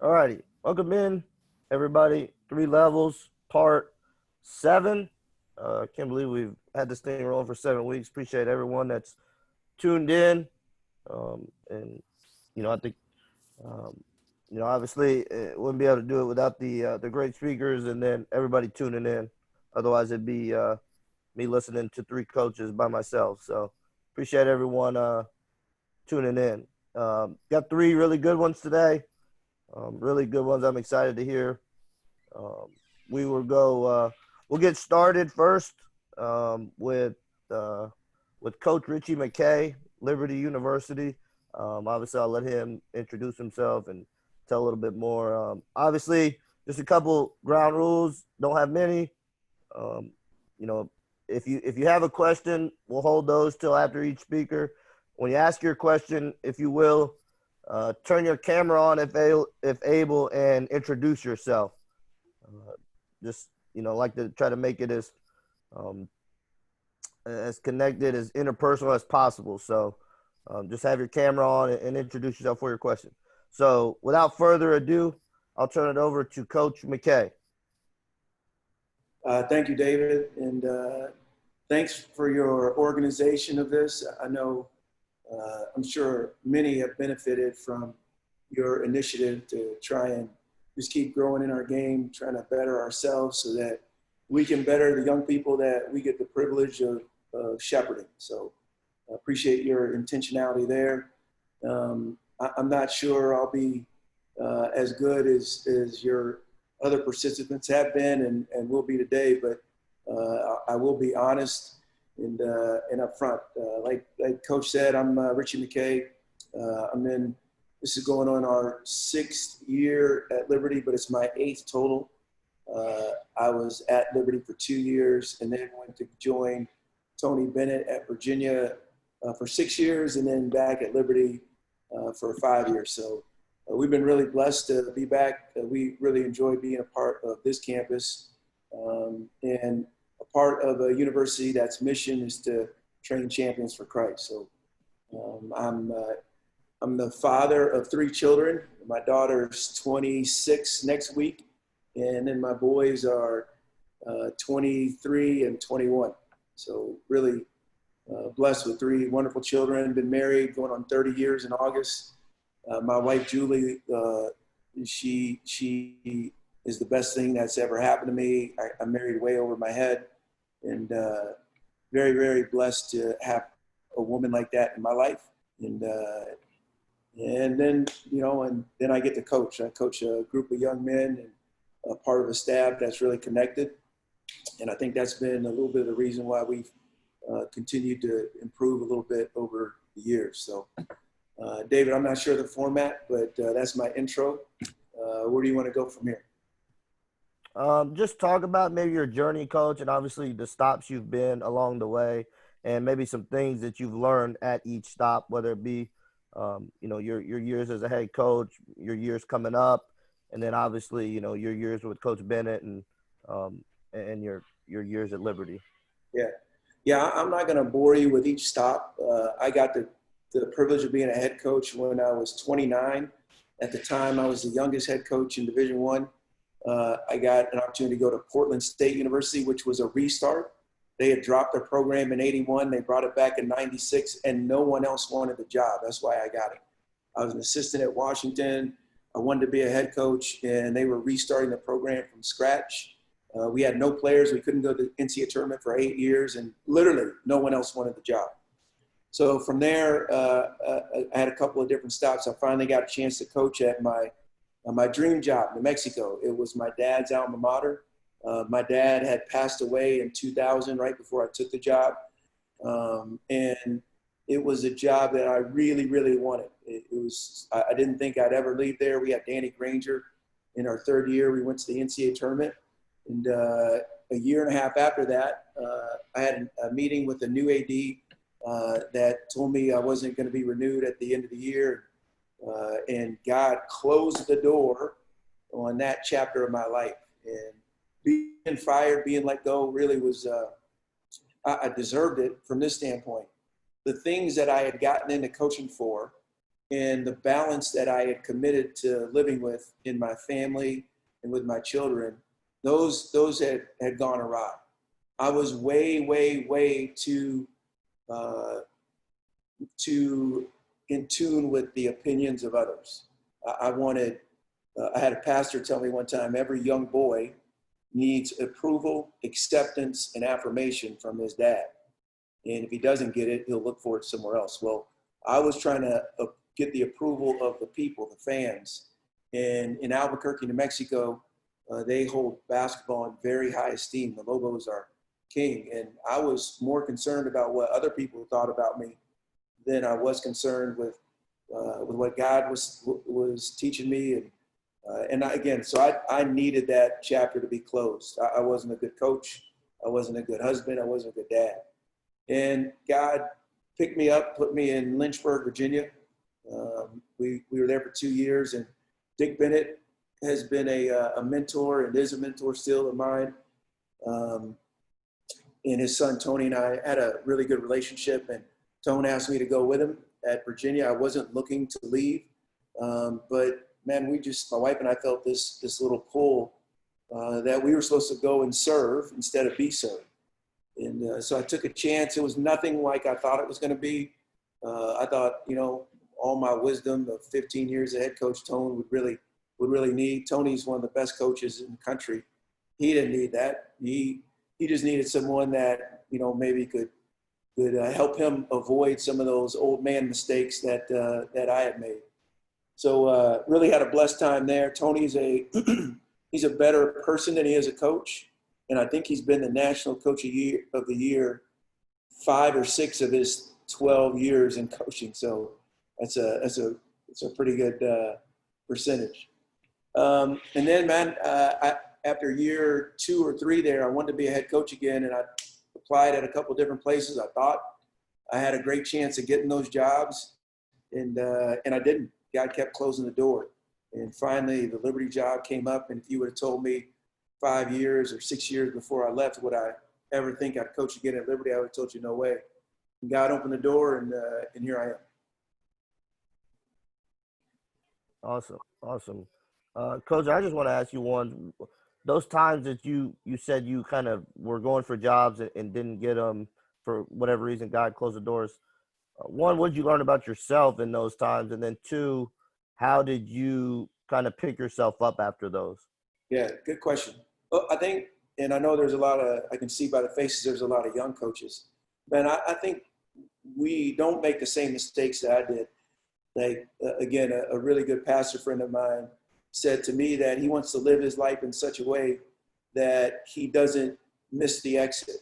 All righty. Welcome in, everybody. Three levels, part seven. Can't believe we've had this thing rolling for 7 weeks. Appreciate everyone that's tuned in. And, I think, um, obviously, wouldn't be able to do it without the great speakers and then everybody tuning in. Otherwise, it'd be me listening to three coaches by myself. So, appreciate everyone tuning in. Got three really good ones today. Really good ones. I'm excited to hear. Um, we will go. We'll get started first with Coach Ritchie McKay, Liberty University. Obviously, I'll let him introduce himself and tell a little bit more. Obviously, just a couple ground rules. Don't have many. Um, you know, if you have a question, we'll hold those till after each speaker. When you ask your question, if you will, turn your camera on if able, and introduce yourself. Uh, just like to try to make it um, as connected, as interpersonal as possible. So just have your camera on and introduce yourself for your question. So without further ado, I'll turn it over to Coach McKay. Thank you, David, and thanks for your organization of this. I know, I'm sure many have benefited from your initiative to try and just keep growing in our game, trying to better ourselves so that we can better the young people that we get the privilege of shepherding. So I appreciate your intentionality there. I'm not sure I'll be as good as your other participants have been and will be today, but I will be honest and upfront. Like Coach said, I'm Ritchie McKay. This is going on our 6th year at Liberty, but it's my 8th total. I was at Liberty for 2 years and then went to join Tony Bennett at Virginia for 6 years and then back at Liberty for 5 years. So we've been really blessed to be back. We really enjoy being a part of this campus and a part of a university that's mission is to train champions for Christ. So I'm the father of 3 children. My daughter's 26 next week, and then my boys are 23 and 21. So really blessed with 3 wonderful children. Been married going on 30 years in August. My wife, Julie, she is the best thing that's ever happened to me. I'm married way over my head, and very, very blessed to have a woman like that in my life. And then, and then I get to coach. I coach a group of young men and a part of a staff that's really connected. And I think that's been a little bit of the reason why we've continued to improve a little bit over the years. So, David, I'm not sure the format, but that's my intro. Where do you want to go from here? Just talk about maybe your journey, Coach, and obviously the stops you've been along the way, and maybe some things that you've learned at each stop, whether it be your years as a head coach, your years coming up, and then obviously, your years with Coach Bennett and your years at Liberty. Yeah. I'm not going to bore you with each stop. I got the privilege of being a head coach when I was 29. At the time, I was the youngest head coach in Division I. I got an opportunity to go to Portland State University, which was a restart. They had dropped their program in 81. They brought it back in 96, and no one else wanted the job. That's why I got it. I was an assistant at Washington. I wanted to be a head coach, and they were restarting the program from scratch. We had no players. We couldn't go to the NCAA tournament for 8 years, and literally no one else wanted the job. So from there, I had a couple of different stops. I finally got a chance to coach at my dream job, New Mexico. It was my dad's alma mater. My dad had passed away in 2000, right before I took the job. And it was a job that I really, really wanted. I didn't think I'd ever leave there. We had Danny Granger in our 3rd year. We went to the NCAA tournament. And a year and a half after that, I had a meeting with a new AD that told me I wasn't going to be renewed at the end of the year. And God closed the door on that chapter of my life. And being fired, being let go really was, I deserved it from this standpoint. The things that I had gotten into coaching for and the balance that I had committed to living with in my family and with my children, those had gone awry. I was way too in tune with the opinions of others. I had a pastor tell me one time, every young boy needs approval, acceptance, and affirmation from his dad. And if he doesn't get it, he'll look for it somewhere else. Well, I was trying to get the approval of the people, the fans. And in Albuquerque, New Mexico, they hold basketball in very high esteem. The Lobos are king. And I was more concerned about what other people thought about me than I was concerned with what God was teaching me. So I needed that chapter to be closed. I wasn't a good coach. I wasn't a good husband. I wasn't a good dad. And God picked me up, put me in Lynchburg, Virginia. We were there for 2 years, and Dick Bennett has been a mentor and is a mentor still of mine. And his son, Tony, and I had a really good relationship, and Tone asked me to go with him at Virginia. I wasn't looking to leave, but man, my wife and I felt this little pull that we were supposed to go and serve instead of be served. And so I took a chance. It was nothing like I thought it was going to be. I thought, all my wisdom of 15 years as head coach, Tone would really need. Tony's one of the best coaches in the country. He didn't need that. He just needed someone that, maybe could help him avoid some of those old man mistakes that I had made. So really had a blessed time there. Tony's he's a better person than he is a coach. And I think he's been the National Coach of the Year 5 or 6 of his 12 years in coaching. So it's a pretty good percentage. And then, man, after year 2 or 3 there, I wanted to be a head coach again, and I applied at a couple different places. I thought I had a great chance of getting those jobs, and I didn't. God kept closing the door. And finally, the Liberty job came up, and if you would have told me 5 years or 6 years before I left, would I ever think I'd coach again at Liberty, I would have told you no way. And God opened the door, and here I am. Awesome. Coach, I just want to ask you one. Those times that you said you kind of were going for jobs and didn't get them for whatever reason, God closed the doors. One, what did you learn about yourself in those times? And then 2, how did you kind of pick yourself up after those? Yeah, good question. Well, I think, and I know there's I can see by the faces, there's a lot of young coaches. Man, I think we don't make the same mistakes that I did. Like, again, a really good pastor friend of mine said to me that he wants to live his life in such a way that he doesn't miss the exit.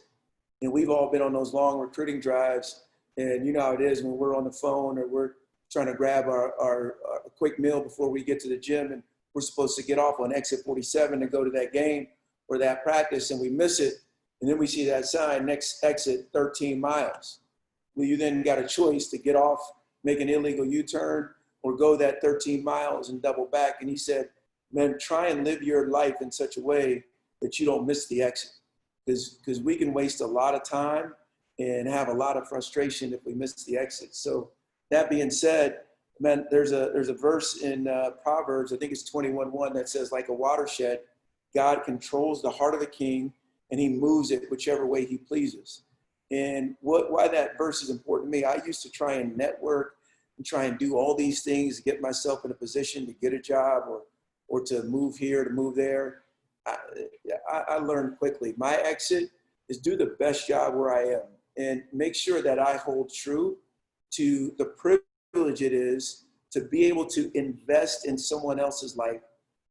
And we've all been on those long recruiting drives, and you know how it is when we're on the phone or we're trying to grab our quick meal before we get to the gym, and we're supposed to get off on exit 47 to go to that game or that practice, and we miss it. And then we see that sign, next exit 13 miles. Well, you then got a choice to get off, make an illegal U-turn, or go that 13 miles and double back. And he said, man, try and live your life in such a way that you don't miss the exit. Because we can waste a lot of time and have a lot of frustration if we miss the exit. So that being said, man, there's a verse in Proverbs, I think it's 21:1, that says, like a watershed, God controls the heart of the king and he moves it whichever way he pleases. And why that verse is important to me, I used to try and network and try and do all these things to get myself in a position to get a job or to move here, to move there. I learned quickly. My exit is do the best job where I am and make sure that I hold true to the privilege it is to be able to invest in someone else's life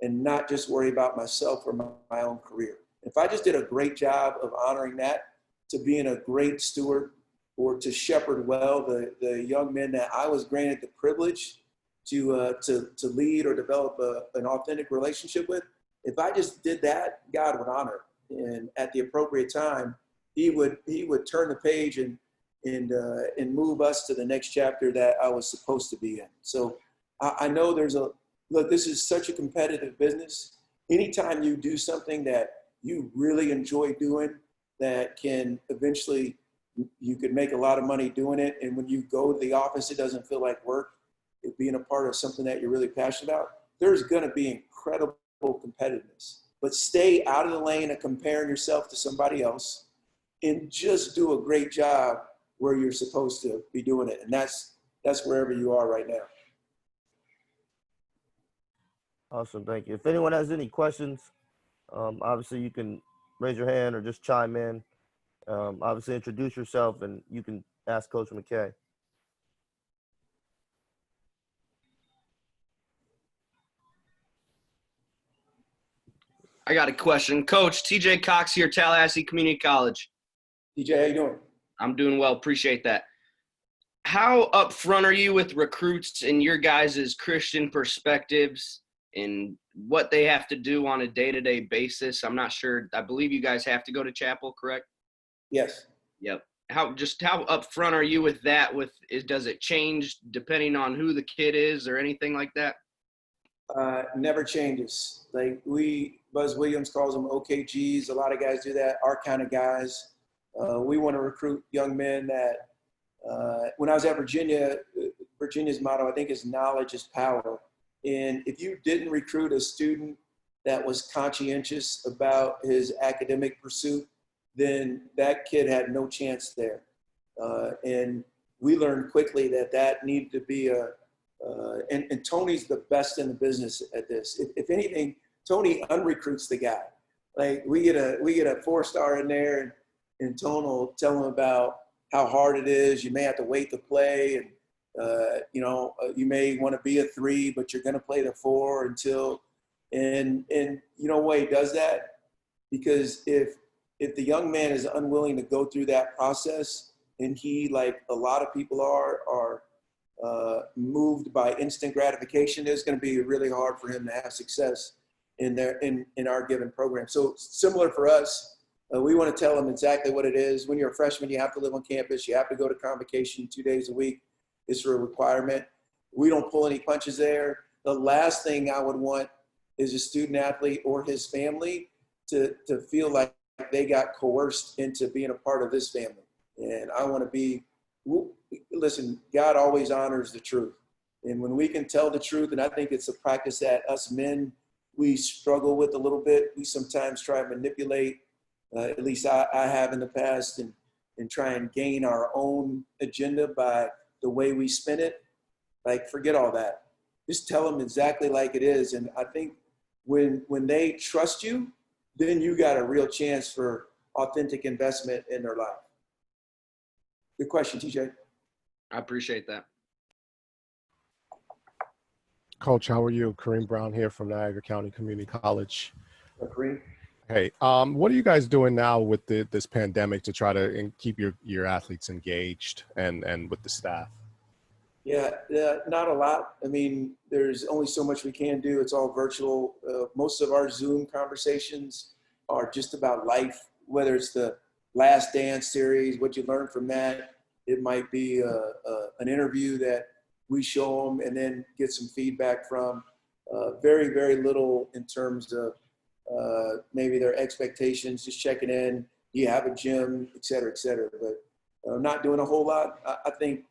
and not just worry about myself or my own career. If I just did a great job of honoring that, to being a great steward or to shepherd well the young men that I was granted the privilege to lead or develop an authentic relationship with, if I just did that, God would honor it. And at the appropriate time, he would turn the page and move us to the next chapter that I was supposed to be in. So I know this is such a competitive business. Anytime you do something that you really enjoy doing, that can eventually, you could make a lot of money doing it. And when you go to the office, it doesn't feel like work. being a part of something that you're really passionate about, there's going to be incredible competitiveness. But stay out of the lane of comparing yourself to somebody else and just do a great job where you're supposed to be doing it. And that's wherever you are right now. Awesome, thank you. If anyone has any questions, obviously you can raise your hand or just chime in. Obviously introduce yourself and you can ask Coach McKay. I got a question. Coach, TJ Cox here, Tallahassee Community College. TJ, how you doing? I'm doing well. Appreciate that. How upfront are you with recruits and your guys' Christian perspectives and what they have to do on a day-to-day basis? I'm not sure. I believe you guys have to go to chapel, correct? Yes. Yep. How upfront are you with that? Does it change depending on who the kid is or anything like that? Never changes. Like Buzz Williams calls them OKGs. A lot of guys do that. Our kind of guys. We want to recruit young men that. When I was at Virginia, Virginia's motto, I think, is knowledge is power. And if you didn't recruit a student that was conscientious about his academic pursuit, then that kid had no chance there. And we learned quickly that needed to be and Tony's the best in the business at this. If anything, Tony unrecruits the guy. Like we get a 4-star in there, and Tony will tell him about how hard it is. You may have to wait to play, and you may want to be a 3, but you're going to play the 4 until. And you know why he does that? Because if the young man is unwilling to go through that process, and he, like a lot of people are moved by instant gratification, it's going to be really hard for him to have success in our given program. So similar for us, we want to tell them exactly what it is. When you're a freshman, you have to live on campus. You have to go to convocation 2 days a week. It's a requirement. We don't pull any punches there. The last thing I would want is a student athlete or his family to feel like they got coerced into being a part of this family. And I want to be, listen, God always honors the truth. And when we can tell the truth, and I think it's a practice that us men, we struggle with a little bit. We sometimes try to manipulate, at least I have in the past, and try and gain our own agenda by the way we spin it. Like, forget all that. Just tell them exactly like it is. And I think when they trust you, then you got a real chance for authentic investment in their life. Good question, TJ. I appreciate that. Coach, how are you? Kareem Brown here from Niagara County Community College. Kareem. Hey, what are you guys doing now with this pandemic to try to keep your athletes engaged and with the staff? Yeah, not a lot. I mean, there's only so much we can do. It's all virtual. Most of our Zoom conversations are just about life, whether it's the Last Dance series, what you learned from that. It might be an interview that we show them and then get some feedback from. Very, very little in terms of maybe their expectations, just checking in. Do you have a gym, et cetera, et cetera. But not doing a whole lot. I think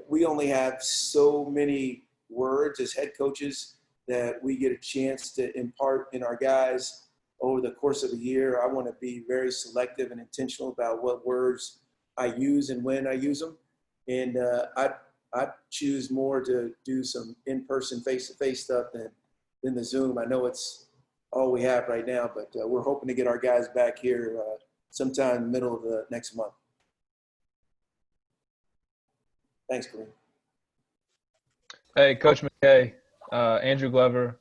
we only have so many words as head coaches that we get a chance to impart in our guys over the course of a year. I want to be very selective and intentional about what words I use and when I use them. And I choose more to do some in-person, face-to-face stuff than the Zoom. I know it's all we have right now, but we're hoping to get our guys back here sometime in the middle of the next month. Thanks, Kareem. Hey, Coach McKay, Andrew Glover.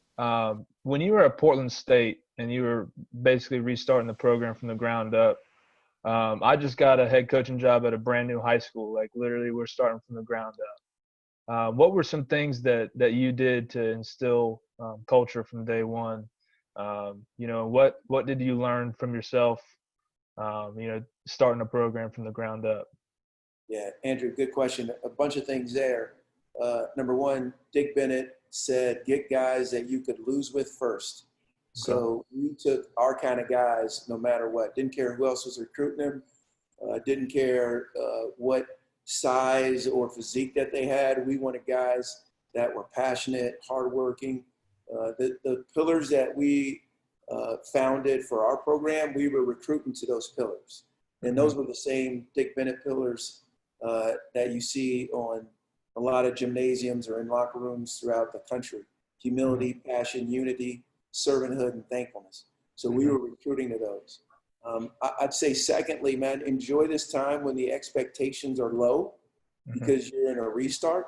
When you were at Portland State and you were basically restarting the program from the ground up, I just got a head coaching job at a brand new high school. Like literally we're starting from the ground up. What were some things that you did to instill culture from day one? What did you learn from yourself, starting a program from the ground up? Yeah, Andrew, good question. A bunch of things there. Number one, Dick Bennett said, get guys that you could lose with first. Okay. So we took our kind of guys no matter what. Didn't care who else was recruiting them. Didn't care what size or physique that they had. We wanted guys that were passionate, hardworking. The pillars that we founded for our program, we were recruiting to those pillars. And those were the same Dick Bennett pillars that you see on a lot of gymnasiums or in locker rooms throughout the country. Humility, passion, unity, servanthood, and thankfulness. So we were recruiting to those. I'd say secondly, man, enjoy this time when the expectations are low because you're in a restart,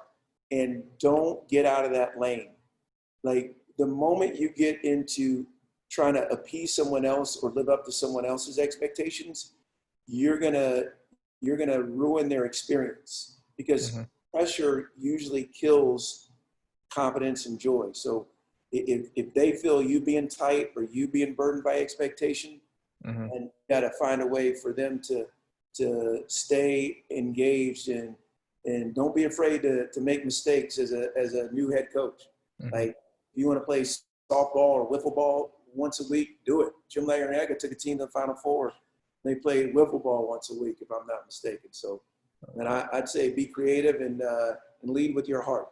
and don't get out of that lane. Like the moment you get into trying to appease someone else or live up to someone else's expectations, you're gonna ruin their experience, because pressure usually kills confidence and joy. So if they feel you being tight or you being burdened by expectation, and you gotta find a way for them to stay engaged, and don't be afraid to make mistakes as a new head coach. Like if you want to play softball or wiffle ball once a week, do it. Jim Larrañaga took a team to the Final Four. They played wiffle ball once a week, if I'm not mistaken. So, and I'd say be creative and lead with your heart.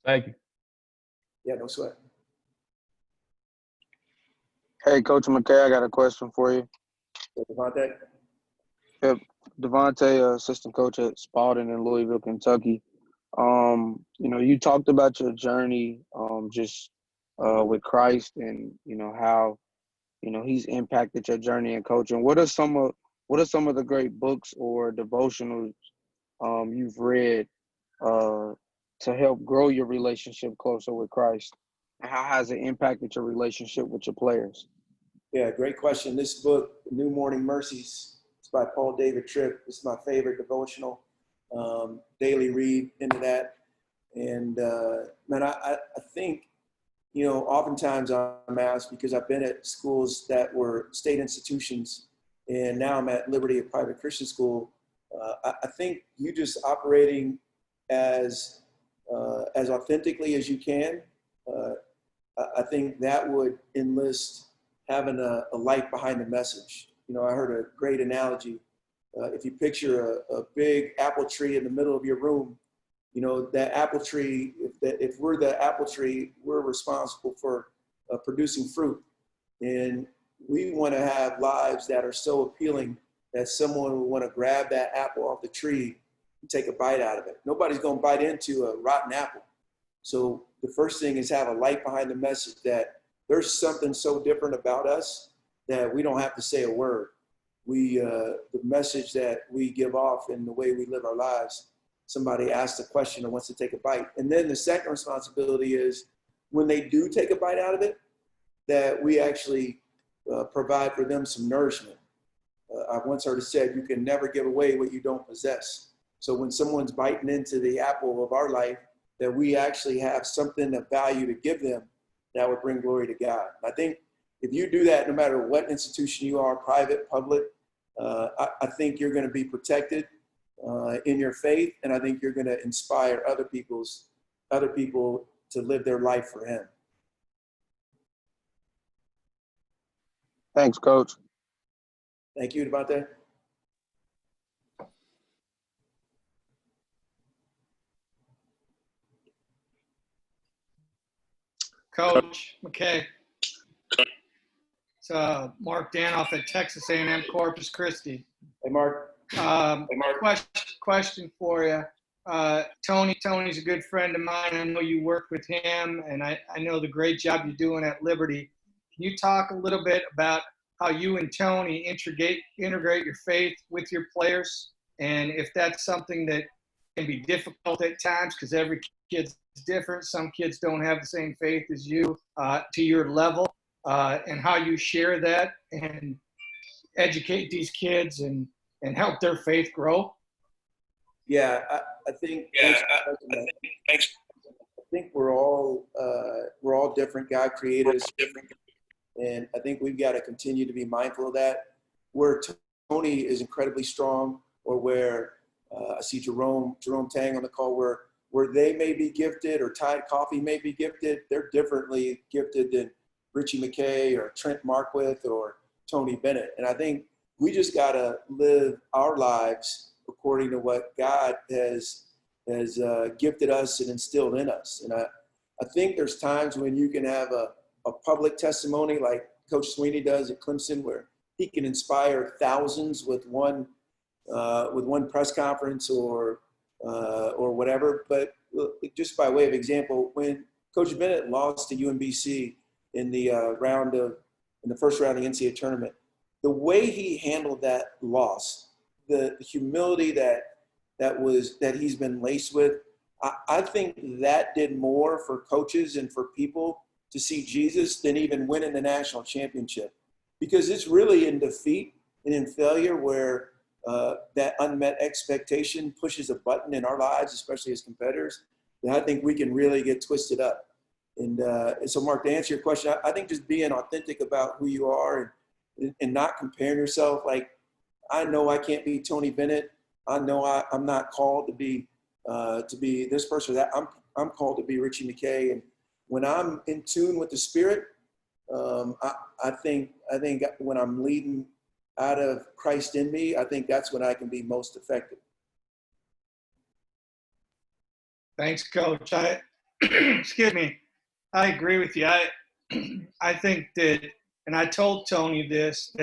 Thank you. Yeah, no sweat. Hey, Coach McKay, I got a question for you. Devonte? Yep. Devonte, assistant coach at Spalding in Louisville, Kentucky. You talked about your journey with Christ, and how he's impacted your journey in coaching. What are some of the great books or devotionals you've read to help grow your relationship closer with Christ? And how has it impacted your relationship with your players? Yeah, great question. This book, New Morning Mercies, it's by Paul David Tripp. It's my favorite devotional. Daily read into that. And man, I think, oftentimes I'm asked, because I've been at schools that were state institutions, and now I'm at Liberty, a private Christian school. I think you just operating as authentically as you can. I think that would enlist having a light behind the message. I heard a great analogy. If you picture a big apple tree in the middle of your room, that apple tree, if we're the apple tree, we're responsible for producing fruit. And we want to have lives that are so appealing that someone will want to grab that apple off the tree and take a bite out of it. Nobody's going to bite into a rotten apple. So the first thing is have a light behind the message that there's something so different about us that we don't have to say a word. The message that we give off and the way we live our lives, somebody asks a question or wants to take a bite. And then the second responsibility is when they do take a bite out of it, that we actually provide for them some nourishment. I once heard it said, you can never give away what you don't possess. So when someone's biting into the apple of our life, that we actually have something of value to give them that would bring glory to God. I think if you do that, no matter what institution you are, private, public, I think you're going to be protected in your faith, and I think you're going to inspire other people to live their life for Him. Thanks, Coach. Thank you, Devonte. Coach McKay. It's Mark Danoff at Texas A&M Corpus Christi. Hey, Mark. Question for you. Tony's a good friend of mine. I know you work with him, and I know the great job you're doing at Liberty. Can you talk a little bit about how you and Tony integrate your faith with your players, and if that's something that can be difficult at times because every kid's different. Some kids don't have the same faith as you to your level, and how you share that and educate these kids and help their faith grow? Yeah, I think. Thanks. I think we're all different. God created us different, and I think we've got to continue to be mindful of that. Where Tony is incredibly strong, or where I see Jerome Tang on the call, where they may be gifted, or Tide Coffee may be gifted, they're differently gifted than Ritchie McKay or Trent Marquith or Tony Bennett. And I think we just got to live our lives according to what God has gifted us and instilled in us. And I think there's times when you can have a public testimony like Coach Sweeney does at Clemson, where he can inspire thousands with one press conference or whatever. But just by way of example, when Coach Bennett lost to UMBC in the first round of the NCAA tournament, the way he handled that loss, the humility that he's been laced with, I think that did more for coaches and for people to see Jesus than even winning the national championship. Because it's really in defeat and in failure where that unmet expectation pushes a button in our lives, especially as competitors, that I think we can really get twisted up. And so, Mark, to answer your question, I think just being authentic about who you are and not comparing yourself. Like, I know I can't be Tony Bennett. I know I'm not called to be this person or that. I'm called to be Ritchie McKay. And when I'm in tune with the Spirit, I think when I'm leading out of Christ in me, I think that's when I can be most effective. Thanks, Coach. Excuse me. I agree with you. I think that, and I told Tony this,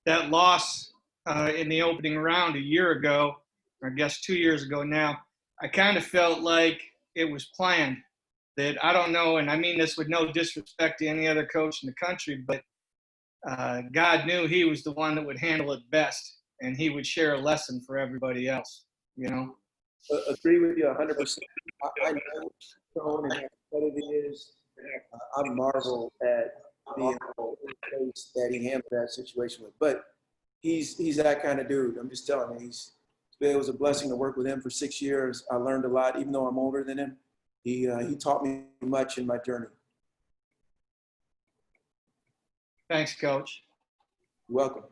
that loss in the opening round a year ago, or I guess 2 years ago now, I kind of felt like it was planned. That I don't know, and I mean this with no disrespect to any other coach in the country, but God knew he was the one that would handle it best, and he would share a lesson for everybody else, you know? Agree with you 100%. I know Tony and how competitive he is. I marvel at the pace that he handled that situation with. But he's that kind of dude. I'm just telling you, it was a blessing to work with him for 6 years. I learned a lot, even though I'm older than him. He taught me much in my journey. Thanks, Coach. You're welcome.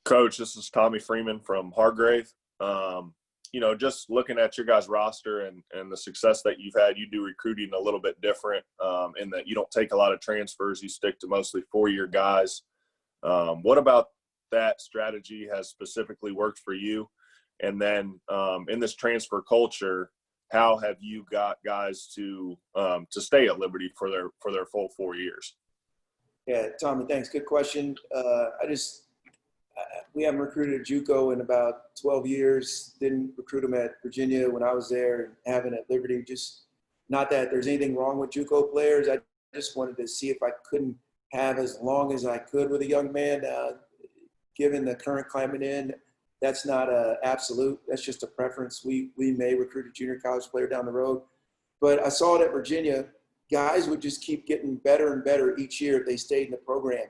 Coach, this is Tommy Freeman from Hargrave. Just looking at your guys' roster and the success that you've had, you do recruiting a little bit different in that you don't take a lot of transfers. You stick to mostly 4-year guys. What about that strategy has specifically worked for you? And then in this transfer culture, how have you got guys to stay at Liberty for their full 4 years? Yeah, Tommy, thanks. Good question. We haven't recruited a JUCO in about 12 years. Didn't recruit him at Virginia when I was there, and haven't at Liberty. Just not that there's anything wrong with JUCO players. I just wanted to see if I couldn't have as long as I could with a young man. Given the current climate that's not an absolute. That's just a preference. We may recruit a junior college player down the road. But I saw it at Virginia. Guys would just keep getting better and better each year if they stayed in the program.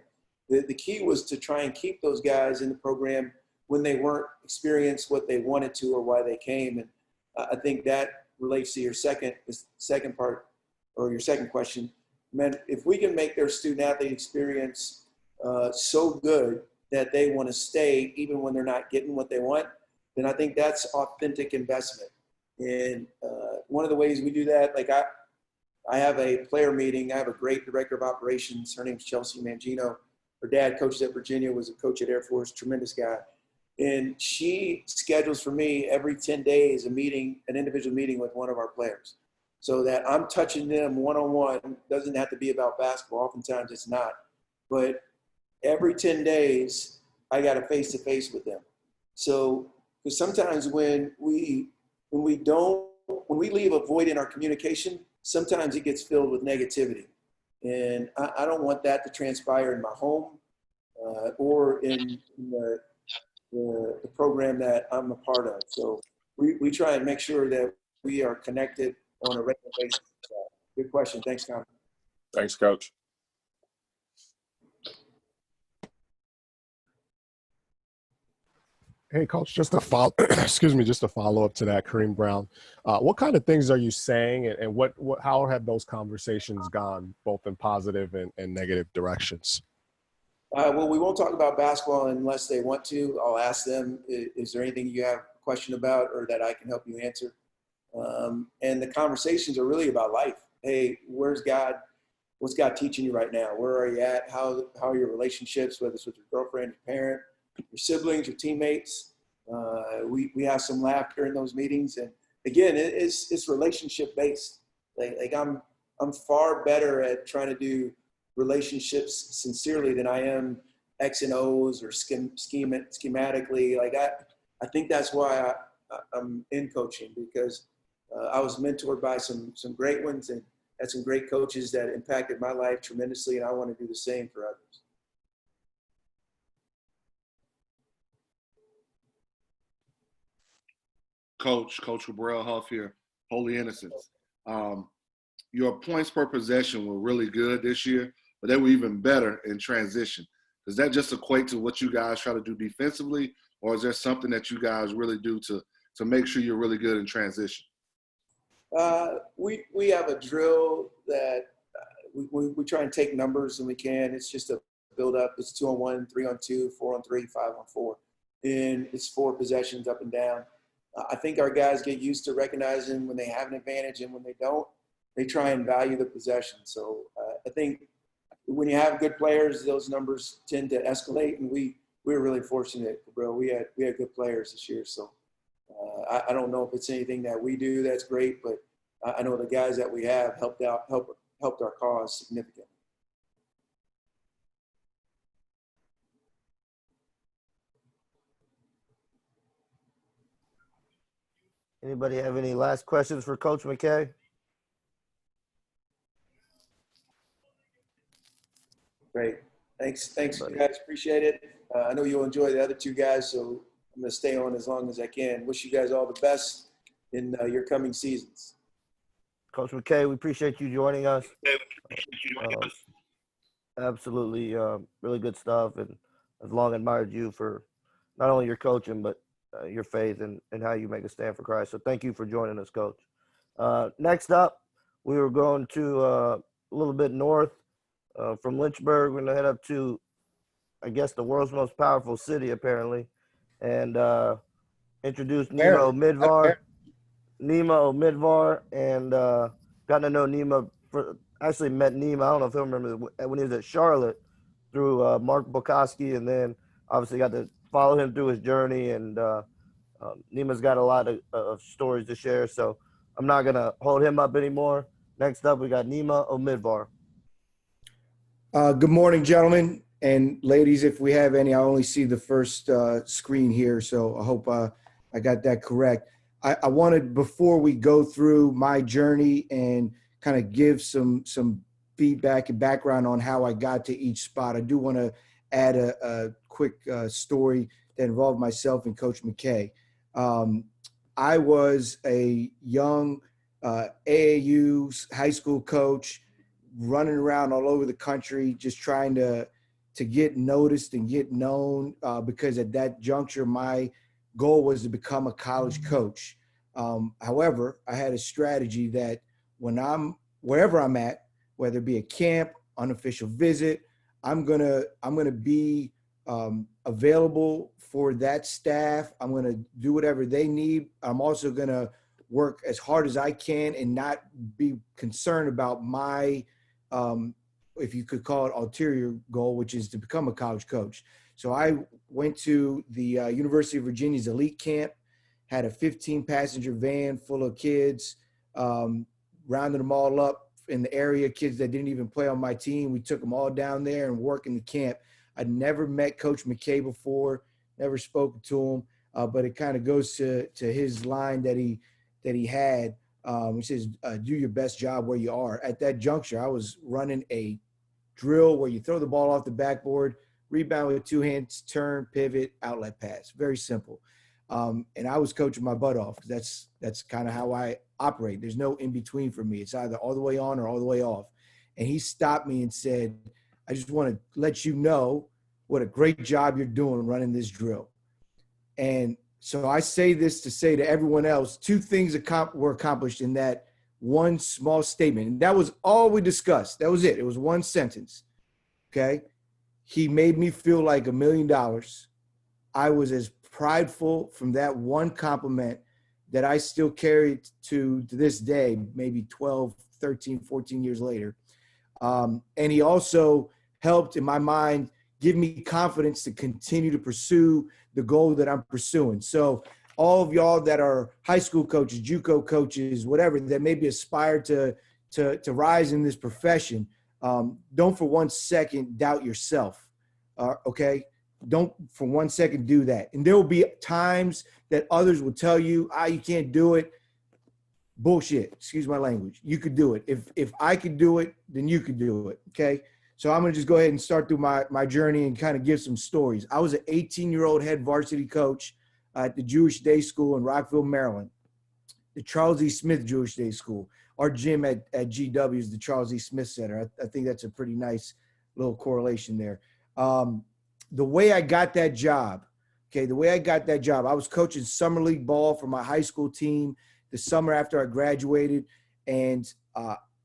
The key was to try and keep those guys in the program when they weren't experienced what they wanted to or why they came. And I think that relates to your second part, or your second question. Man, if we can make their student-athlete experience so good that they want to stay even when they're not getting what they want, then I think that's authentic investment. And one of the ways we do that, like I have a player meeting. I have a great director of operations. Her name's Chelsea Mangino. Her dad coaches at Virginia, was a coach at Air Force, tremendous guy. And she schedules for me every 10 days an individual meeting with one of our players, so that I'm touching them one-on-one. Doesn't have to be about basketball. Oftentimes it's not. But every 10 days, I got a face-to-face with them. So, because sometimes when we leave a void in our communication, sometimes it gets filled with negativity. And I don't want that to transpire in my home or in the program that I'm a part of. So we try and make sure that we are connected on a regular basis. Good question. Thanks, Tom. Thanks, Coach. Hey, Coach, just a follow up to that, Kareem Brown. What kind of things are you saying, and how have those conversations gone, both in positive and negative directions? Well, we won't talk about basketball unless they want to. I'll ask them, is there anything you have a question about or that I can help you answer? And the conversations are really about life. Hey, where's God? What's God teaching you right now? Where are you at? How are your relationships, whether it's with your girlfriend, your parent, your siblings, your teammates. We have some laughter in those meetings, and again, it's relationship based. Like I'm far better at trying to do relationships sincerely than I am X and O's or schematically. Like I think that's why I'm in coaching, because I was mentored by some great ones and had some great coaches that impacted my life tremendously, and I want to do the same for others. Coach Cabral Huff here, Holy Innocents. Your points per possession were really good this year, but they were even better in transition. Does that just equate to what you guys try to do defensively, or is there something that you guys really do to make sure you're really good in transition? We have a drill that we try and take numbers when we can. It's just a build up. It's 2-on-1, 3-on-2, 4-on-3, 5-on-4, and it's 4 possessions up and down. I think our guys get used to recognizing when they have an advantage, and when they don't, they try and value the possession. So I think when you have good players, those numbers tend to escalate, and we were really fortunate, bro. We had good players this year. So I don't know if it's anything that we do that's great, but I know the guys that we have helped our cause significantly. Anybody have any last questions for Coach McKay? Great. Thanks, guys. Appreciate it. I know you'll enjoy the other 2 guys, so I'm going to stay on as long as I can. Wish you guys all the best in your coming seasons. Coach McKay, we appreciate you joining us. Absolutely, really good stuff, and I've long admired you for not only your coaching, but your faith and how you make a stand for Christ. So thank you for joining us, Coach. Next up, we were going to a little bit north from Lynchburg. We're going to head up to, I guess, the world's most powerful city, apparently, and introduce Nima Omidvar. And got to know Nima. Actually met Nima, I don't know if he'll remember, when he was at Charlotte through Mark Bukowski, and then obviously got to follow him through his journey, and Nima's got a lot of stories to share, so I'm not going to hold him up anymore. Next up, we got Nima Omidvar. Good morning, gentlemen and ladies. If we have any, I only see the first screen here, so I hope I got that correct. I wanted, before we go through my journey and kind of give some feedback and background on how I got to each spot, I do want to add a quick story that involved myself and Coach McKay. I was a young AAU high school coach, running around all over the country, just trying to get noticed and get known, because at that juncture, my goal was to become a college coach. However, I had a strategy that wherever I'm at, whether it be a camp, unofficial visit, I'm gonna be available for that staff. I'm gonna do whatever they need. I'm also gonna work as hard as I can and not be concerned about my, if you could call it, ulterior goal, which is to become a college coach. So I went to the University of Virginia's elite camp, had a 15-passenger van full of kids, rounded them all up in the area, kids that didn't even play on my team. We took them all down there and worked in the camp. I'd never met Coach McKay before, never spoken to him, but it kind of goes to his line that he had, which says, do your best job where you are. At that juncture, I was running a drill where you throw the ball off the backboard, rebound with 2 hands, turn, pivot, outlet pass. Very simple. And I was coaching my butt off, because that's kind of how I operate. There's no in between for me. It's either all the way on or all the way off. And he stopped me and said, I just want to let you know what a great job you're doing running this drill. And so I say this to say to everyone else, 2 things were accomplished in that one small statement. And that was all we discussed. That was it. It was one sentence. Okay. He made me feel like $1 million. I was as prideful from that one compliment that I still carry to this day, maybe 12, 13, 14 years later. And he also helped, in my mind, give me confidence to continue to pursue the goal that I'm pursuing. So all of y'all that are high school coaches, JUCO coaches, whatever, that maybe aspire to rise in this profession, don't for 1 second doubt yourself. Okay? Don't for 1 second do that. And there will be times that others will tell you, you can't do it. Bullshit. Excuse my language. You could do it. If I could do it, then you could do it. Okay? So I'm going to just go ahead and start through my journey and kind of give some stories. I was an 18-year-old head varsity coach at the Jewish Day School in Rockville, Maryland, the Charles E. Smith Jewish Day School. Our gym at GW is the Charles E. Smith Center. I think that's a pretty nice little correlation there. The way I got that job, I was coaching summer league ball for my high school team the summer after I graduated, and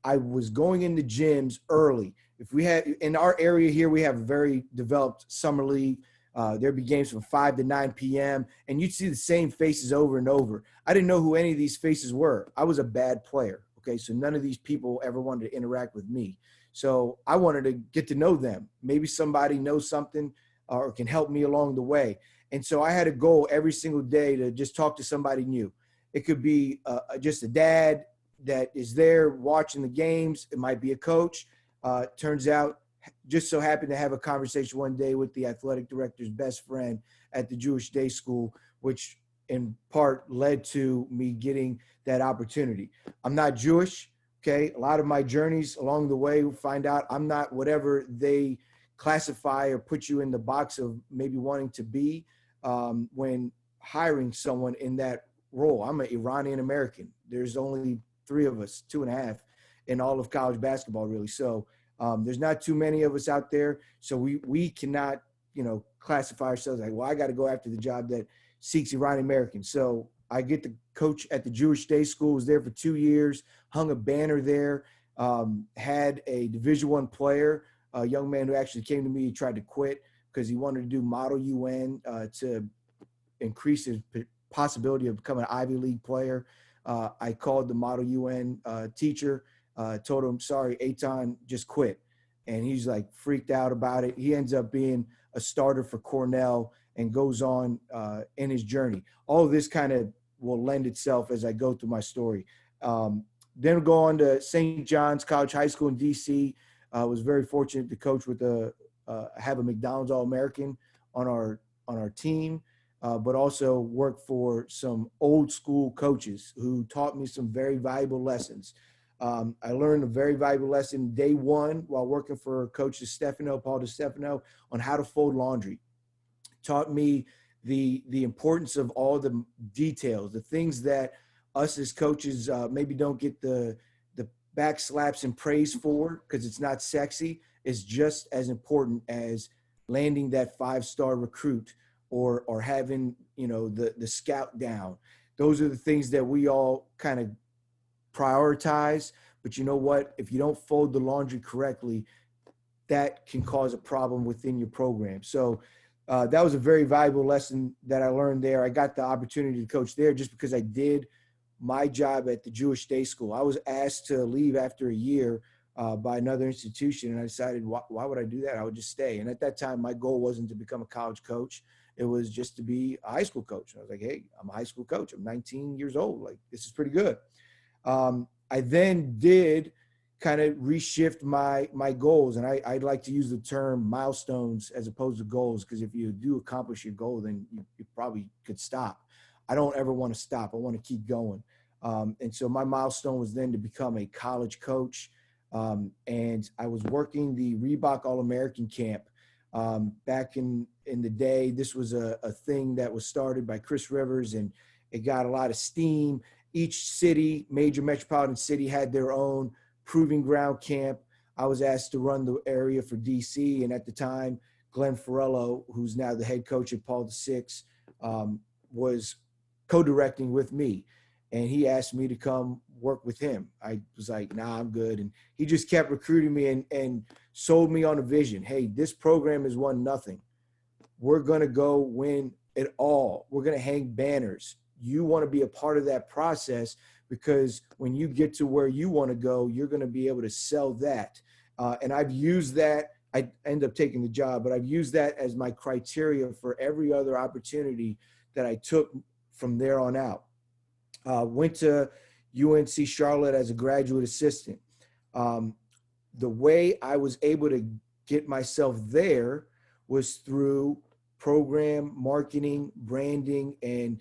I was going into gyms early. If we had in our area here, we have a very developed summer league. There'd be games from 5 to 9 p.m. and you'd see the same faces over and over. I didn't know who any of these faces were. I was a bad player. Okay. So none of these people ever wanted to interact with me. So I wanted to get to know them. Maybe somebody knows something or can help me along the way. And so I had a goal every single day to just talk to somebody new. It could be just a dad that is there watching the games. It might be a coach. Turns out, just so happened to have a conversation one day with the athletic director's best friend at the Jewish Day School, which in part led to me getting that opportunity. I'm not Jewish, okay? A lot of my journeys along the way will find out I'm not whatever they classify or put you in the box of maybe wanting to be when hiring someone in that role. I'm an Iranian American. There's only 3 of us, 2.5 in all of college basketball, really. So there's not too many of us out there. So we cannot, classify ourselves like, well, I got to go after the job that seeks Iranian Americans. So I get to coach at the Jewish Day School, was there for 2 years, hung a banner there, had a Division I player, a young man who actually came to me, he tried to quit because he wanted to do Model UN to increase his possibility of becoming an Ivy League player. I called the Model UN teacher, told him, sorry, Eitan just quit. And he's like freaked out about it. He ends up being a starter for Cornell and goes on in his journey. All of this kind of will lend itself as I go through my story. Then we'll go on to St. John's College High School in DC. I was very fortunate to coach with have a McDonald's All-American on our team, but also work for some old school coaches who taught me some very valuable lessons. I learned a very valuable lesson day one while working for Coach Paul DiStefano, on how to fold laundry. Taught me the importance of all the details, the things that us as coaches maybe don't get the back slaps and praise for because it's not sexy. Is just as important as landing that 5-star recruit or having, the scout down. Those are the things that we all kind of prioritize. But you know what? If you don't fold the laundry correctly, that can cause a problem within your program. So that was a very valuable lesson that I learned there. I got the opportunity to coach there just because I did my job at the Jewish Day School. I was asked to leave after a year by another institution, and I decided, why would I do that? I would just stay. And at that time, my goal wasn't to become a college coach. It was just to be a high school coach. And I was like, hey, I'm a high school coach. I'm 19 years old. Like, this is pretty good. I then did kind of reshift my goals. And I'd like to use the term milestones as opposed to goals, because if you do accomplish your goal, then you probably could stop. I don't ever want to stop. I want to keep going. And so my milestone was then to become a college coach. And I was working the Reebok All-American Camp back in the day. This was a thing that was started by Chris Rivers, and it got a lot of steam. Each city, major metropolitan city, had their own proving ground camp. I was asked to run the area for DC, and at the time, Glenn Farello, who's now the head coach at Paul VI, was co-directing with me. And he asked me to come work with him. I was like, nah, I'm good. And he just kept recruiting me and sold me on a vision. Hey, this program is 1-0. We're going to go win it all. We're going to hang banners. You want to be a part of that process, because when you get to where you want to go, you're going to be able to sell that. And I've used that I end up taking the job, but I've used that as my criteria for every other opportunity that I took from there on out. Went to UNC Charlotte as a graduate assistant. The way I was able to get myself there was through program marketing, branding, and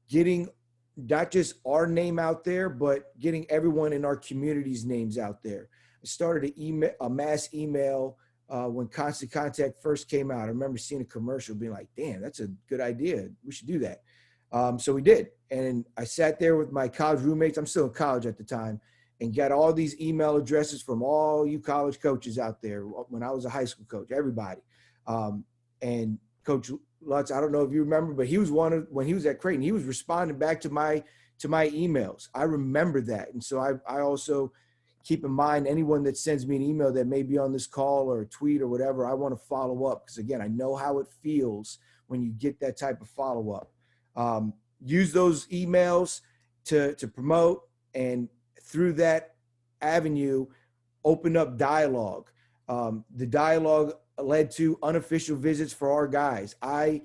getting not just our name out there, but getting everyone in our community's names out there. I started a mass email when Constant Contact first came out. I remember seeing a commercial being like, damn, that's a good idea. We should do that. So we did. And I sat there with my college roommates. I'm still in college at the time, and got all these email addresses from all you college coaches out there when I was a high school coach, everybody. And Coach Lutz, I don't know if you remember, but he was when he was at Creighton, he was responding back to my emails. I remember that. And so I also keep in mind anyone that sends me an email that may be on this call or a tweet or whatever, I want to follow up. Because again, I know how it feels when you get that type of follow-up. Use those emails to promote, and through that avenue, open up dialogue. The dialogue led to unofficial visits for our guys. I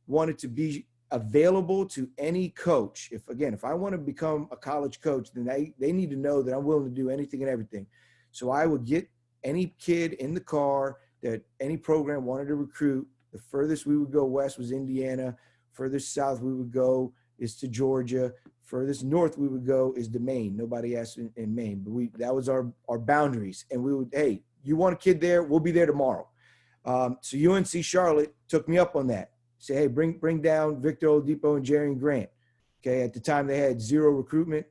wanted to be available to any coach. If I want to become a college coach, then they need to know that I'm willing to do anything and everything. So I would get any kid in the car that any program wanted to recruit. The furthest we would go west was Indiana. Furthest south we would go is to Georgia. Furthest north we would go is to Maine. Nobody asked in Maine, but that was our boundaries. And we would, hey, you want a kid there? We'll be there tomorrow. So UNC Charlotte took me up on that. Say, hey, bring down Victor Oladipo and Jerry Grant. Okay, at the time they had zero recruitment,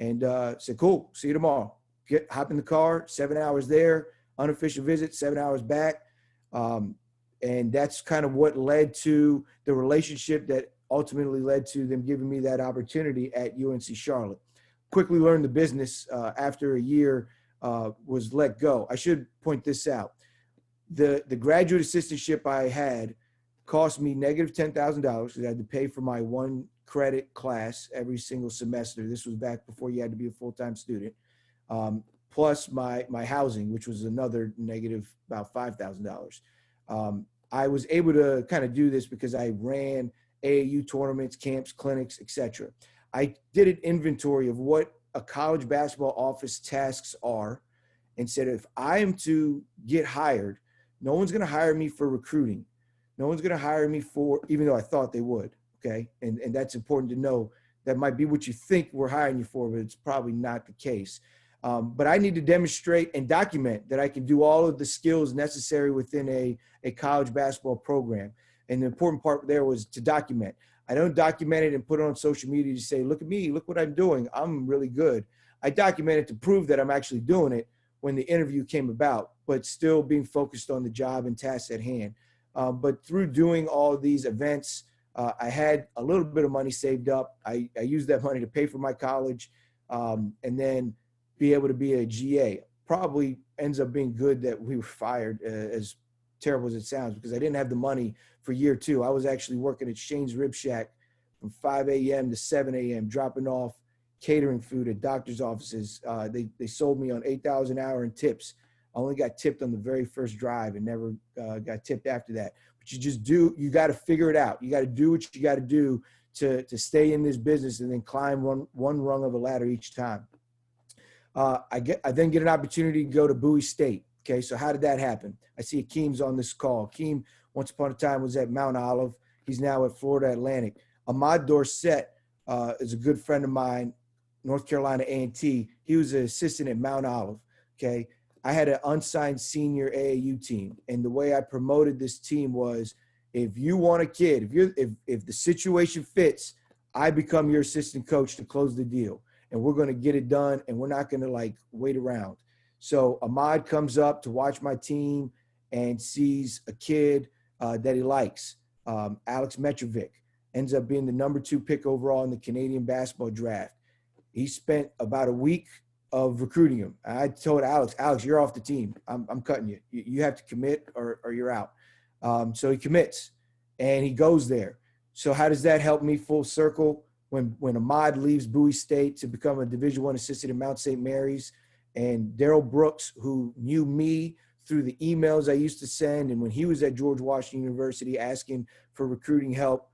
and said, cool, see you tomorrow. Hop in the car, 7 hours there, unofficial visit, 7 hours back. And that's kind of what led to the relationship that ultimately led to them giving me that opportunity at UNC Charlotte. Quickly learned the business after a year, was let go. I should point this out. The graduate assistantship I had cost me negative $10,000 because I had to pay for my one credit class every single semester. This was back before you had to be a full-time student, plus my housing, which was another negative about $5,000. I was able to kind of do this because I ran AAU tournaments, camps, clinics, etc. I did an inventory of what a college basketball office tasks are and said, if I am to get hired, no one's going to hire me for recruiting. No one's going to hire me for, even though I thought they would, okay? And that's important to know. That might be what you think we're hiring you for, but it's probably not the case. But I need to demonstrate and document that I can do all of the skills necessary within a college basketball program. And the important part there was to document. I don't document it and put it on social media to say, look at me, look what I'm doing. I'm really good. I document it to prove that I'm actually doing it when the interview came about, but still being focused on the job and tasks at hand. But through doing all of these events, I had a little bit of money saved up. I used that money to pay for my college, and then be able to be a GA. Probably ends up being good that we were fired, as terrible as it sounds, because I didn't have the money for year two. I was actually working at Shane's Rib Shack from 5 a.m. to 7 a.m., dropping off catering food at doctor's offices. They sold me on $8 an hour in tips. I only got tipped on the very first drive and never got tipped after that. But you got to figure it out. You got to do what you got to do to stay in this business and then climb one rung of a ladder each time. I then get an opportunity to go to Bowie State. Okay, so how did that happen? I see Akeem's on this call. Akeem, once upon a time, was at Mount Olive. He's now at Florida Atlantic. Ahmad Dorsett is a good friend of mine, North Carolina A&T. He was an assistant at Mount Olive. Okay, I had an unsigned senior AAU team, and the way I promoted this team was, if you want a kid, if the situation fits, I become your assistant coach to close the deal, and we're going to get it done, and we're not going to wait around. So Ahmad comes up to watch my team and sees a kid that he likes, Alex Metrovic, ends up being the number 2 pick overall in the Canadian basketball draft. He spent about a week of recruiting him. I told Alex, you're off the team. I'm cutting you. You have to commit or you're out. So he commits and he goes there. So how does that help me full circle? When Ahmad leaves Bowie State to become a Division I assistant at Mount St. Mary's, and Daryl Brooks, who knew me through the emails I used to send. And when he was at George Washington University asking for recruiting help,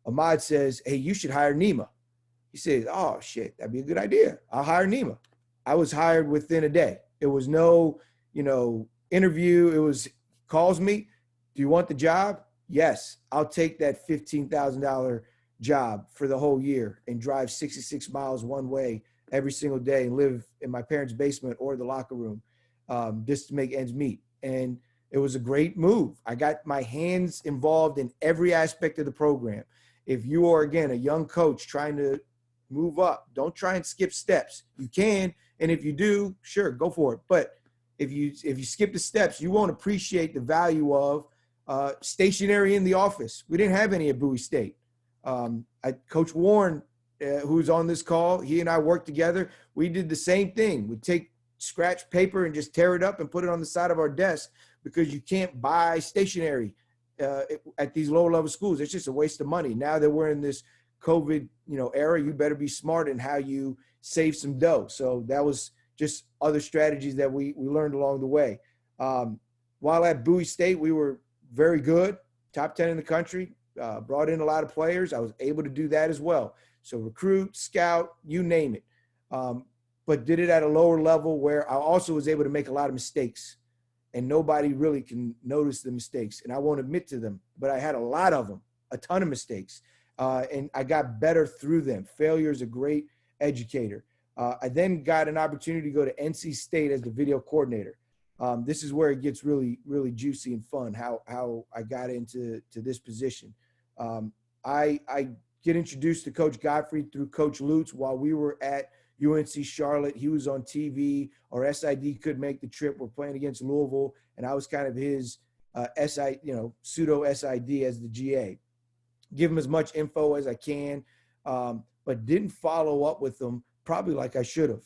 Ahmad says, hey, you should hire Nima. He says, oh, shit, that'd be a good idea. I'll hire Nima. I was hired within a day. It was no, interview. It was, calls me, do you want the job? Yes, I'll take that $15,000 job for the whole year and drive 66 miles one way every single day and live in my parents' basement or the locker room just to make ends meet. And it was a great move. I got my hands involved in every aspect of the program. If you are, again, a young coach trying to move up, don't try and skip steps. You can, and if you do, sure, go for it. But if you skip the steps, you won't appreciate the value of stationery in the office. We didn't have any at Bowie State. Coach Warren, who's on this call, he and I worked together. We did the same thing. We'd take scratch paper and just tear it up and put it on the side of our desk because you can't buy stationery at these lower-level schools. It's just a waste of money. Now that we're in this COVID, era, you better be smart in how you save some dough. So that was just other strategies that we learned along the way. While at Bowie State, we were very good, top 10 in the country, brought in a lot of players. I was able to do that as well. So recruit, scout, you name it. But did it at a lower level where I also was able to make a lot of mistakes. And nobody really can notice the mistakes. And I won't admit to them, but I had a lot of them, a ton of mistakes. And I got better through them. Failure is a great educator. I then got an opportunity to go to NC State as the video coordinator. This is where it gets really, really juicy and fun, how I got into this position. I get introduced to Coach Godfrey through Coach Lutz while we were at UNC Charlotte. He was on TV. Our SID could make the trip. We're playing against Louisville, and I was kind of his pseudo SID as the GA. Give him as much info as I can, but didn't follow up with him probably like I should have.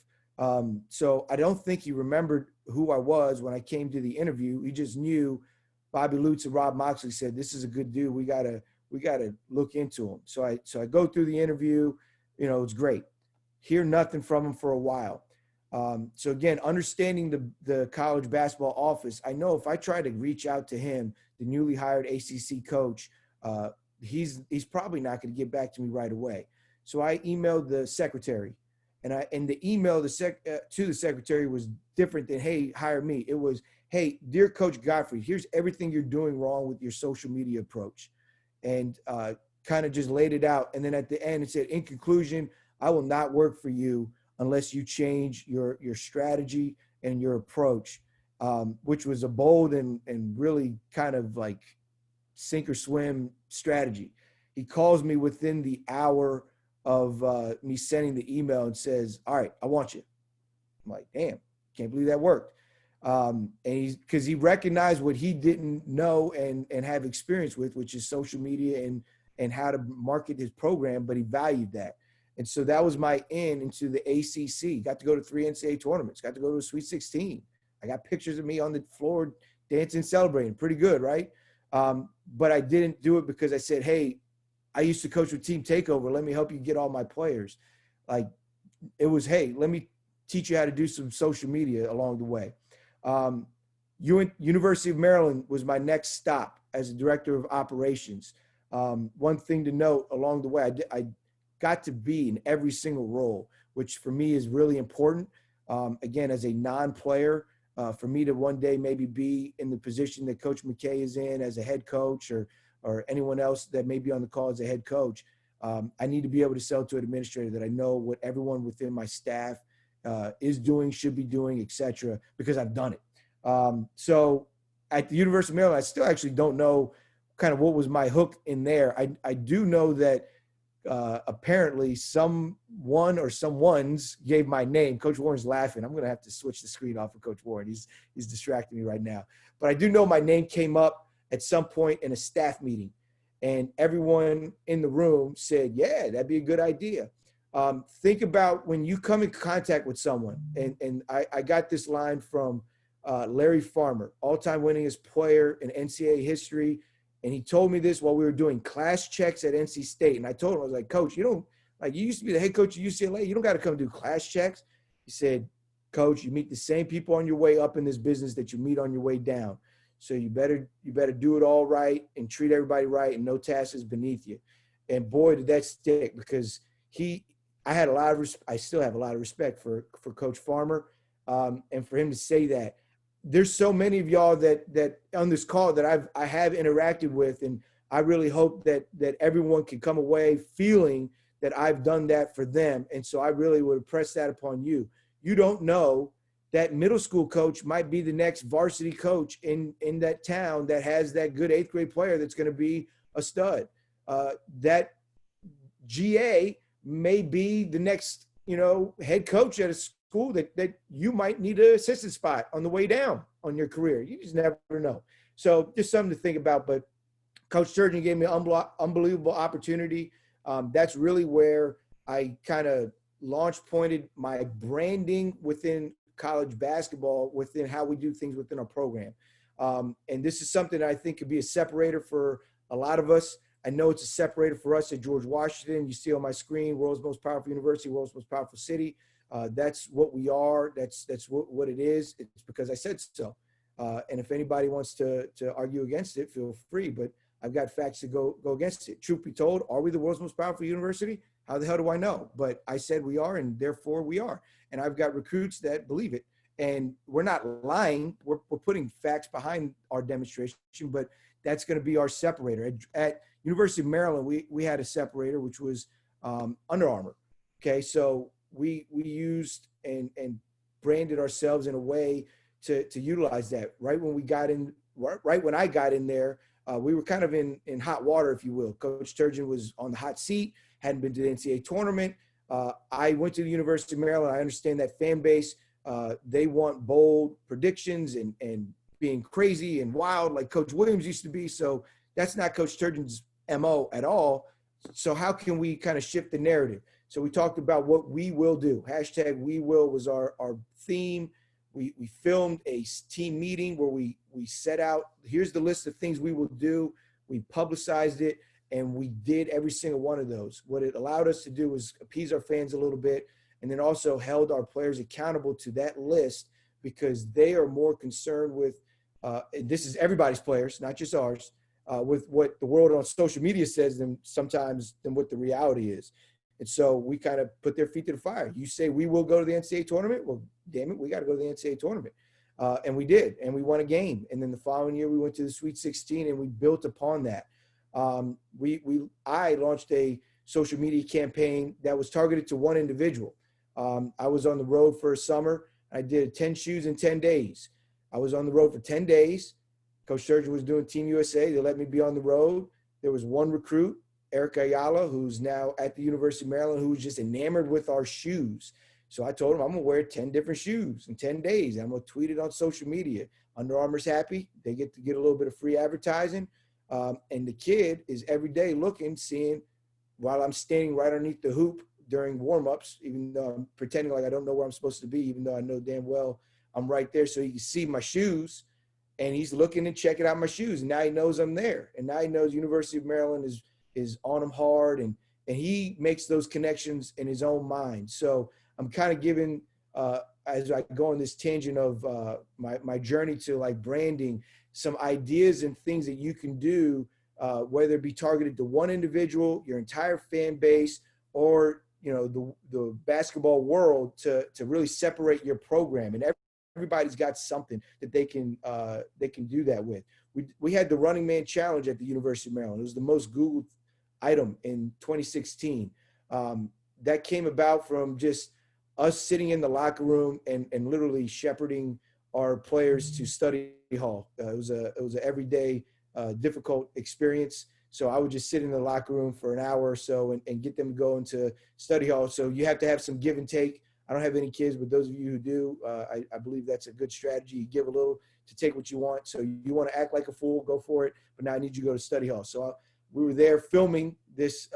So I don't think he remembered who I was when I came to the interview. He just knew Bobby Lutz and Rob Moxley said, this is a good dude. We gotta look into him. So I go through the interview, it's great. Hear nothing from him for a while. So again, understanding the college basketball office, I know if I try to reach out to him, the newly hired ACC coach, he's probably not going to get back to me right away. So I emailed the secretary, and the email to the secretary was different than, hey, hire me. It was, hey, dear Coach Godfrey, here's everything you're doing wrong with your social media approach, and kind of just laid it out. And then at the end, it said, in conclusion, I will not work for you unless you change your strategy and your approach, which was a bold and really kind of like sink or swim strategy. He calls me within the hour of me sending the email and says, all right, I want you. I'm like, damn, can't believe that worked. And because he recognized what he didn't know and have experience with, which is social media and how to market his program, but he valued that. And so that was my in into the ACC. Got to go to 3 NCAA tournaments. Got to go to a Sweet 16. I got pictures of me on the floor dancing, celebrating. Pretty good, right? But I didn't do it because I said, hey, I used to coach with Team Takeover. Let me help you get all my players. Like, it was, hey, let me teach you how to do some social media along the way. University of Maryland was my next stop as a director of operations. One thing to note along the way, I got to be in every single role, which for me is really important. Again, as a non-player, for me to one day maybe be in the position that Coach McKay is in as a head coach or anyone else that may be on the call as a head coach, I need to be able to sell to an administrator that I know what everyone within my staff is doing, should be doing, et cetera, because I've done it. So at the University of Maryland, I still actually don't know kind of what was my hook in there. I do know that apparently someone or someone's gave my name. Coach Warren's laughing. I'm going to have to switch the screen off of Coach Warren. He's distracting me right now. But I do know my name came up at some point in a staff meeting, and everyone in the room said, yeah, that'd be a good idea. Think about when you come in contact with someone, and I got this line from Larry Farmer, all-time winningest player in NCAA history. And he told me this while we were doing class checks at NC State. And I told him, I was like, Coach, you used to be the head coach of UCLA. You don't got to come do class checks. He said, coach, you meet the same people on your way up in this business that you meet on your way down. So you better do it all right and treat everybody right, and no task is beneath you. And boy, did that stick, because I still have a lot of respect for Coach Farmer, and for him to say that. There's so many of y'all that on this call that I have interacted with, and I really hope that everyone can come away feeling that I've done that for them. And so I really would press that upon you. You don't know that middle school coach might be the next varsity coach in that town that has that good 8th grade player that's going to be a stud. That GA may be the next, head coach at a school that you might need an assistant spot on the way down on your career. You just never know. So just something to think about. But Coach Sturgeon gave me an unbelievable opportunity. That's really where I kind of launch pointed my branding within college basketball, within how we do things within our program. And this is something that I think could be a separator for a lot of us. I know it's a separator for us at George Washington. You see on my screen, world's most powerful university, world's most powerful city. That's what we are. That's what it is. It's because I said so. And if anybody wants to argue against it, feel free. But I've got facts to go against it. Truth be told, are we the world's most powerful university? How the hell do I know? But I said we are, and therefore we are. And I've got recruits that believe it. And we're not lying. We're putting facts behind our demonstration, but that's going to be our separator. At University of Maryland, we had a separator, which was Under Armour. Okay, so we used and branded ourselves in a way to utilize that. Right when I got in there, we were kind of in hot water, if you will. Coach Sturgeon was on the hot seat, hadn't been to the NCAA tournament. I went to the University of Maryland. I understand that fan base. They want bold predictions and being crazy and wild like Coach Williams used to be. So that's not Coach Sturgeon's MO at all. So how can we kind of shift the narrative? So we talked about what we will do. Hashtag we will was our theme. We filmed a team meeting where we set out, here's the list of things we will do. We publicized it, and we did every single one of those. What it allowed us to do was appease our fans a little bit, and then also held our players accountable to that list, because they are more concerned with, this is everybody's players, not just ours, with what the world on social media says than what the reality is. And so we kind of put their feet to the fire. You say we will go to the NCAA tournament? Well, damn it, we got to go to the NCAA tournament. And we did, and we won a game. And then the following year we went to the Sweet 16, and we built upon that. I launched a social media campaign that was targeted to one individual. I was on the road for a summer. I did 10 shoes in 10 days. I was on the road for 10 days. Coach Sturgeon was doing Team USA. They let me be on the road. There was one recruit, Eric Ayala, who's now at the University of Maryland, who was just enamored with our shoes. So I told him I'm going to wear 10 different shoes in 10 days. I'm going to tweet it on social media. Under Armour's happy. They get to get a little bit of free advertising. And the kid is every day looking, seeing, while I'm standing right underneath the hoop during warm-ups, even though I'm pretending like I don't know where I'm supposed to be, even though I know damn well I'm right there so he can see my shoes. And he's looking and checking out my shoes. And now he knows I'm there. And now he knows University of Maryland is on him hard. And he makes those connections in his own mind. So I'm kind of giving, as I go on this tangent of my journey to like branding, some ideas and things that you can do, whether it be targeted to one individual, your entire fan base, or the basketball world, to really separate your program. And everybody's got something that they can do that with. We had the Running Man Challenge at the University of Maryland. It was the most Googled item in 2016. That came about from just us sitting in the locker room and literally shepherding our players to study hall. It was an everyday difficult experience. So I would just sit in the locker room for an hour or so and get them to go into study hall. So you have to have some give and take. I don't have any kids, but those of you who do, I believe that's a good strategy. You give a little to take what you want. So you want to act like a fool, go for it. But now I need you to go to study hall. So we were there filming this,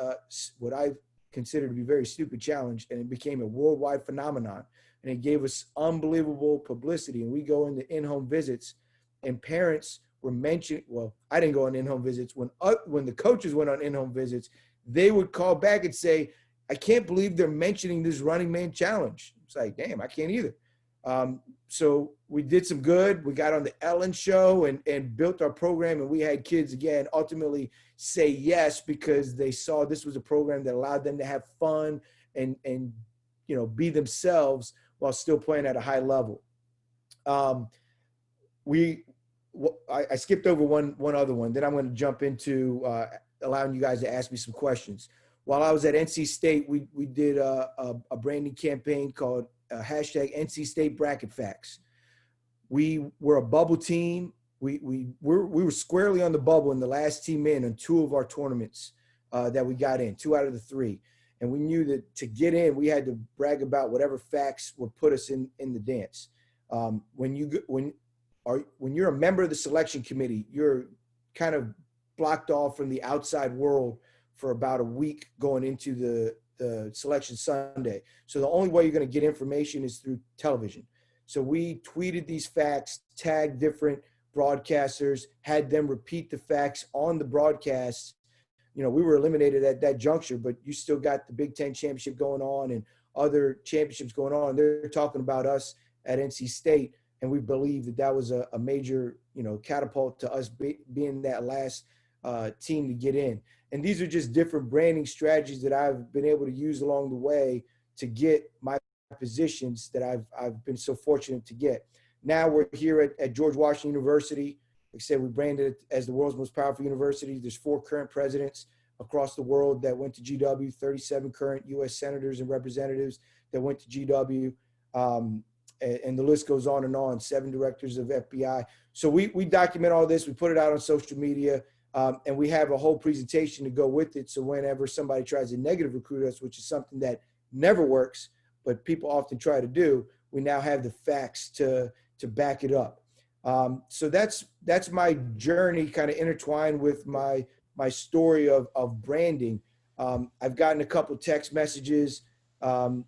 what I consider to be very stupid challenge, and it became a worldwide phenomenon. And it gave us unbelievable publicity. And we go into in-home visits, and parents were mentioning, well, I didn't go on in-home visits. When the coaches went on in-home visits, they would call back and say, I can't believe they're mentioning this Running Man Challenge. It's like, damn, I can't either. So we did some good. We got on the Ellen show and built our program, and we had kids again ultimately say yes because they saw this was a program that allowed them to have fun and be themselves while still playing at a high level. I skipped over one other one. Then I'm going to jump into allowing you guys to ask me some questions. While I was at NC State, we did a branding campaign called hashtag NC State Bracket Facts. We were a bubble team. We were squarely on the bubble and the last team in on 2 of our tournaments that we got in, 2 out of the 3. And we knew that to get in, we had to brag about whatever facts would put us in the dance. When you're a member of the selection committee, you're kind of blocked off from the outside world for about a week going into the selection Sunday. So the only way you're going to get information is through television. So we tweeted these facts, tagged different broadcasters, had them repeat the facts on the broadcasts. We were eliminated at that juncture, but you still got the Big Ten championship going on and other championships going on. They're talking about us at NC State, and we believe that was a major, catapult to us being that last team to get in. And these are just different branding strategies that I've been able to use along the way to get my positions that I've been so fortunate to get. Now we're here at George Washington University. Like I said, we branded it as the world's most powerful university. There's 4 current presidents across the world that went to GW, 37 current U.S. senators and representatives that went to GW. And the list goes on and on, 7 directors of FBI. So we document all this. We put it out on social media. And we have a whole presentation to go with it. So whenever somebody tries to negative recruit us, which is something that never works, but people often try to do, we now have the facts to back it up. So that's my journey kind of intertwined with my story of branding. I've gotten a couple text messages and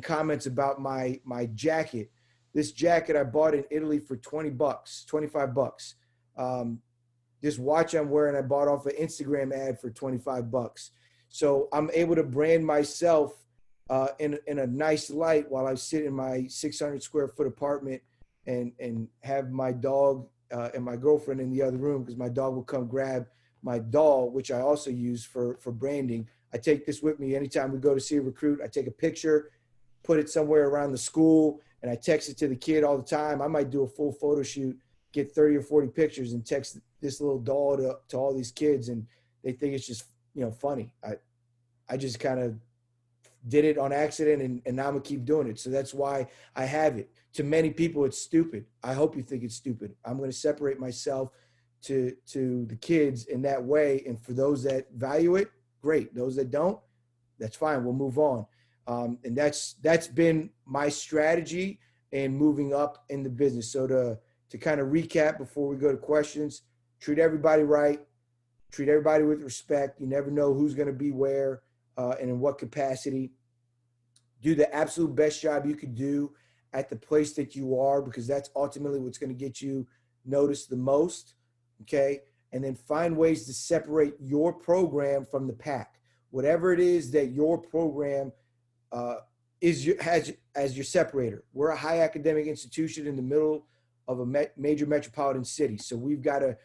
comments about my jacket. This jacket I bought in Italy for $25. This watch I'm wearing, I bought off an Instagram ad for $25. So I'm able to brand myself in a nice light while I sit in my 600 square foot apartment and have my dog and my girlfriend in the other room because my dog will come grab my doll, which I also use for branding. I take this with me anytime we go to see a recruit. I take a picture, put it somewhere around the school, and I text it to the kid all the time. I might do a full photo shoot, get 30 or 40 pictures and text this little doll to all these kids, and they think it's just funny. I just kind of did it on accident, and now I'm gonna keep doing it. So that's why I have it. To many people, it's stupid. I hope you think it's stupid. I'm gonna separate myself to the kids in that way, and for those that value it, great. Those that don't, that's fine. We'll move on. And that's been my strategy in moving up in the business. So to kind of recap before we go to questions, treat everybody right, treat everybody with respect. You never know who's going to be where and in what capacity. Do the absolute best job you could do at the place that you are, because that's ultimately what's going to get you noticed the most, okay? And then find ways to separate your program from the pack. Whatever it is that your program has as your separator. We're a high academic institution in the middle of a major metropolitan city. So we've got to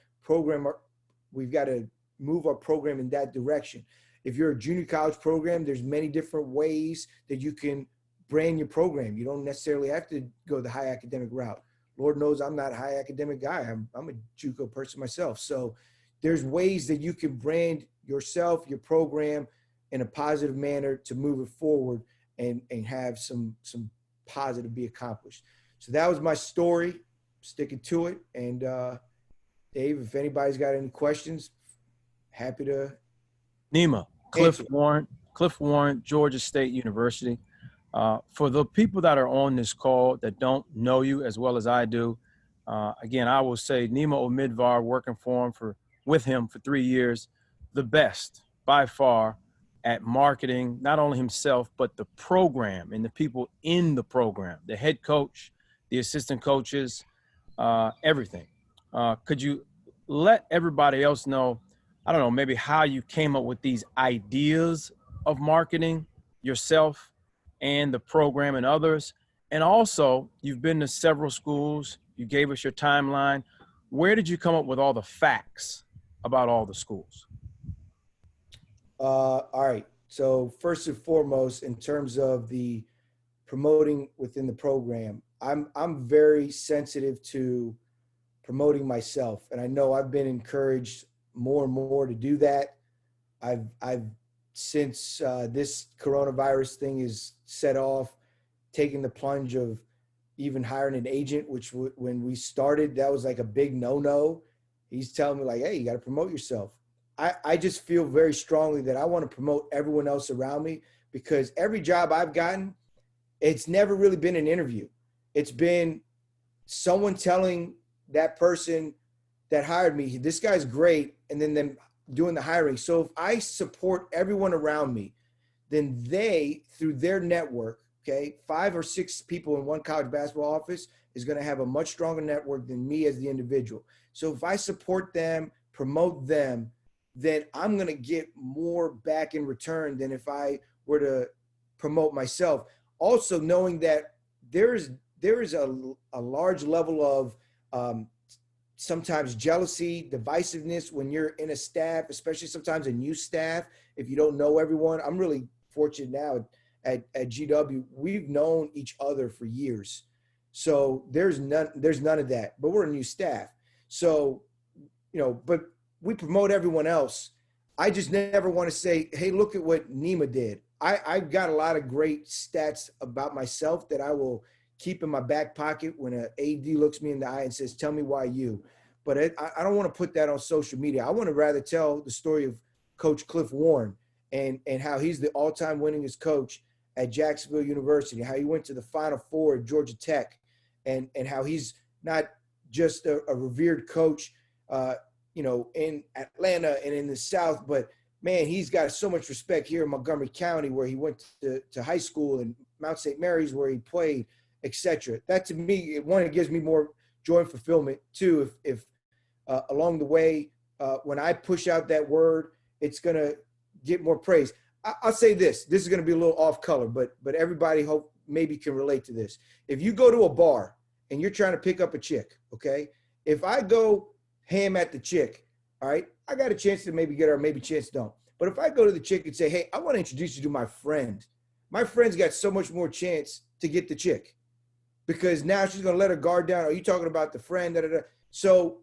move our program in that direction. If you're a junior college program, there's many different ways that you can brand your program. You don't necessarily have to go the high academic route. Lord knows I'm not a high academic guy. I'm a JUCO person myself. So there's ways that you can brand yourself, your program in a positive manner to move it forward and have some positive be accomplished. So that was my story. Sticking to it. And Dave, if anybody's got any questions, happy to. Nima, Cliff Warren, Georgia State University. For the people that are on this call that don't know you as well as I do, again, I will say Nima Omidvar, working with him for 3 years, the best by far at marketing, not only himself, but the program and the people in the program, the head coach, the assistant coaches, everything. Could you let everybody else know, I don't know, maybe how you came up with these ideas of marketing yourself and the program and others, And also, you've been to several schools. You gave us your timeline. Where did you come up with all the facts about all the schools? All right. So first and foremost, in terms of the promoting within the program, I'm very sensitive to promoting myself, and I know I've been encouraged more and more to do that. I've since this coronavirus thing is set off, taking the plunge of even hiring an agent, which when we started, that was like a big no-no. He's telling me like, hey, you got to promote yourself. I just feel very strongly that I want to promote everyone else around me, because every job I've gotten, it's never really been an interview. It's been someone telling that person that hired me, this guy's great, and then them doing the hiring. So if I support everyone around me, then they, through their network, okay, 5 or 6 people in one college basketball office is going to have a much stronger network than me as the individual. So if I support them, promote them, then I'm going to get more back in return than if I were to promote myself. Also knowing that there is a large level of sometimes jealousy, divisiveness when you're in a staff, especially sometimes a new staff, if you don't know everyone. I'm really fortunate now at GW. We've known each other for years. So there's none of that, but we're a new staff. So, but we promote everyone else. I just never want to say, hey, look at what Nima did. I've got a lot of great stats about myself that I will keep in my back pocket when an AD looks me in the eye and says, tell me why you. But I don't want to put that on social media. I want to rather tell the story of Coach Cliff Warren and how he's the all-time winningest coach at Jacksonville University, how he went to the Final Four at Georgia Tech, and how he's not just a revered coach, in Atlanta and in the South, but man, he's got so much respect here in Montgomery County, where he went to high school, and Mount St. Mary's, where he played, etc. That, to me, one, it gives me more joy and fulfillment. Two, if along the way, when I push out that word, it's going to get more praise. I'll say this. This is going to be a little off color, but everybody hope maybe can relate to this. If you go to a bar and you're trying to pick up a chick, okay? If I go ham at the chick, all right, I got a chance to maybe get her, maybe chance don't. But if I go to the chick and say, hey, I want to introduce you to my friend, my friend's got so much more chance to get the chick, because now she's going to let her guard down. Are you talking about the friend? Da, da, da. So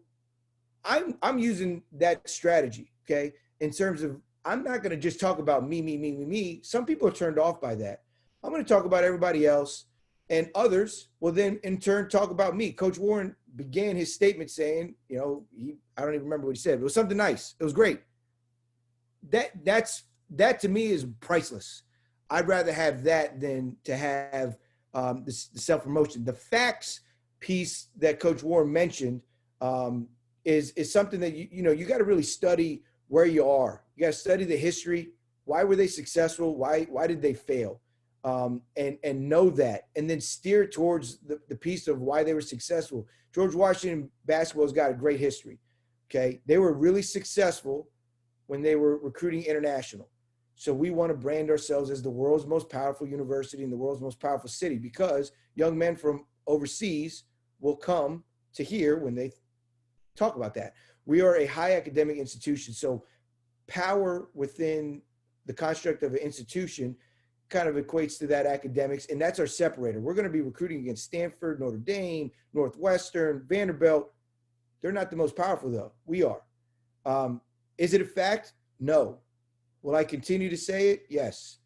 I'm using that strategy, okay, in terms of I'm not going to just talk about me. Some people are turned off by that. I'm going to talk about everybody else, and others will then in turn talk about me. Coach Warren began his statement saying, I don't even remember what he said, but it was something nice. It was great. That to me is priceless. I'd rather have that than to have the self-promotion. The facts piece that Coach Warren mentioned is something that you got to really study where you are. You got to study the history. Why were they successful? Why did they fail? And know that, and then steer towards the piece of why they were successful. George Washington basketball has got a great history. Okay, they were really successful when they were recruiting international. So we want to brand ourselves as the world's most powerful university and the world's most powerful city, because young men from overseas will come to here when they talk about that. We are a high academic institution, so power within the construct of an institution kind of equates to that academics, and that's our separator. We're going to be recruiting against Stanford, Notre Dame, Northwestern, Vanderbilt. They're not the most powerful, though. We are. Is it a fact? No. Will I continue to say it? Yes.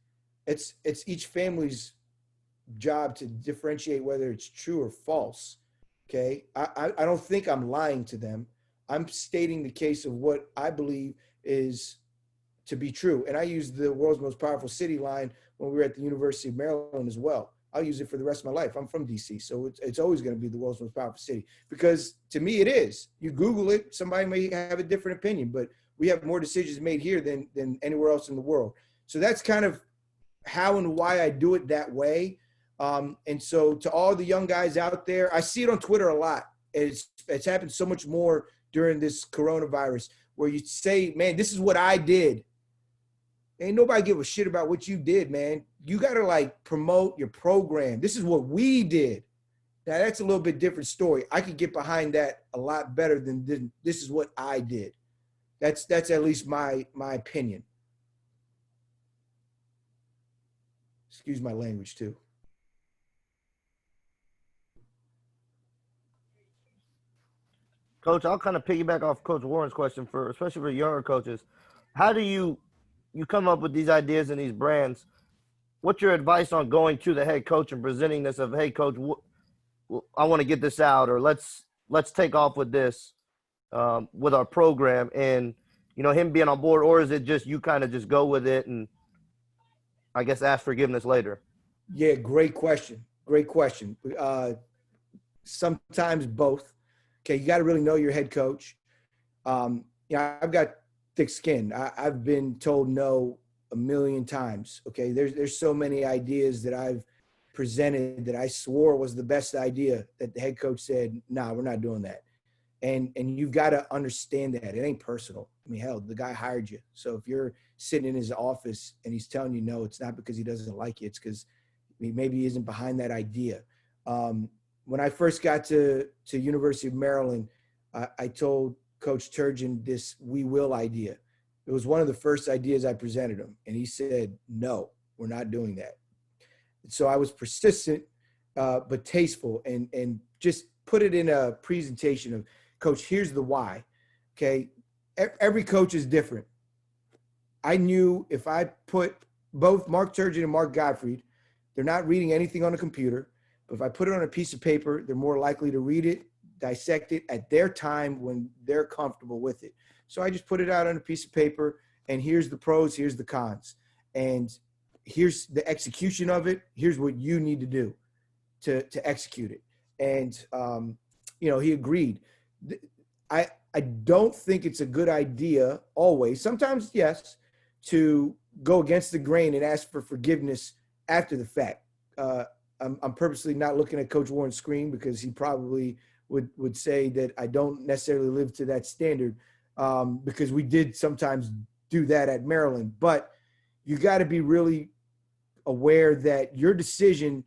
It's each family's job to differentiate whether it's true or false. Okay? I don't think I'm lying to them. I'm stating the case of what I believe is to be true. And I use the world's most powerful city line when we were at the University of Maryland as well. I'll use it for the rest of my life. I'm from DC, so it's always going to be the world's most powerful city, because to me it is. You Google it, somebody may have a different opinion, but we have more decisions made here than anywhere else in the world. So that's kind of how and why I do it that way. And so to all the young guys out there, I see it on Twitter a lot. It's happened so much more during this coronavirus, where you say, man, this is what I did. Ain't nobody give a shit about what you did, man. You got to like promote your program. This is what we did. Now that's a little bit different story. I could get behind that a lot better than this is what I did. That's at least my opinion. Excuse my language too. Coach, I'll kind of piggyback off Coach Warren's question especially for younger coaches. How do you come up with these ideas and these brands? What's your advice on going to the head coach and presenting this of, hey, coach, I want to get this out, or let's take off with this with our program, and him being on board, or is it just you kind of just go with it and I guess ask forgiveness later? Yeah, great question. Great question. Sometimes both. Okay, you got to really know your head coach. I've got thick skin. I've been told no a million times. Okay, there's so many ideas that I've presented that I swore was the best idea that the head coach said, nah, we're not doing that. And you've got to understand that. It ain't personal. I mean, hell, the guy hired you. So if you're sitting in his office and he's telling you no, it's not because he doesn't like you. It's because maybe he isn't behind that idea. When I first got to University of Maryland, I told Coach Turgeon this "we will" idea. It was one of the first ideas I presented him, and he said, no, we're not doing that. So I was persistent, but tasteful, and just put it in a presentation of, Coach, here's the why. Okay, every coach is different. I knew if I put both Mark Turgeon and Mark Gottfried, they're not reading anything on a computer, but if I put it on a piece of paper, they're more likely to read it, dissect it at their time when they're comfortable with it. So I just put it out on a piece of paper, and here's the pros, here's the cons, and here's the execution of it. Here's what you need to do to execute it. And, he agreed. I don't think it's a good idea always. Sometimes, yes, to go against the grain and ask for forgiveness after the fact. I'm purposely not looking at Coach Warren's screen because he probably would say that I don't necessarily live to that standard, because we did sometimes do that at Maryland. But you got to be really aware that your decision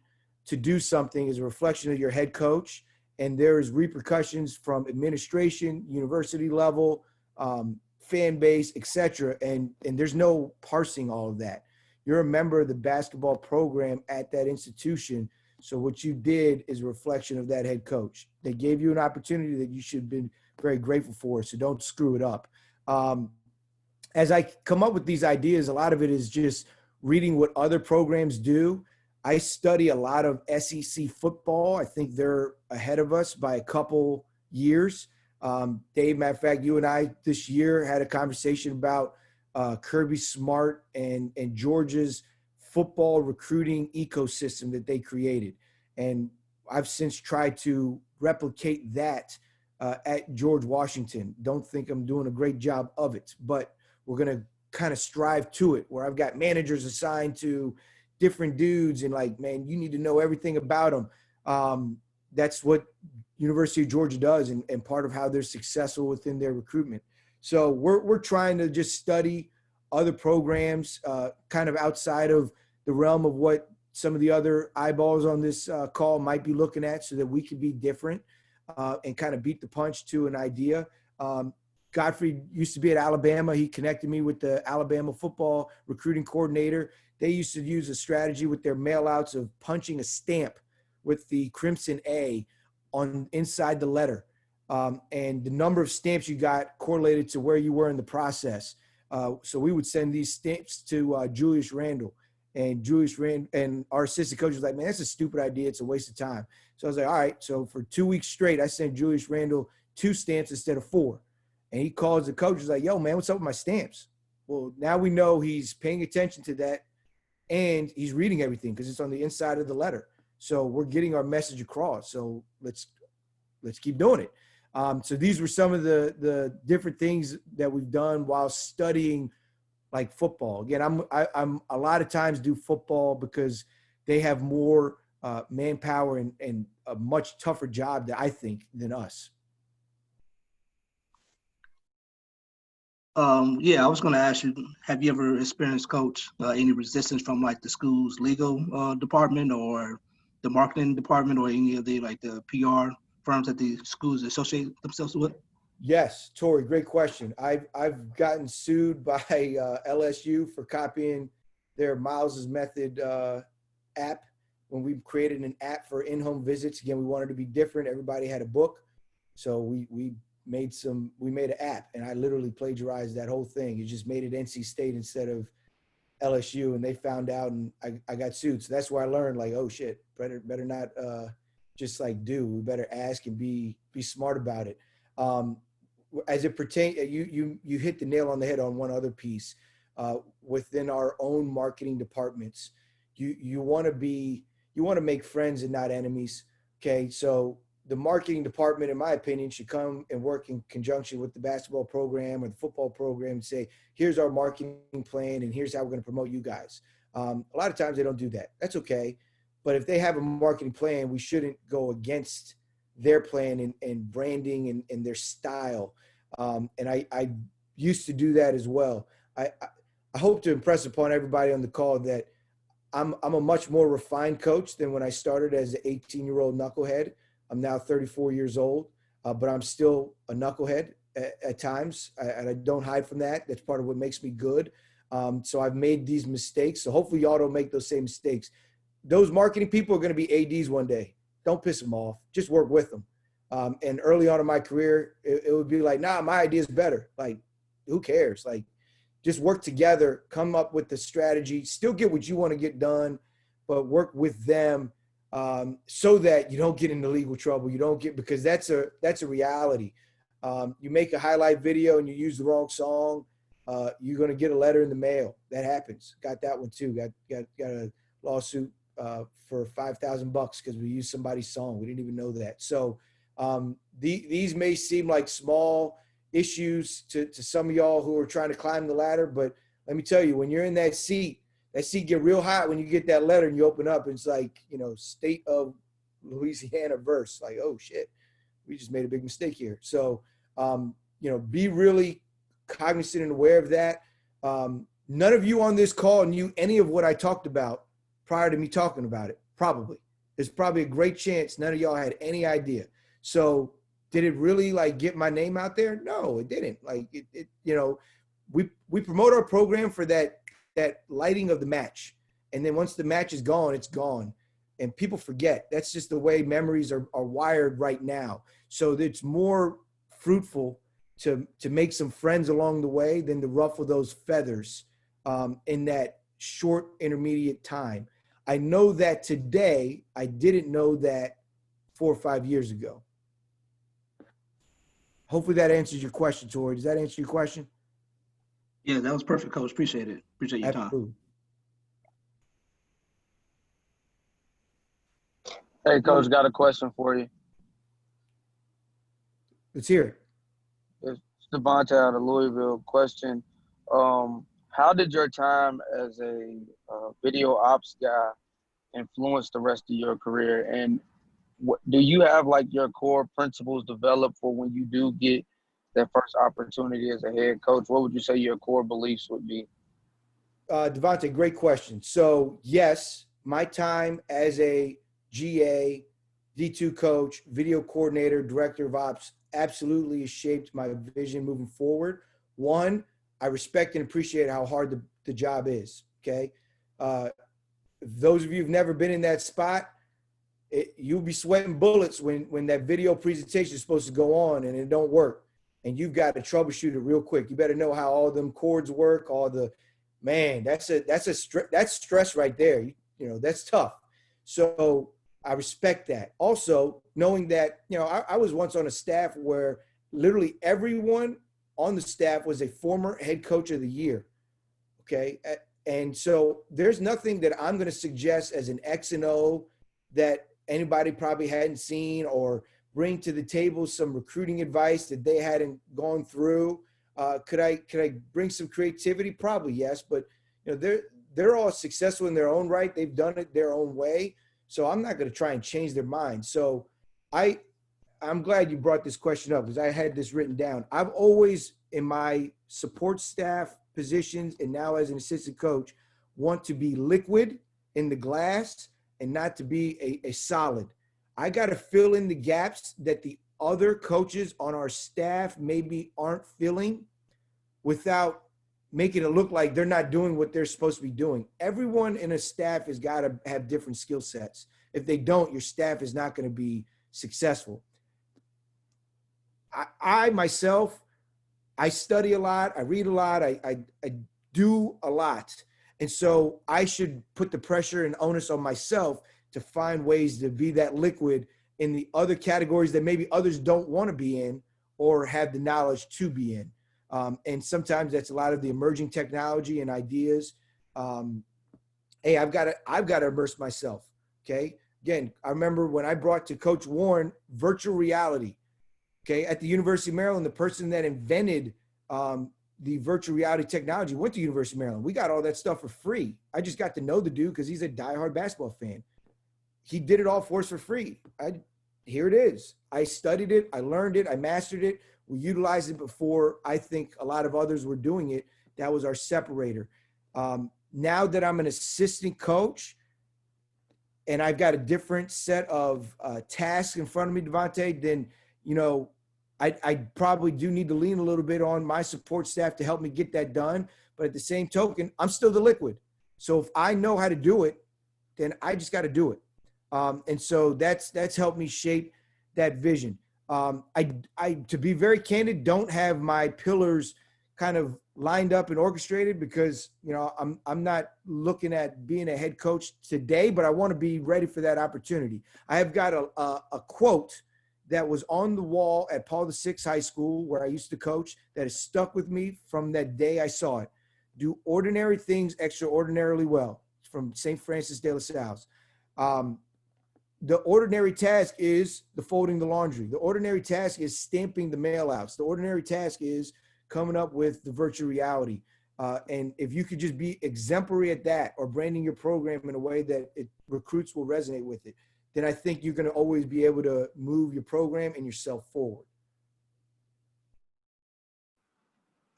to do something is a reflection of your head coach, and there is repercussions from administration, university level, fan base, etc. And there's no parsing all of that. You're a member of the basketball program at that institution. So what you did is a reflection of that head coach. They gave you an opportunity that you should have been very grateful for. So don't screw it up. As I come up with these ideas, a lot of it is just reading what other programs do. I study a lot of SEC football. I think they're ahead of us by a couple years. Dave, matter of fact, you and I this year had a conversation about Kirby Smart and Georgia's football recruiting ecosystem that they created. And I've since tried to replicate that at George Washington. Don't think I'm doing a great job of it, but we're going to kind of strive to it, where I've got managers assigned to different dudes and like, man, you need to know everything about them. That's what University of Georgia does, and part of how they're successful within their recruitment. So we're trying to just study other programs kind of outside of the realm of what some of the other eyeballs on this call might be looking at, so that we can be different and kind of beat the punch to an idea. Godfrey used to be at Alabama. He connected me with the Alabama football recruiting coordinator. They used to use a strategy with their mailouts of punching a stamp with the crimson A on inside the letter. And the number of stamps you got correlated to where you were in the process. So we would send these stamps to Julius Randle, and our assistant coach was like, man, that's a stupid idea. It's a waste of time. So I was like, all right. So for 2 weeks straight, I sent Julius Randle 2 stamps instead of 4. And he calls the coach, was like, yo, man, what's up with my stamps? Well, now we know he's paying attention to that, and he's reading everything because it's on the inside of the letter. So we're getting our message across. So let's keep doing it. So these were some of the different things that we've done while studying like football. Again, I'm a lot of times do football because they have more manpower and a much tougher job that I think than us. Yeah, I was going to ask you, have you ever experienced, Coach, any resistance from like the school's legal department or the marketing department or any of the like the PR firms that the schools associate themselves with? Yes, Tori, great question. I've gotten sued by LSU for copying their Miles's Method app. When we created an app for in-home visits, again, we wanted to be different. Everybody had a book, so we made an app, and I literally plagiarized that whole thing. You just made it NC State instead of LSU, and they found out, and I got sued. So that's where I learned, like, oh shit, better not just like do. We better ask and be smart about it. As it pertains, you hit the nail on the head on one other piece. Within our own marketing departments, you want to make friends and not enemies. Okay, so the marketing department, in my opinion, should come and work in conjunction with the basketball program or the football program and say, here's our marketing plan and here's how we're going to promote you guys. A lot of times they don't do that. That's okay. But if they have a marketing plan, we shouldn't go against their plan and branding and their style. And I used to do that as well. I hope to impress upon everybody on the call that I'm a much more refined coach than when I started as an 18-year-old knucklehead. I'm now 34 years old, but I'm still a knucklehead at times, and I don't hide from that. That's part of what makes me good. So I've made these mistakes. So hopefully y'all don't make those same mistakes. Those marketing people are going to be ADs one day. Don't piss them off. Just work with them. And early on in my career, it would be like, nah, my idea is better. Like, who cares? Like, just work together, come up with the strategy, still get what you want to get done, but work with them so that you don't get into legal trouble. You don't get, because that's a reality. You make a highlight video and you use the wrong song, you're going to get a letter in the mail. That happens. Got that one too. Got a lawsuit for $5,000 because we used somebody's song. We didn't even know that. So these may seem like small issues to some of y'all who are trying to climb the ladder, but let me tell you, when you're in that seat get real hot when you get that letter and you open up, it's like, state of Louisiana verse, like, oh shit, we just made a big mistake here. So be really cognizant and aware of that. None of you on this call knew any of what I talked about prior to me talking about it. Probably there's probably a great chance none of y'all had any idea. So did it really like get my name out there? No, it didn't. Like we promote our program for that lighting of the match. And then once the match is gone, it's gone. And people forget. That's just the way memories are wired right now. So it's more fruitful to make some friends along the way than to ruffle those feathers in that short intermediate time. I know that today. I didn't know that 4 or 5 years ago. Hopefully that answers your question, Tori. Does that answer your question? Yeah, that was perfect, Coach. Appreciate it. Appreciate your Absolutely. time. Hey, Coach, got a question for you. Let's hear it. It's Devonte out of Louisville. Question: how did your time as a video ops guy influence the rest of your career? And do you have like your core principles developed for when you do get that first opportunity as a head coach? What would you say your core beliefs would be? Devonte, great question. So yes, my time as a GA, D2 coach, video coordinator, director of ops absolutely has shaped my vision moving forward. One, I respect and appreciate how hard the job is. Okay. Those of you who've never been in that spot, you'll be sweating bullets when that video presentation is supposed to go on and it don't work. And you've got to troubleshoot it real quick. You better know how all them cords work, that's stress right there. That's tough. So I respect that. Also, knowing that, I was once on a staff where literally everyone on the staff was a former head coach of the year. Okay. And so there's nothing that I'm going to suggest as an X and O that anybody probably hadn't seen, or bring to the table some recruiting advice that they hadn't gone through. Could I bring some creativity? Probably yes, but they're all successful in their own right. They've done it their own way. So I'm not going to try and change their mind. So I'm glad you brought this question up because I had this written down. I've always in my support staff positions and now as an assistant coach want to be liquid in the glass and not to be a solid. I got to fill in the gaps that the other coaches on our staff maybe aren't filling without making it look like they're not doing what they're supposed to be doing. Everyone in a staff has got to have different skill sets. If they don't, your staff is not going to be successful. I myself, I study a lot. I read a lot. I do a lot. And so I should put the pressure and onus on myself to find ways to be that liquid in the other categories that maybe others don't want to be in or have the knowledge to be in. And sometimes that's a lot of the emerging technology and ideas. Hey, I've got to immerse myself. Okay. Again, I remember when I brought to Coach Warren virtual reality. Okay. At the University of Maryland, the person that invented the virtual reality technology went to University of Maryland. We got all that stuff for free. I just got to know the dude because he's a diehard basketball fan. He did it all for us for free. Here it is. I studied it. I learned it. I mastered it. We utilized it before I think a lot of others were doing it. That was our separator. Now that I'm an assistant coach and I've got a different set of tasks in front of me, Devonte, then, you know, I probably do need to lean a little bit on my support staff to help me get that done. But at the same token, I'm still the liquid. So if I know how to do it, then I just got to do it. And so that's helped me shape that vision. I to be very candid, don't have my pillars kind of lined up and orchestrated because, you know, I'm not looking at being a head coach today, but I want to be ready for that opportunity. I have got a quote that was on the wall at Paul VI High School where I used to coach that has stuck with me from that day I saw it. Do ordinary things extraordinarily well. It's from St. Francis de La Salle's. The ordinary task is the folding the laundry. The ordinary task is stamping the mail outs. The ordinary task is coming up with the virtual reality. And if you could just be exemplary at that or branding your program in a way that recruits will resonate with it, then I think you're going to always be able to move your program and yourself forward.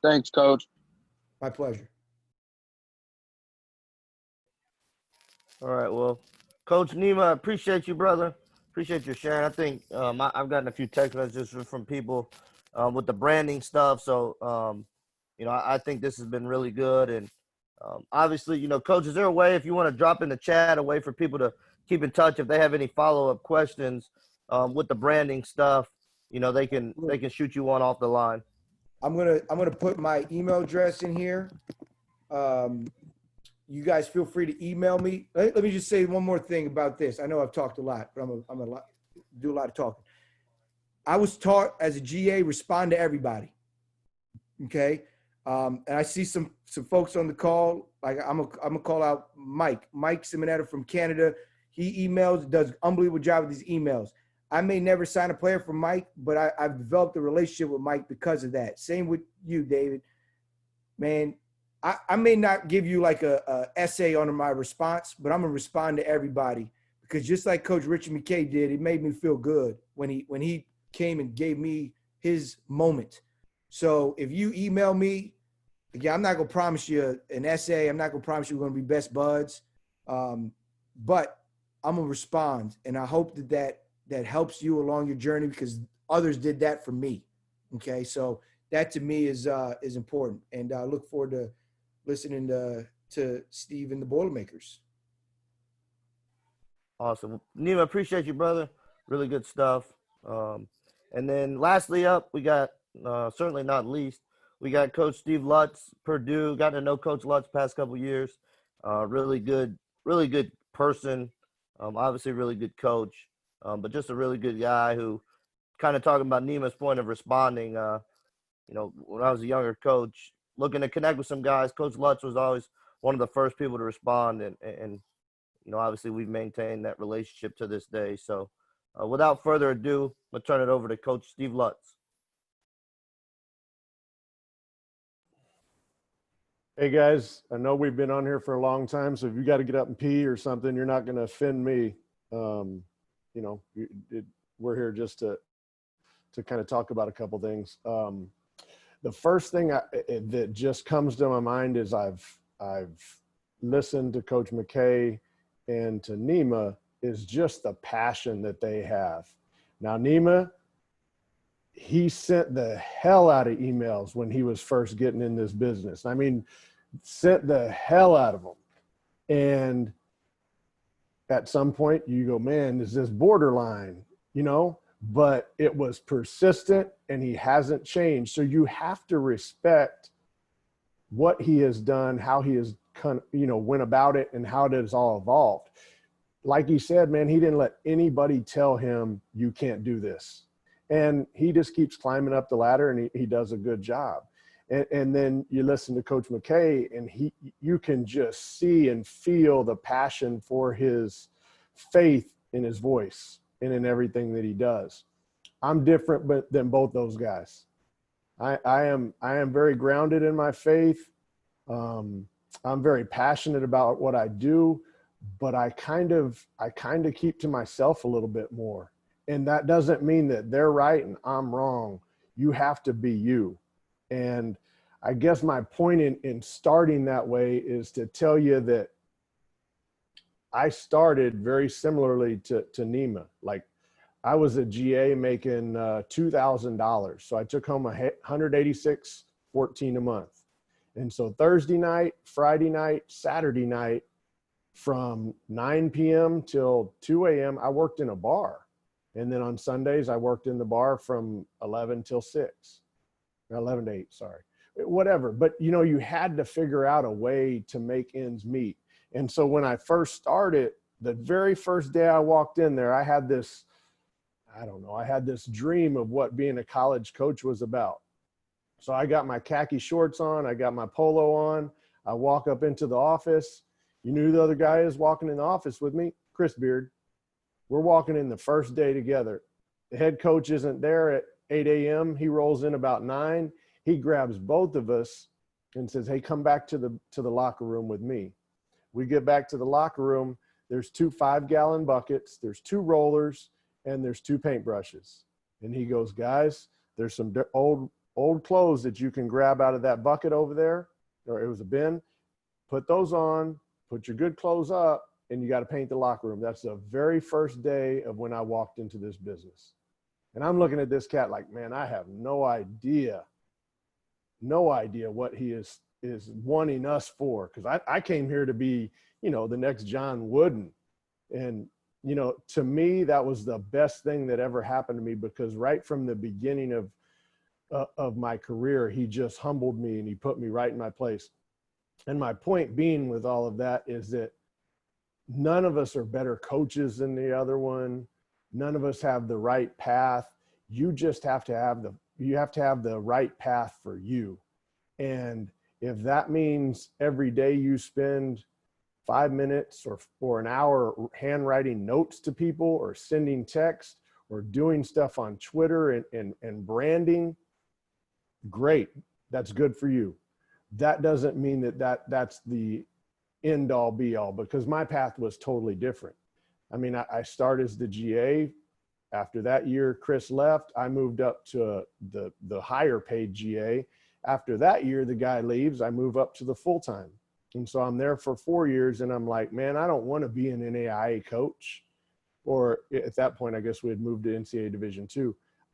Thanks, Coach. My pleasure. All right. Well, Coach Nima, I appreciate you, brother. Appreciate your sharing. I think I've gotten a few text messages from people with the branding stuff. So, you know, I think this has been really good. And obviously, you know, Coach, is there a way if you want to drop in the chat, a way for people to keep in touch if they have any follow-up questions with the branding stuff? You know, they can shoot you one off the line. I'm gonna put my email address in here. You guys feel free to email me. Let me just say one more thing about this. I know I've talked a lot, but I'm gonna do a lot of talking. I was taught as a GA, respond to everybody. Okay. And I see some folks on the call. Like I'm gonna call out Mike Simonetta from Canada. He emails, does unbelievable job with these emails. I may never sign a player for Mike, but I've developed a relationship with Mike because of that. Same with you, David. Man, I may not give you like a essay on my response, but I'm gonna respond to everybody because just like Coach Ritchie McKay did, it made me feel good when he came and gave me his moment. So if you email me, again, I'm not gonna promise you an essay. I'm not gonna promise you we're gonna be best buds, but I'm gonna respond, and I hope that helps you along your journey because others did that for me. Okay, so that to me is important, and I look forward to listening to Steve and the Boilermakers. Awesome. Nima, appreciate you, brother. Really good stuff. And then lastly up, we got, certainly not least, we got Coach Steve Lutz, Purdue. Got to know Coach Lutz past couple years. Really good person. Obviously really good coach, but just a really good guy who kind of talking about Nima's point of responding. You know, when I was a younger coach, looking to connect with some guys, Coach Lutz was always one of the first people to respond. And you know, obviously we've maintained that relationship to this day. So without further ado, I'll turn it over to Coach Steve Lutz. Hey guys, I know we've been on here for a long time, so if you got to get up and pee or something, you're not going to offend me. You know, we're here just to kind of talk about a couple things. The first thing that just comes to my mind is I've listened to Coach McKay and to Nima is just the passion that they have. Now, Nima, he sent the hell out of emails when he was first getting in this business. I mean, sent the hell out of them. And at some point you go, man, is this borderline, you know? But it was persistent and he hasn't changed. So you have to respect what he has done, how he has went about it, and how it has all evolved. Like he said, man, he didn't let anybody tell him you can't do this. And he just keeps climbing up the ladder, and he does a good job. And then you listen to Coach McKay, and you can just see and feel the passion for his faith in his voice and in everything that he does. I'm different than both those guys. I am very grounded in my faith. I'm very passionate about what I do, but I kind of keep to myself a little bit more. And that doesn't mean that they're right and I'm wrong. You have to be you. And I guess my point in starting that way is to tell you that I started very similarly to Nima. Like, I was a GA making $2,000. So I took home $186.14 a month. And so Thursday night, Friday night, Saturday night, from 9 p.m. till 2 a.m., I worked in a bar. And then on Sundays, I worked in the bar from 11 till 6, 11 to 8, sorry, whatever. But, you had to figure out a way to make ends meet. And so when I first started, the very first day I walked in there, I had this dream of what being a college coach was about. So I got my khaki shorts on, I got my polo on, I walk up into the office. You knew who the other guy is walking in the office with me? Chris Beard. We're walking in the first day together. The head coach isn't there at 8 a.m. He rolls in about 9. He grabs both of us and says, hey, come back to the locker room with me. We get back to the locker room. There's 2 5-gallon buckets. There's 2 rollers and there's 2 paintbrushes. And he goes, guys, there's some old clothes that you can grab out of that bucket over there, or it was a bin. Put those on, put your good clothes up, and you got to paint the locker room. That's the very first day of when I walked into this business. And I'm looking at this cat like, man, I have no idea what he is wanting us for. Because I came here to be, the next John Wooden. And, to me, that was the best thing that ever happened to me, because right from the beginning of my career, he just humbled me and he put me right in my place. And my point being with all of that is that none of us are better coaches than the other one. None of us have the right path. You just have to have the right path for you. And if that means every day you spend 5 minutes or an hour handwriting notes to people, or sending text, or doing stuff on Twitter and branding, great. That's good for you. That doesn't mean that's the end all be all, because my path was totally different. I mean, I started as the GA. After that year, Chris left. I moved up to the higher paid GA. After that year, the guy leaves. I move up to the full-time. And so I'm there for 4 years, and I'm like, man, I don't want to be an NAIA coach. Or at that point, I guess we had moved to NCAA Division II.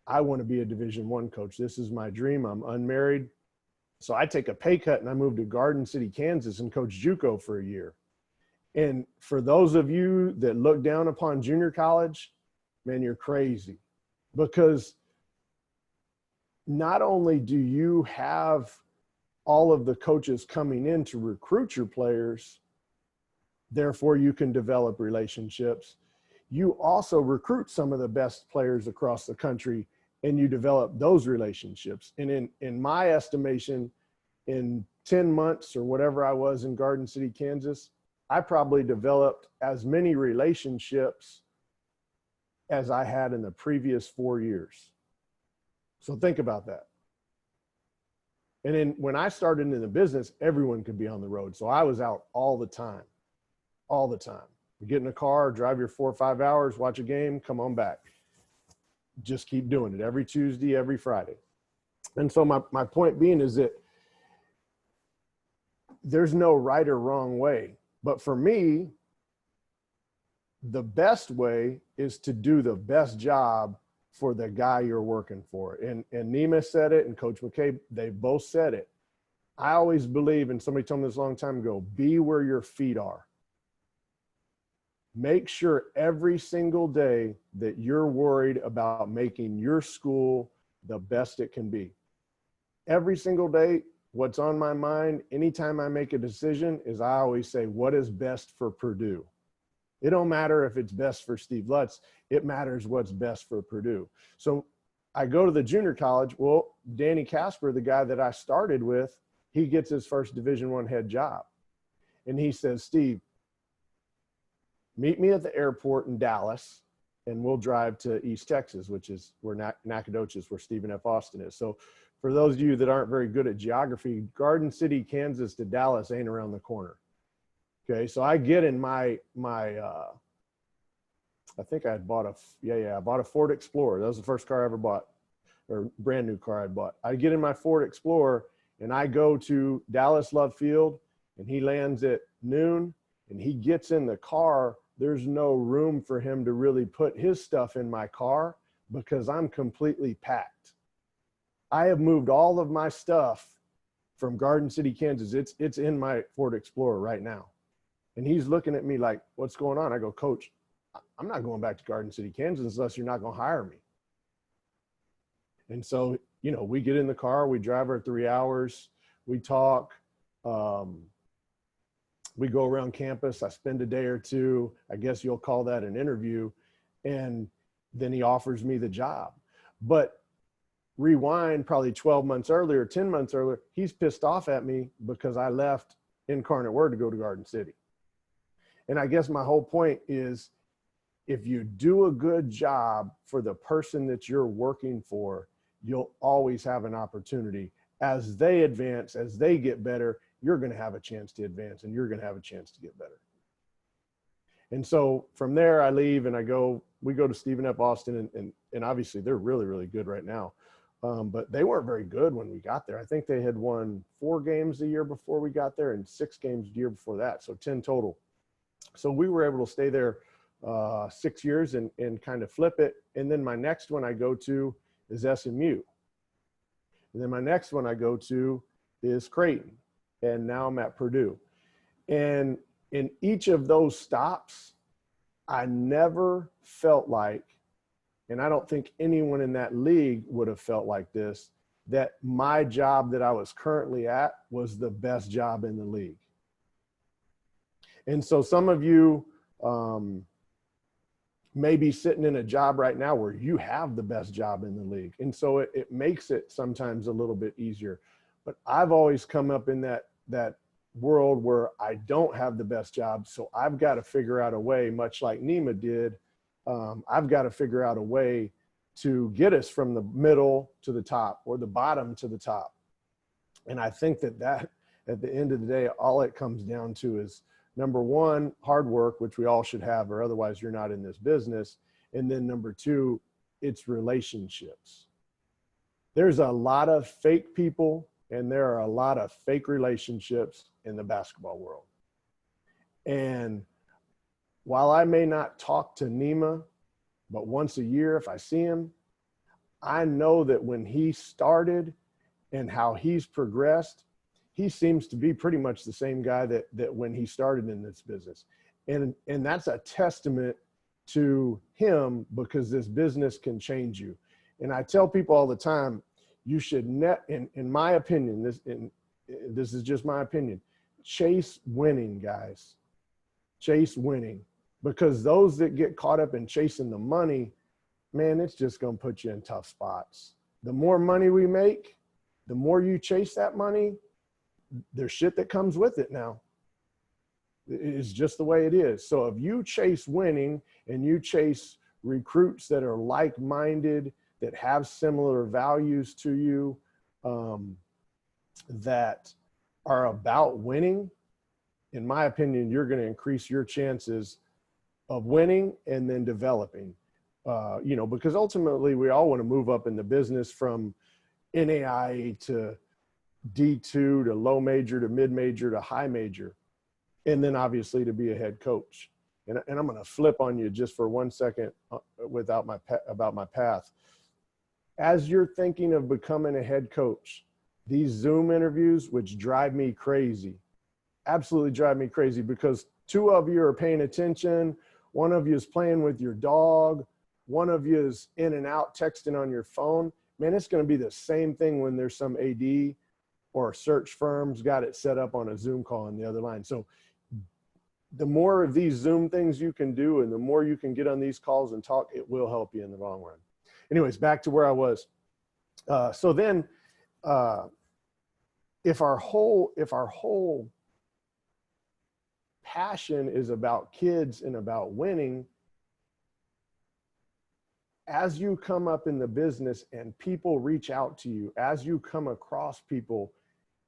I want to be a Division I coach. This is my dream. I'm unmarried. So I take a pay cut and I moved to Garden City, Kansas, and coach JUCO for a year. And for those of you that look down upon junior college, man, you're crazy. Because not only do you have all of the coaches coming in to recruit your players, therefore you can develop relationships, you also recruit some of the best players across the country, and you develop those relationships. And in my estimation, in 10 months or whatever I was in Garden City, Kansas, I probably developed as many relationships as I had in the previous 4 years. So think about that. And then when I started in the business, everyone could be on the road. So I was out all the time. You get in a car, drive your 4 or 5 hours, watch a game, come on back. Just keep doing it every Tuesday, every Friday. And so my point being is that there's no right or wrong way. But for me, the best way is to do the best job for the guy you're working for. And Nima said it, and Coach McKay, they both said it. I always believe, and somebody told me this a long time ago, be where your feet are. Make sure every single day that you're worried about making your school the best it can be. Every single day, what's on my mind, anytime I make a decision, is I always say, what is best for Purdue? It don't matter if it's best for Steve Lutz. It matters what's best for Purdue. So I go to the junior college. Well, Danny Casper, the guy that I started with, he gets his first Division I head job. And he says, Steve, meet me at the airport in Dallas, and we'll drive to East Texas, which is where Nacogdoches, where Stephen F. Austin is. So for those of you that aren't very good at geography, Garden City, Kansas to Dallas ain't around the corner. Okay, so I get in I think I had bought I bought a Ford Explorer. That was the first car I ever bought, or brand new car I bought. I get in my Ford Explorer and I go to Dallas Love Field, and he lands at noon, and he gets in the car. There's no room for him to really put his stuff in my car because I'm completely packed. I have moved all of my stuff from Garden City, Kansas. It's in my Ford Explorer right now. And he's looking at me like, what's going on? I go, Coach, I'm not going back to Garden City, Kansas unless you're not going to hire me. And so, you know, we get in the car, we drive our 3 hours, we talk, we go around campus. I spend a day or two. I guess you'll call that an interview. And then he offers me the job. But rewind probably 12 months earlier, 10 months earlier, he's pissed off at me because I left Incarnate Word to go to Garden City. And I guess my whole point is, if you do a good job for the person that you're working for, you'll always have an opportunity. As they advance, as they get better, you're going to have a chance to advance, and you're going to have a chance to get better. And so from there, I leave and we go to Stephen F. Austin, and obviously they're really, really good right now. But they weren't very good when we got there. I think they had won 4 games the year before we got there and 6 games the year before that. So 10 total. So we were able to stay there 6 years and kind of flip it. And then my next one I go to is SMU. And then my next one I go to is Creighton. And now I'm at Purdue. And in each of those stops, I never felt like, and I don't think anyone in that league would have felt like this, that my job that I was currently at was the best job in the league. And so some of you may be sitting in a job right now where you have the best job in the league. And so it makes it sometimes a little bit easier. But I've always come up in that world where I don't have the best job. So I've got to figure out a way, much like Nima did, I've got to figure out a way to get us from the middle to the top or the bottom to the top. And I think that at the end of the day, all it comes down to is, number one, hard work, which we all should have, or otherwise you're not in this business. And then number two, it's relationships. There's a lot of fake people and there are a lot of fake relationships in the basketball world. And while I may not talk to Nima, but once a year, if I see him, I know that when he started and how he's progressed, he seems to be pretty much the same guy that when he started in this business. And that's a testament to him, because this business can change you. And I tell people all the time, you should in my opinion, this is just my opinion, chase winning, guys. Chase winning. Because those that get caught up in chasing the money, man, it's just going to put you in tough spots. The more money we make, the more you chase that money, there's shit that comes with it now. It's just the way it is. So if you chase winning and you chase recruits that are like-minded, that have similar values to you, that are about winning, in my opinion, you're going to increase your chances of winning and then developing, because ultimately we all want to move up in the business from NAIA to D2 to low major to mid major to high major, and then obviously to be a head coach. And I'm going to flip on you just for 1 second about my path. As you're thinking of becoming a head coach, these Zoom interviews, which drive me crazy, absolutely drive me crazy, because two of you are paying attention. One of you is playing with your dog. One of you is in and out texting on your phone. Man, it's going to be the same thing when there's some AD or search firms got it set up on a Zoom call on the other line. So the more of these Zoom things you can do and the more you can get on these calls and talk, it will help you in the long run. Anyways, back to where I was. So then if our whole passion is about kids and about winning, as you come up in the business and people reach out to you, as you come across people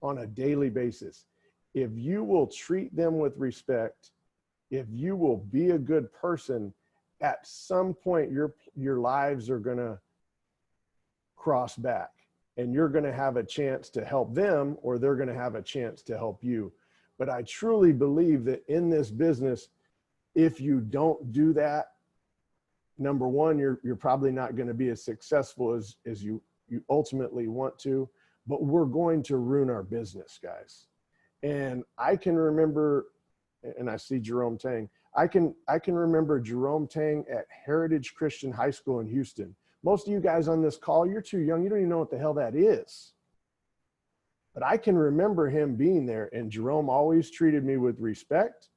on a daily basis, if you will treat them with respect, if you will be a good person, at some point your lives are going to cross back and you're going to have a chance to help them, or they're going to have a chance to help you. But I truly believe that in this business, if you don't do that, number one, you're probably not going to be as successful as you ultimately want to, but we're going to ruin our business, guys. And I can remember, and I see Jerome Tang, I can remember Jerome Tang at Heritage Christian High School in Houston. Most of you guys on this call, you're too young. You don't even know what the hell that is. But I can remember him being there, and Jerome always treated me with respect.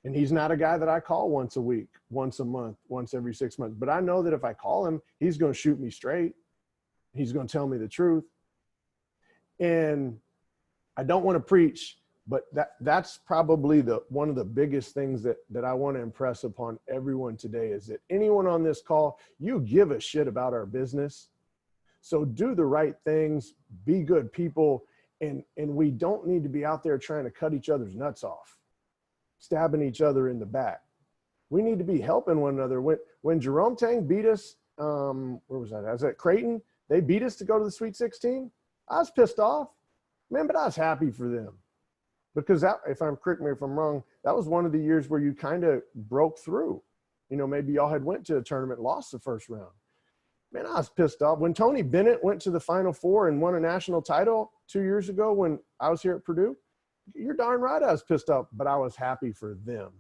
And he's not a guy that I call once a week, once a month, once every 6 months. But I know that if I call him, he's going to shoot me straight. He's going to tell me the truth. And I don't want to preach, but that's probably one of the biggest things that I want to impress upon everyone today, is that anyone on this call, you give a shit about our business. So do the right things, be good people, and we don't need to be out there trying to cut each other's nuts off, stabbing each other in the back. We need to be helping one another. When Jerome Tang beat us, where was that? I was at Creighton. They beat us to go to the Sweet 16. I was pissed off, man, but I was happy for them, because that, correct me if I'm wrong, that was one of the years where you kind of broke through. You know, maybe y'all had went to a tournament, lost the first round. Man, I was pissed off. When Tony Bennett went to the Final Four and won a national title 2 years ago when I was here at Purdue, you're darn right I was pissed off, but I was happy for them.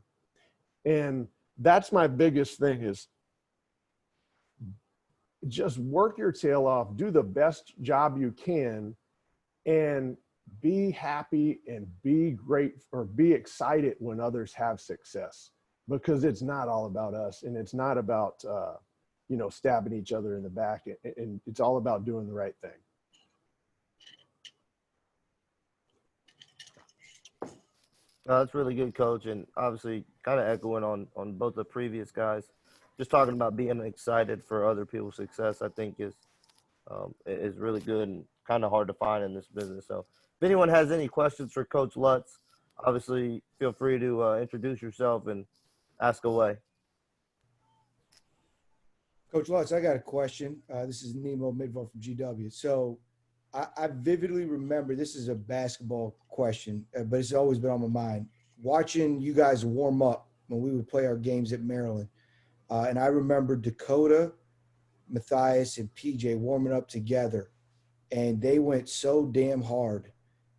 And that's my biggest thing, is just work your tail off, do the best job you can, and be happy and be great, or be excited when others have success, because it's not all about us, and it's not about, stabbing each other in the back, and it's all about doing the right thing. That's really good, Coach, and obviously kind of echoing on both the previous guys. Just talking about being excited for other people's success, I think is really good and kind of hard to find in this business. So if anyone has any questions for Coach Lutz, obviously feel free to introduce yourself and ask away. Coach Lutz, I got a question. This is Nima Omidvar from GW. So I vividly remember, this is a basketball question, but it's always been on my mind, watching you guys warm up when we would play our games at Maryland. And I remember Dakota, Matthias, and PJ warming up together, and they went so damn hard,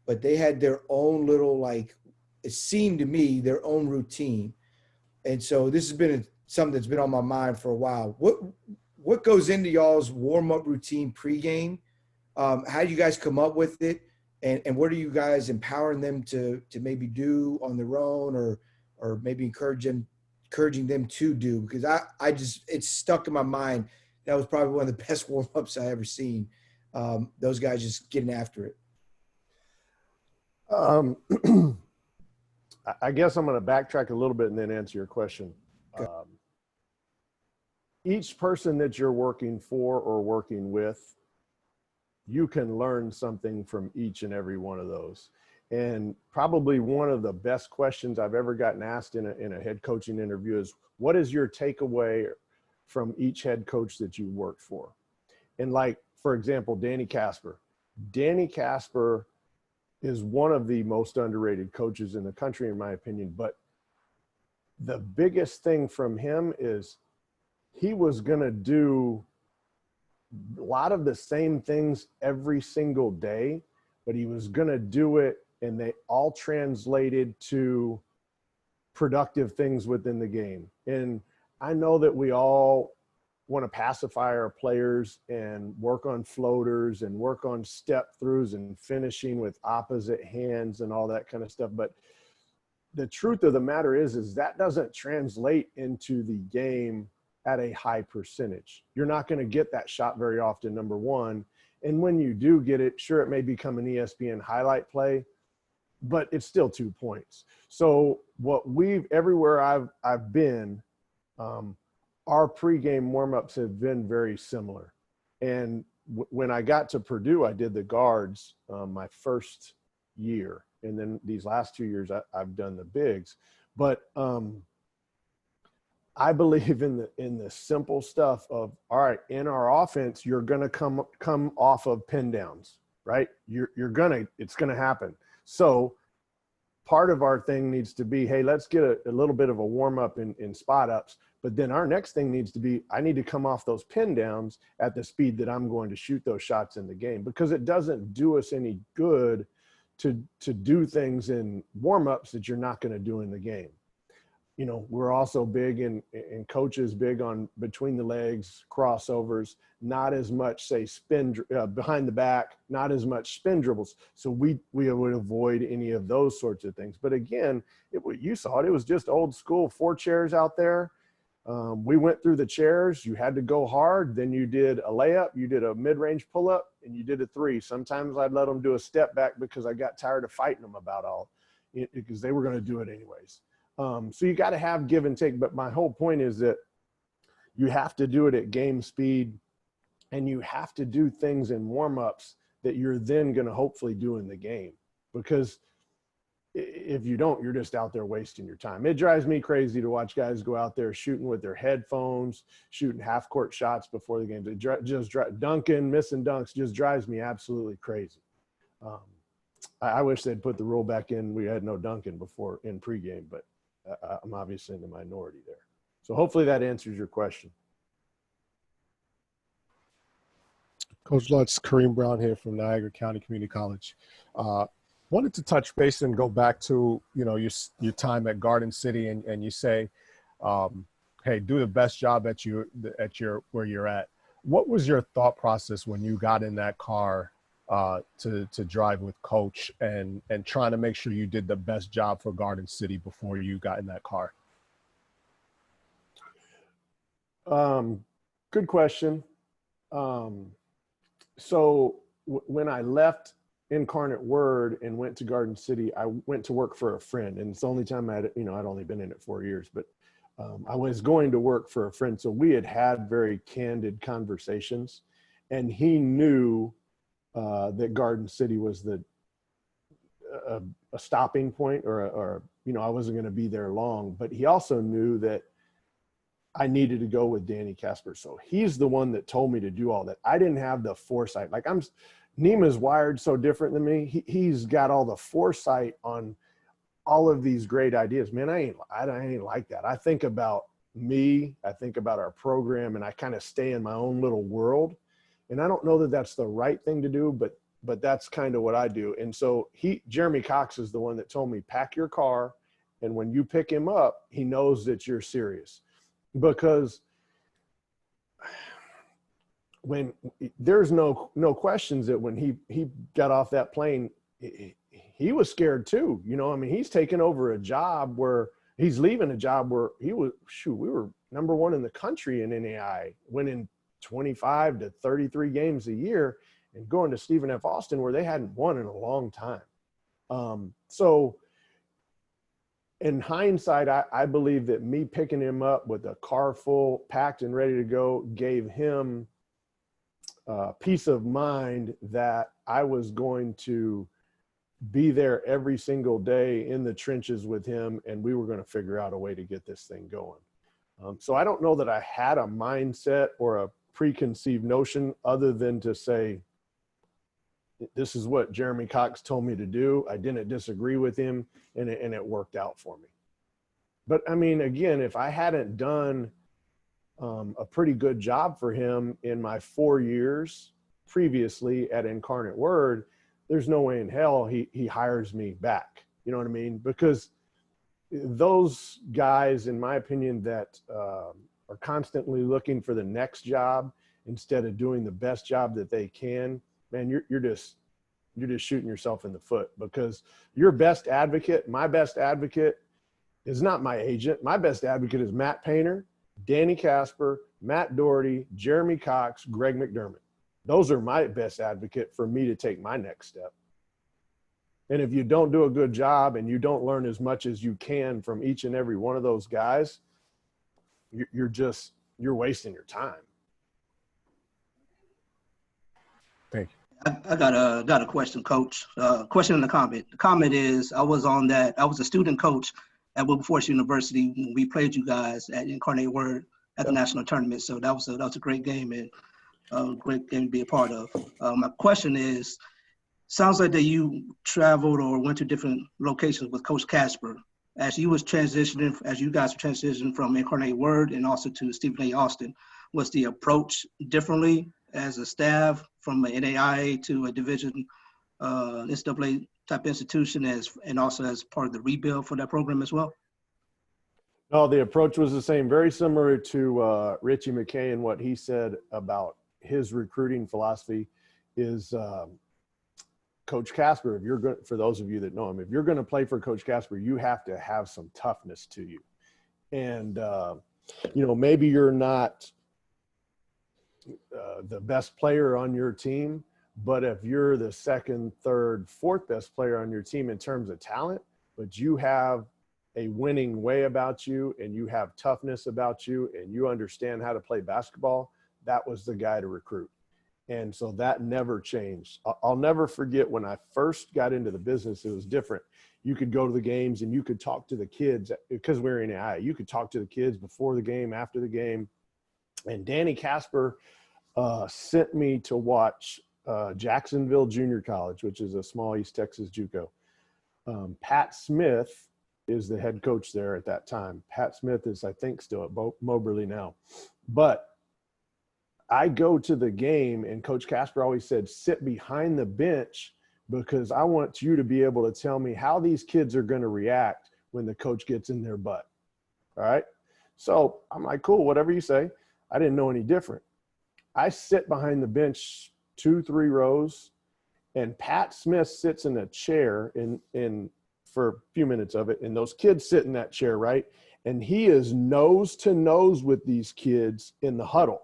but they had their own little, it seemed to me, their own routine. And so this has been something that's been on my mind for a while. What goes into y'all's warm-up routine pregame? How do you guys come up with it? And what are you guys empowering them to maybe do on their own, or maybe encouraging them to do? Because I just, it's stuck in my mind. That was probably one of the best warm-ups I ever seen. Those guys just getting after it. I guess I'm going to backtrack a little bit and then answer your question. Each person that you're working for or working with, you can learn something from each and every one of those. And probably one of the best questions I've ever gotten asked in a head coaching interview is, what is your takeaway from each head coach that you worked for? And for example, Danny Casper, Danny Casper is one of the most underrated coaches in the country, in my opinion. But the biggest thing from him is he was going to do a lot of the same things every single day, but he was going to do it, and they all translated to productive things within the game. And I know that we all want to pacify our players and work on floaters and work on step throughs and finishing with opposite hands and all that kind of stuff. But the truth of the matter is that doesn't translate into the game at a high percentage. You're not going to get that shot very often, number one. And when you do get it, sure, it may become an ESPN highlight play, but it's still 2 points. So everywhere I've been, our pregame warmups have been very similar. And when I got to Purdue, I did the guards my first year. And then these last 2 years, I've done the bigs. But I believe in the simple stuff of, all right, in our offense, you're going to come off of pin downs, right? It's going to happen. So part of our thing needs to be, hey, let's get a little bit of a warm up in spot ups. But then our next thing needs to be, I need to come off those pin downs at the speed that I'm going to shoot those shots in the game, because it doesn't do us any good to do things in warm ups that you're not going to do in the game. You know, we're also big in coaches big on between the legs, crossovers, not as much, say, spin behind the back, not as much spin dribbles. So we would avoid any of those sorts of things. But again, you saw it was just old school, 4 chairs out there. We went through the chairs. You had to go hard. Then you did a layup, you did a mid-range pull-up, and you did a 3. Sometimes I'd let them do a step back because I got tired of fighting them about all it, because they were going to do it anyways. So you got to have give and take. But my whole point is that you have to do it at game speed, and you have to do things in warm-ups that you're then going to hopefully do in the game. Because if you don't, you're just out there wasting your time. It drives me crazy to watch guys go out there shooting with their headphones, shooting half-court shots before the game. Dunking, missing dunks just drives me absolutely crazy. I wish they'd put the rule back in. We had no dunking before in pregame, but I'm obviously in the minority there. So hopefully that answers your question. Coach Lutz, Kareem Brown here from Niagara County Community College. Wanted to touch base and go back to, your time at Garden City, and you say, hey, do the best job at where you're at. What was your thought process when you got in that car to drive with Coach and trying to make sure you did the best job for Garden City before you got in that car? Good question. So when I left Incarnate Word and went to Garden City, I went to work for a friend, and it's the only time I'd only been in it 4 years, but I was going to work for a friend. So we had very candid conversations, and he knew that Garden City was a stopping point, or I wasn't going to be there long, but he also knew that I needed to go with Danny Casper. So he's the one that told me to do all that. I didn't have the foresight. Nima's wired so different than me. He's got all the foresight on all of these great ideas. Man, I ain't like that. I think about me, I think about our program, and I kind of stay in my own little world. And I don't know that that's the right thing to do, but that's kind of what I do. And so Jeremy Cox is the one that told me, pack your car, and when you pick him up, he knows that you're serious. Because when there's no questions that when he got off that plane, he was scared too. He's taking over a job where he's leaving a job where we were number 1 in the country in NAI, winning 25 to 33 games a year, and going to Stephen F. Austin where they hadn't won in a long time. So in hindsight, I believe that me picking him up with a car full, packed and ready to go, gave him peace of mind that I was going to be there every single day in the trenches with him, and we were going to figure out a way to get this thing going. So I don't know that I had a mindset or a preconceived notion other than to say, this is what Jeremy Cox told me to do. I didn't disagree with him, and it worked out for me. But I mean, again, if I hadn't done a pretty good job for him in my 4 years previously at Incarnate Word, there's no way in hell he hires me back. You know what I mean? Because those guys, in my opinion, that are constantly looking for the next job instead of doing the best job that they can, man, you're just shooting yourself in the foot, because your best advocate, my best advocate, is not my agent. My best advocate is Matt Painter, Danny Casper, Matt Doherty, Jeremy Cox, Greg McDermott. Those are my best advocate for me to take my next step. And if you don't do a good job and you don't learn as much as you can from each and every one of those guys, you're wasting your time. Thank you. I got a question, Coach. Question and a comment. The comment is, I was a student coach at Wilberforce University when we played you guys at Incarnate Word at the national tournament. So that was a great game, and a great game to be a part of. My question is, sounds like that you traveled or went to different locations with Coach Casper as you guys were transitioning from Incarnate Word and also to Stephen A. Austin. Was the approach differently as a staff from an NAIA to a division NCAA type institution, and also as part of the rebuild for that program as well? No, the approach was the same, very similar to Ritchie McKay, and what he said about his recruiting philosophy is Coach Casper. If you're good, for those of you that know him, if you're going to play for Coach Casper, you have to have some toughness to you. And maybe you're not the best player on your team, but if you're the second, third, fourth best player on your team in terms of talent, but you have a winning way about you and you have toughness about you and you understand how to play basketball, that was the guy to recruit. And so that never changed. I'll never forget when I first got into the business, it was different. You could go to the games and you could talk to the kids, because we were in AI. You could talk to the kids before the game, after the game. And Danny Casper sent me to watch Jacksonville Junior College, which is a small East Texas JUCO. Pat Smith is the head coach there at that time. Pat Smith is, I think, still at Moberly now. But I go to the game, and Coach Casper always said, sit behind the bench, because I want you to be able to tell me how these kids are going to react when the coach gets in their butt. All right? So I'm like, cool, whatever you say. I didn't know any different. I sit behind the bench 2-3 rows, and Pat Smith sits in a chair in for a few minutes of it, and those kids sit in that chair, right? And he is nose to nose with these kids in the huddle.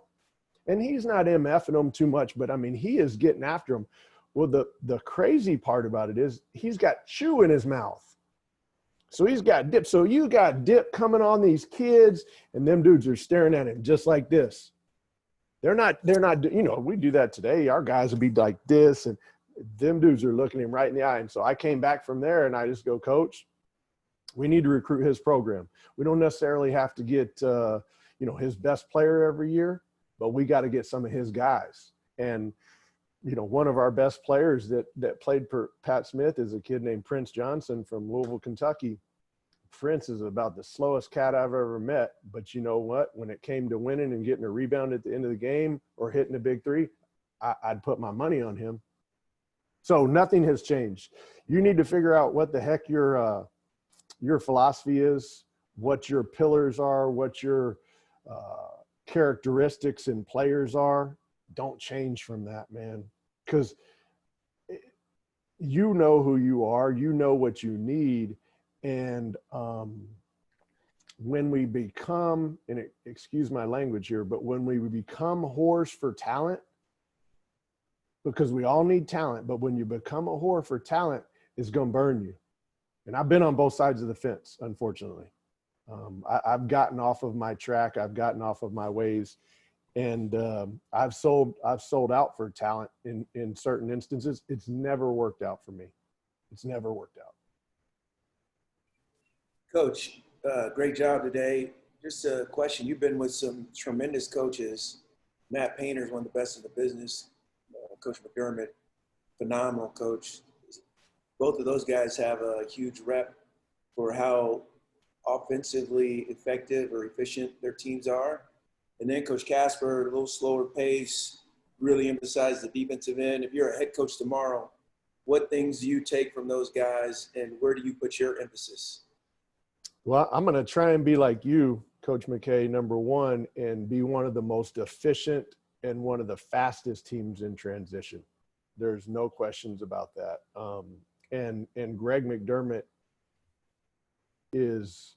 And he's not MFing them too much, but I mean, he is getting after them. Well, the crazy part about it is he's got chew in his mouth. So he's got dip. So you got dip coming on these kids, and them dudes are staring at him just like this. They're not, we do that today. Our guys would be like this, and them dudes are looking him right in the eye. And so I came back from there, and I just go, Coach, we need to recruit his program. We don't necessarily have to get, his best player every year, but we got to get some of his guys. And, one of our best players that played for Pat Smith is a kid named Prince Johnson from Louisville, Kentucky. Prince is about the slowest cat I've ever met, but you know what? When it came to winning and getting a rebound at the end of the game or hitting a big three, I'd put my money on him. So nothing has changed. You need to figure out what the heck your philosophy is, what your pillars are, what your characteristics and players are. Don't change from that, man, because you know who you are, you know what you need. And when we become, and excuse my language here, but when we become whores for talent, because we all need talent, but when you become a whore for talent, it's going to burn you. And I've been on both sides of the fence, unfortunately. I've gotten off of my track. I've gotten off of my ways. And I've sold out for talent in certain instances. It's never worked out for me. It's never worked out. Coach, great job today. Just a question. You've been with some tremendous coaches. Matt Painter is one of the best in the business. Coach McDermott, phenomenal, Coach. Both of those guys have a huge rep for how offensively effective or efficient their teams are. And then Coach Casper, a little slower pace, really emphasized the defensive end. If you're a head coach tomorrow, what things do you take from those guys, and where do you put your emphasis? Well, I'm going to try and be like you, Coach McKay, number one, and be one of the most efficient and one of the fastest teams in transition. There's no questions about that. And Greg McDermott is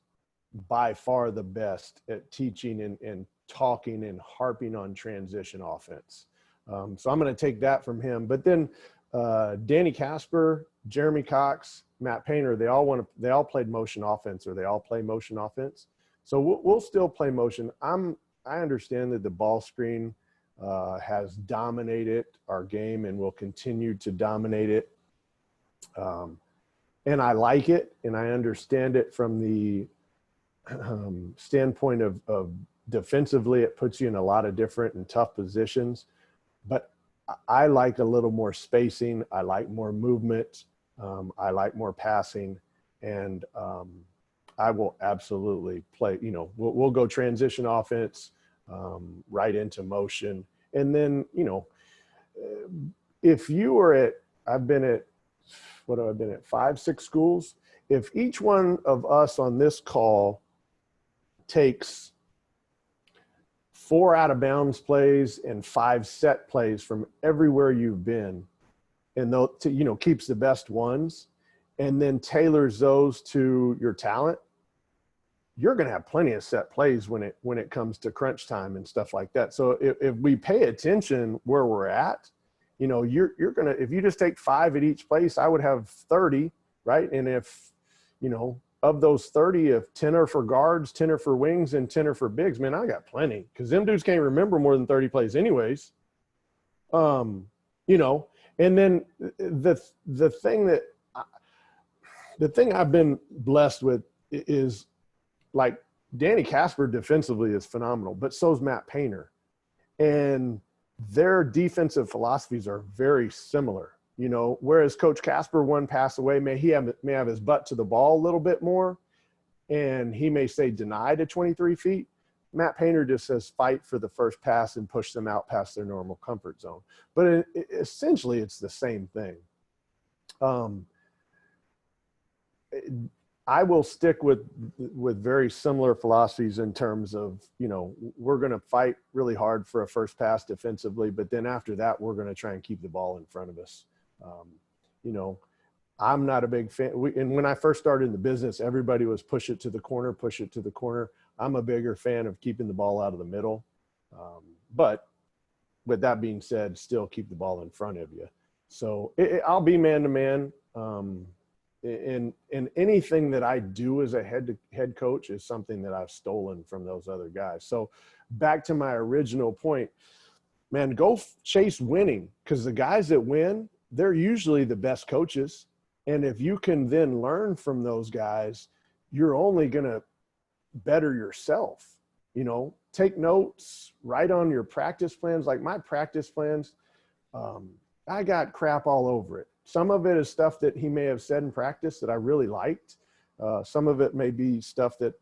by far the best at teaching and talking and harping on transition offense. So I'm going to take that from him. But then Danny Casper, Jeremy Cox, Matt Painter, they all played motion offense, or they all play motion offense. So we'll still play motion. I understand that the ball screen has dominated our game and will continue to dominate it. And I like it, and I understand it from the standpoint of defensively, it puts you in a lot of different and tough positions. But I like a little more spacing. I like more movement. I like more passing. And I will absolutely play, we'll go transition offense right into motion. And then, if you were I've been at 5, 6 schools. If each one of us on this call takes 4 out of bounds plays and 5 set plays from everywhere you've been, and keeps the best ones, and then tailors those to your talent, you're going to have plenty of set plays when it comes to crunch time and stuff like that. So if we pay attention where we're at, you're going to, if you just take 5 at each place, I would have 30, right? And if, of those 30, if 10 are for guards, 10 are for wings, and 10 are for bigs, man, I got plenty, because them dudes can't remember more than 30 plays anyways. And then the thing I've been blessed with is, like, Danny Casper defensively is phenomenal, but so's Matt Painter. And their defensive philosophies are very similar, whereas Coach Casper, one pass away, may have his butt to the ball a little bit more, and he may say deny to 23 feet. Matt Painter just says fight for the first pass and push them out past their normal comfort zone. But essentially, it's the same thing. I will stick with very similar philosophies in terms of, we're going to fight really hard for a first pass defensively, but then after that, we're going to try and keep the ball in front of us. I'm not a big fan. And when I first started in the business, everybody was push it to the corner, push it to the corner. I'm a bigger fan of keeping the ball out of the middle. But with that being said, still keep the ball in front of you. So I'll be man-to-man. And anything that I do as a head coach is something that I've stolen from those other guys. So back to my original point, man, go chase winning, because the guys that win, they're usually the best coaches. And if you can then learn from those guys, you're only going to better yourself. Take notes, write on your practice plans. Like my practice plans, I got crap all over it. Some of it is stuff that he may have said in practice that I really liked. Some of it may be stuff that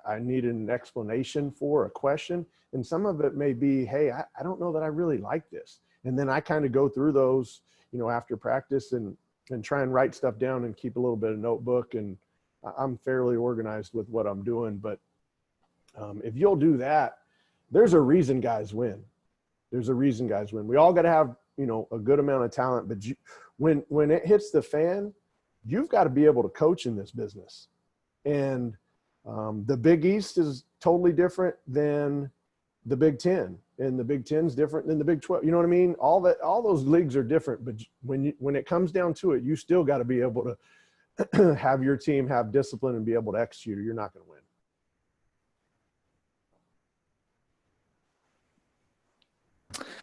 I needed an explanation for, a question. And some of it may be, hey, I don't know that I really like this. And then I kind of go through those, after practice and try and write stuff down and keep a little bit of notebook. And I'm fairly organized with what I'm doing. But if you'll do that, there's a reason guys win. There's a reason guys win. We all got to have, a good amount of talent, but when it hits the fan, you've got to be able to coach in this business. And the Big East is totally different than the Big Ten, and the Big Ten's different than the Big 12. You know what I mean? All those leagues are different, but when it comes down to it, you still got to be able to have your team have discipline and be able to execute, or you're not going to win.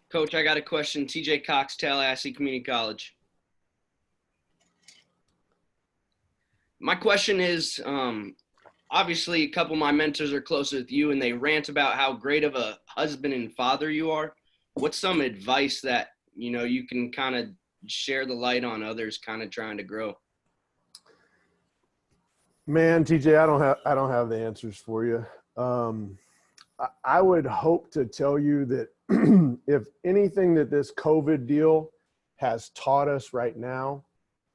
Coach, I got a question. TJ Cox, Tallahassee Community College. My question is, obviously a couple of my mentors are close with you, and they rant about how great of a husband and father you are. What's some advice that, you can kind of share the light on others kind of trying to grow? Man, TJ, I don't have the answers for you. I would hope to tell you that if anything that this COVID deal has taught us right now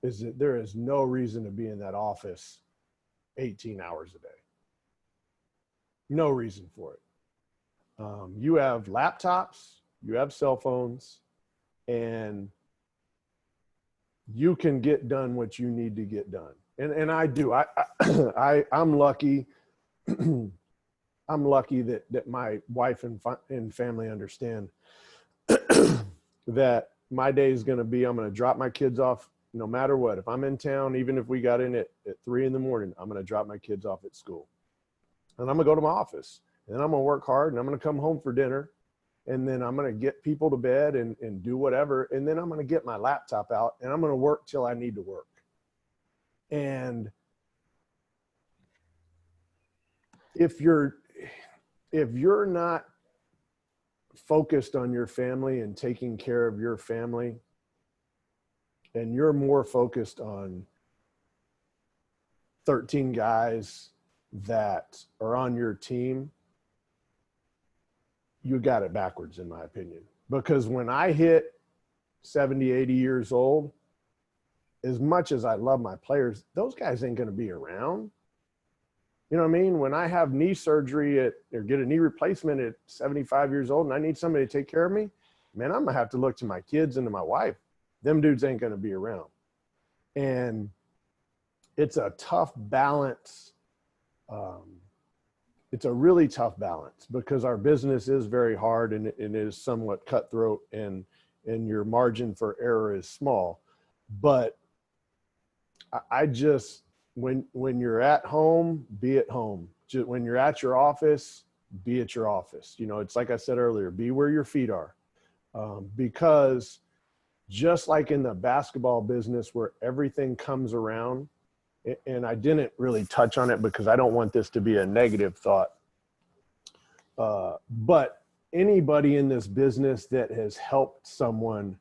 is that there is no reason to be in that office 18 hours a day. No reason for it. You have laptops, you have cell phones, and you can get done what you need to get done. And I do. I'm lucky. I'm lucky that my wife and family understand that my day is going to be, I'm going to drop my kids off no matter what. If I'm in town, even if we got in at 3 a.m, I'm going to drop my kids off at school. And I'm going to go to my office. And then I'm going to work hard, and I'm going to come home for dinner. And then I'm going to get people to bed and do whatever. And then I'm going to get my laptop out, and I'm going to work till I need to work. And if you're not focused on your family and taking care of your family, and you're more focused on 13 guys that are on your team, you got it backwards, in my opinion. Because when I hit 70, 80 years old, as much as I love my players, those guys ain't going to be around. You know what I mean? When I have knee surgery or get a knee replacement at 75 years old and I need somebody to take care of me, man, I'm going to have to look to my kids and to my wife. Them dudes ain't going to be around. And it's a tough balance. It's a really tough balance because our business is very hard and it is somewhat cutthroat and your margin for error is small. But I just, when you're at home, be at home. When you're at your office, be at your office. You know, it's like I said earlier, be where your feet are. Because just like in the basketball business where everything comes around, and I didn't really touch on it because I don't want this to be a negative thought. But anybody in this business that has helped someone,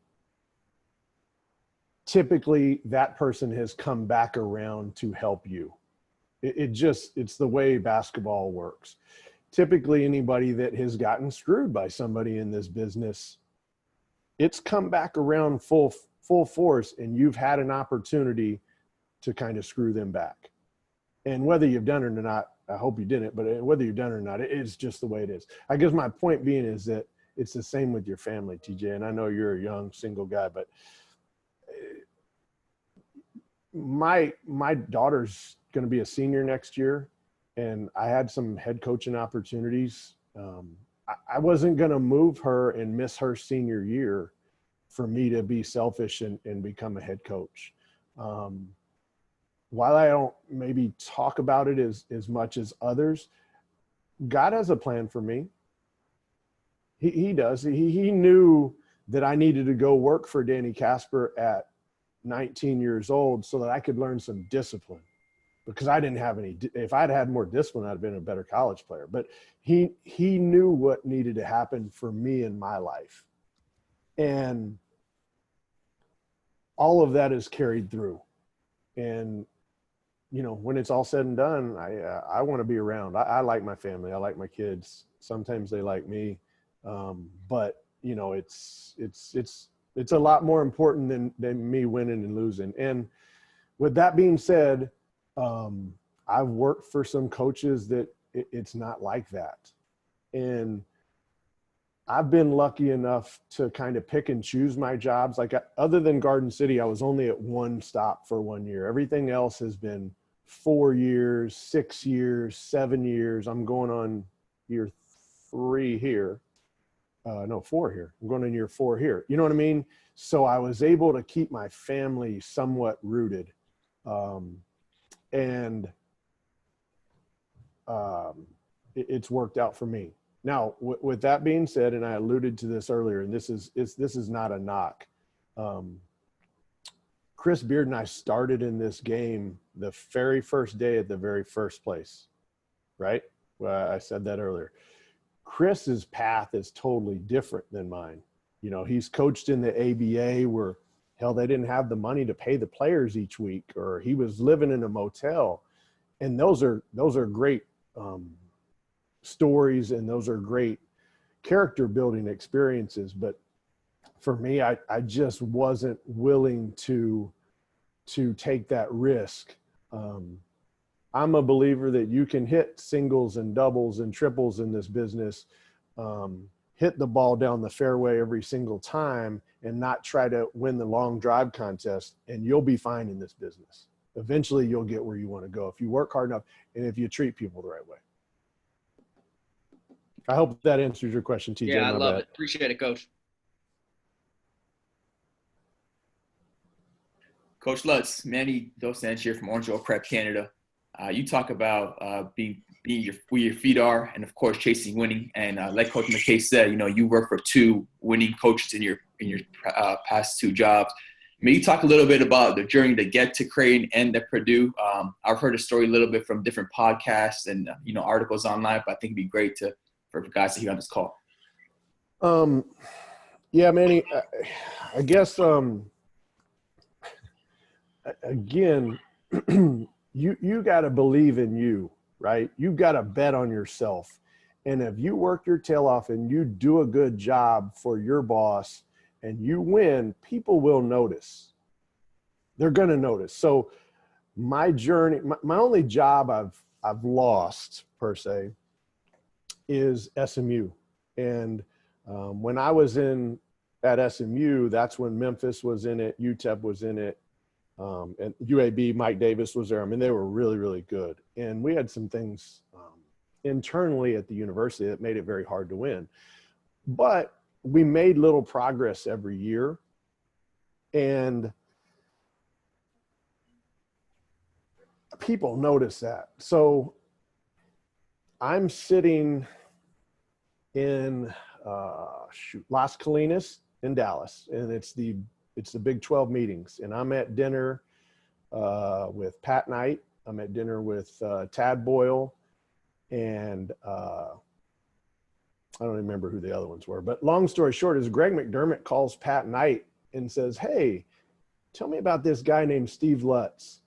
typically that person has come back around to help you. It's the way basketball works. Typically anybody that has gotten screwed by somebody in this business, it's come back around full force, and you've had an opportunity to kind of screw them back. And whether you've done it or not, I hope you didn't, but whether you've done it or not, it's just the way it is. I guess my point being is that it's the same with your family, TJ. And I know you're a young single guy, but my daughter's going to be a senior next year, and I had some head coaching opportunities. I wasn't going to move her and miss her senior year for me to be selfish and become a head coach. While I don't maybe talk about it as much as others, God has a plan for me. He does. He knew that I needed to go work for Danny Casper at 19 years old so that I could learn some discipline, because I didn't have any. If I'd had more discipline, I'd have been a better college player. But he knew what needed to happen for me in my life. And all of that is carried through. And, you know, when it's all said and done, I want to be around. I like my family. I like my kids. Sometimes they like me. But, you know, it's a lot more important than me winning and losing. And with that being said, I've worked for some coaches that it's not like that. And I've been lucky enough to kind of pick and choose my jobs. Like other than Garden City, I was only at one stop for 1 year. Everything else has been 4 years, 6 years, 7 years. I'm going on year 3 here. No, 4 here. I'm going on year 4 here. You know what I mean? So I was able to keep my family somewhat rooted. It's worked out for me. Now, with that being said, and I alluded to this earlier, and this is not a knock. Chris Beard and I started in this game the very first day at the very first place, right? Well, I said that earlier. Chris's path is totally different than mine. You know, he's coached in the ABA where Hell, they didn't have the money to pay the players each week, or he was living in a motel. And those are great stories, and those are great character building experiences. But for me, I just wasn't willing to take that risk. I'm a believer that you can hit singles and doubles and triples in this business, hit the ball down the fairway every single time and not try to win the long drive contest, and you'll be fine in this business. Eventually you'll get where you want to go if you work hard enough and if you treat people the right way. I hope that answers your question, TJ. Yeah, I love it. Appreciate it, Coach. Coach Lutz, Manny Dos Santos here from Orangeville Prep, Canada. You talk about being where your feet are, and of course chasing winning. And like Coach McKay said, you work for 2 winning coaches in your past 2 jobs. Maybe talk a little bit about the journey to get to Creighton and at Purdue. I've heard a story a little bit from different podcasts and articles online, but I think it'd be great for guys to hear on this call. Yeah, Manny, I guess again, you got to believe in you, right? You got to bet on yourself. And if you work your tail off and you do a good job for your boss and you win, people will notice. They're going to notice. So my journey, my only job I've lost per se is SMU. And when I was at SMU, that's when Memphis was in it, UTEP was in it. And UAB, Mike Davis was there. I mean, they were really, really good. And we had some things internally at the university that made it very hard to win. But we made little progress every year. And people notice that. So I'm sitting in Las Colinas in Dallas, and it's the Big 12 meetings, and I'm at dinner with Pat Knight. I'm at dinner with Tad Boyle, and I don't remember who the other ones were. But long story short is Greg McDermott calls Pat Knight and says, "Hey, tell me about this guy named Steve Lutz.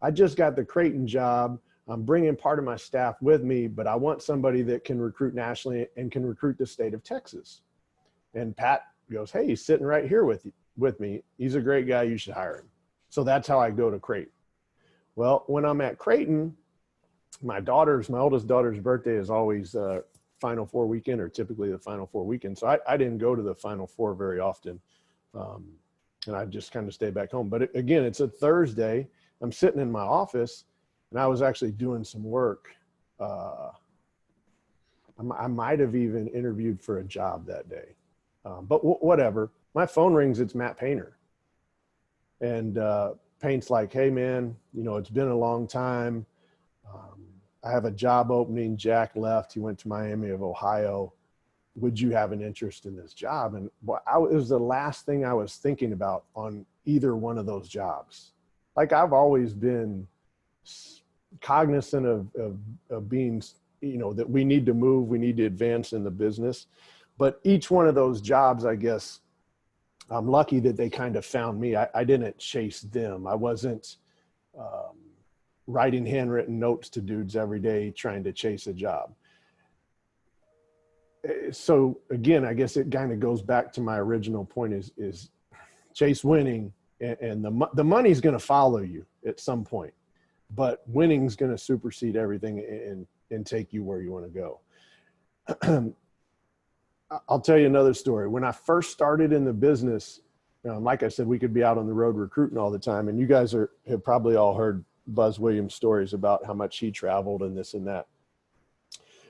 I just got the Creighton job. I'm bringing part of my staff with me, but I want somebody that can recruit nationally and can recruit the state of Texas." And Pat goes, "Hey, he's sitting right here with me. He's a great guy. You should hire him." So that's how I go to Creighton. Well, when I'm at Creighton, my oldest daughter's birthday is always Final Four weekend, or typically the Final Four weekend. So I didn't go to the Final Four very often. And I just kind of stayed back home. But again, it's a Thursday. I'm sitting in my office, and I was actually doing some work. I might have even interviewed for a job that day. But whatever. My phone rings. It's Matt Painter. And Paint's like, "Hey, man, it's been a long time. I have a job opening. Jack left. He went to Miami of Ohio. Would you have an interest in this job?" And it was the last thing I was thinking about on either one of those jobs. Like, I've always been cognizant of being, that we need to move, we need to advance in the business. But each one of those jobs, I guess, I'm lucky that they kind of found me. I didn't chase them. I wasn't writing handwritten notes to dudes every day trying to chase a job. So again, I guess it kind of goes back to my original point is chase winning, and the money's going to follow you at some point, but winning's going to supersede everything and take you where you want to go. I'll tell you another story. When I first started in the business, like I said, we could be out on the road recruiting all the time. And you guys have probably all heard Buzz Williams' stories about how much he traveled and this and that.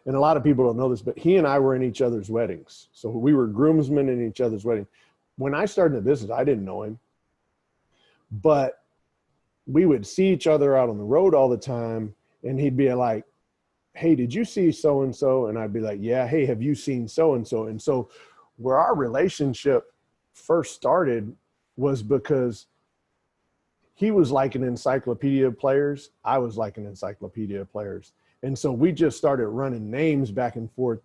And a lot of people don't know this, but he and I were in each other's weddings. So we were groomsmen in each other's wedding. When I started in the business, I didn't know him. But we would see each other out on the road all the time. And he'd be like, "Hey, did you see so-and-so?" And I'd be like, "Yeah." "Hey, have you seen so-and-so?" And so where our relationship first started was because he was like an encyclopedia of players. I was like an encyclopedia of players. And so we just started running names back and forth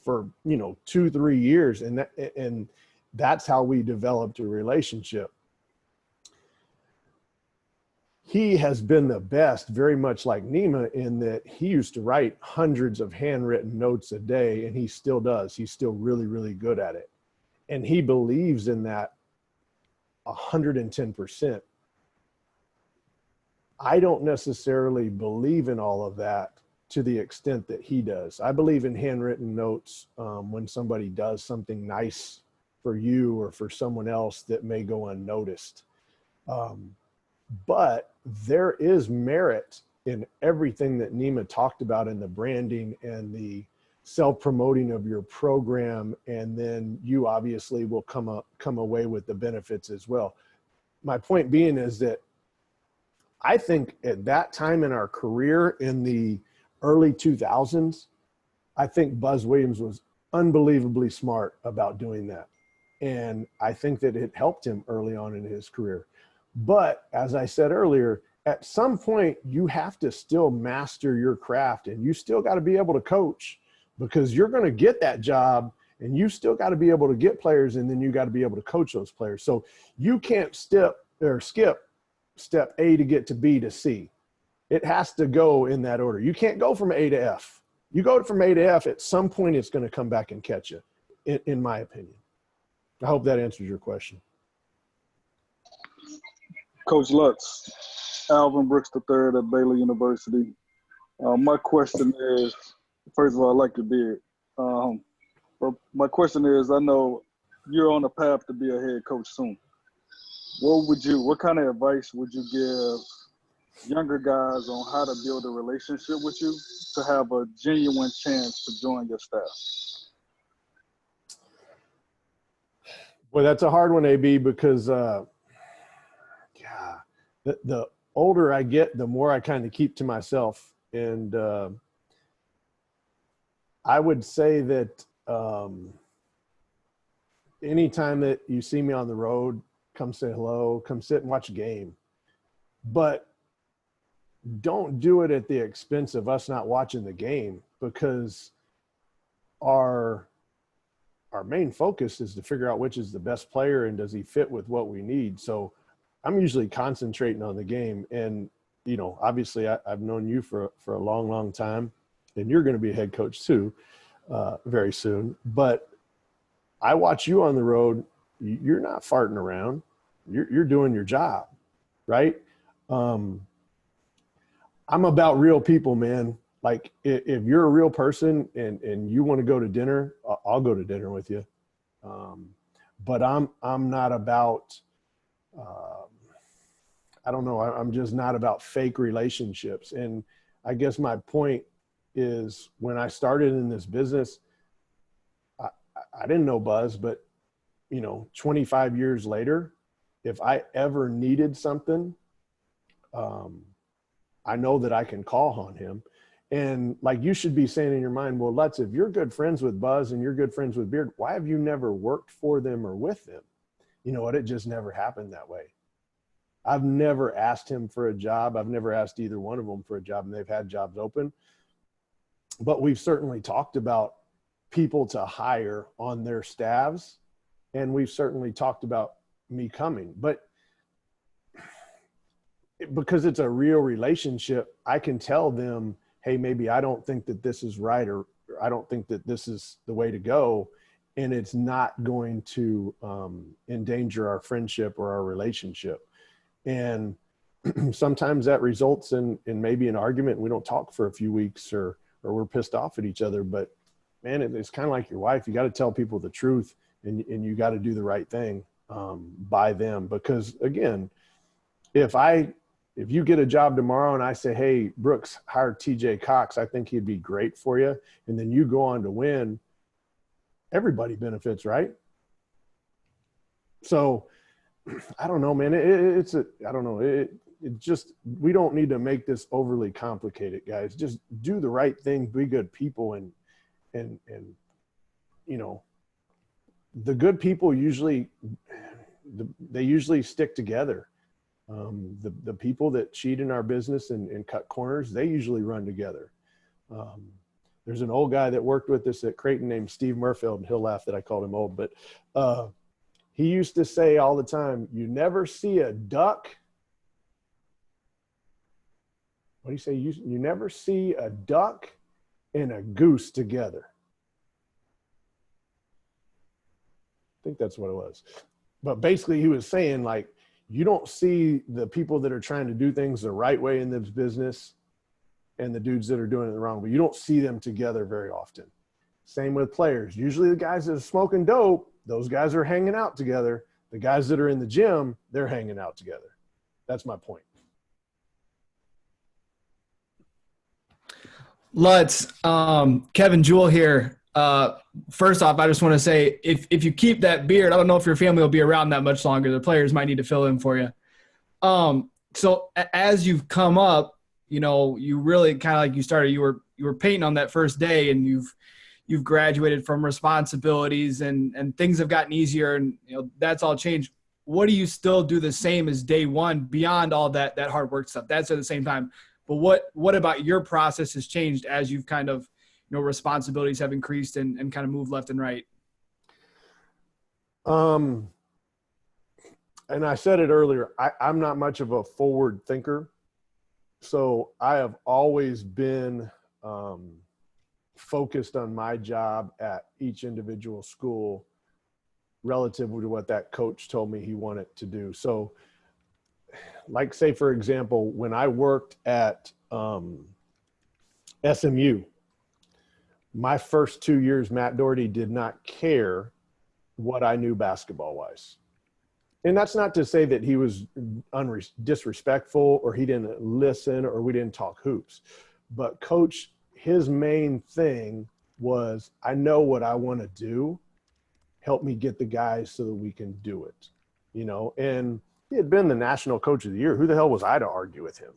for, 2-3 years. And that's how we developed a relationship. he has been the best, very much like Nima, in that he used to write hundreds of handwritten notes a day, and he still does. He's still really, really good at it. And he believes in that 110%. I don't necessarily believe in all of that to the extent that he does. I believe in handwritten notes when somebody does something nice for you or for someone else that may go unnoticed. But there is merit in everything that Nima talked about in the branding and the self-promoting of your program, and then you obviously will come away with the benefits as well. My point being is that I think at that time in our career in the early 2000s, I think Buzz Williams was unbelievably smart about doing that. And I think that it helped him early on in his career. But as I said earlier, at some point you have to still master your craft, and you still got to be able to coach, because you're going to get that job and you still got to be able to get players, and then you got to be able to coach those players. So you can't skip step A to get to B to C. It has to go in that order. You can't go from A to F. You go from A to F, at some point it's going to come back and catch you, in my opinion. I hope that answers your question. Coach Lutz, Alvin Brooks III at Baylor University. My question is, first of all, I like your beard. But my question is, I know you're on the path to be a head coach soon. What kind of advice would you give younger guys on how to build a relationship with you to have a genuine chance to join your staff? Well, that's a hard one, AB, because the older I get, the more I kind of keep to myself. And I would say that anytime that you see me on the road, come say hello, come sit and watch a game. But don't do it at the expense of us not watching the game, because our main focus is to figure out which is the best player and does he fit with what we need. So I'm usually concentrating on the game. And, you know, obviously I've known you for a long, long time, and you're going to be a head coach too very soon. But I watch you on the road. You're not farting around. You're doing your job, right? I'm about real people, man. Like if you're a real person and you want to go to dinner, I'll go to dinner with you. But I'm not about, I don't know. I'm just not about fake relationships. And I guess my point is, when I started in this business, I didn't know Buzz, but 25 years later, if I ever needed something, I know that I can call on him. And like, you should be saying in your mind, well, Lutz, if you're good friends with Buzz and you're good friends with Beard, why have you never worked for them or with them? You know what? It just never happened that way. I've never asked him for a job. I've never asked either one of them for a job, and they've had jobs open. But we've certainly talked about people to hire on their staffs, and we've certainly talked about me coming. But because it's a real relationship, I can tell them, hey, maybe I don't think that this is right, or I don't think that this is the way to go, and it's not going to endanger our friendship or our relationship. And sometimes that results in maybe an argument. We don't talk for a few weeks, or we're pissed off at each other. But man, it's kind of like your wife. You got to tell people the truth, and you got to do the right thing by them. Because again, if you get a job tomorrow and I say, hey, Brooks, hire TJ Cox, I think he'd be great for you, and then you go on to win, everybody benefits, right? So I don't know, man. I don't know. It just, we don't need to make this overly complicated, guys. Just do the right thing, be good people, and the good people usually stick together. The people that cheat in our business and cut corners, they usually run together. There's an old guy that worked with us at Creighton named Steve Murfield, and he'll laugh that I called him old, but he used to say all the time, you never see a duck what do you say? You never see a duck and a goose together. I think that's what it was. But basically he was saying, like, you don't see the people that are trying to do things the right way in this business and the dudes that are doing it wrong, but you don't see them together very often. Same with players. Usually the guys that are smoking dope, those guys are hanging out together. The guys that are in the gym, they're hanging out together. That's my point. Lutz, Kevin Jewell here. First off, I just want to say, if you keep that beard, I don't know if your family will be around that much longer. The players might need to fill in for you. So as you've come up, you know, you really kind of like you started, you were painting on that first day, and you've graduated from responsibilities, and things have gotten easier, and you know that's all changed. What do you still do the same as day one beyond all that hard work stuff? That's at the same time. But what about your process has changed as you've kind of, you know, responsibilities have increased and kind of moved left and right? And I said it earlier, I'm not much of a forward thinker. So I have always been focused on my job at each individual school relative to what that coach told me he wanted to do. So like, say, for example, when I worked at SMU, my first 2 years, Matt Doherty did not care what I knew basketball-wise. And that's not to say that he was disrespectful or he didn't listen or we didn't talk hoops. But Coach, his main thing was, I know what I want to do. Help me get the guys so that we can do it. You know, and he had been the national coach of the year. Who the hell was I to argue with him?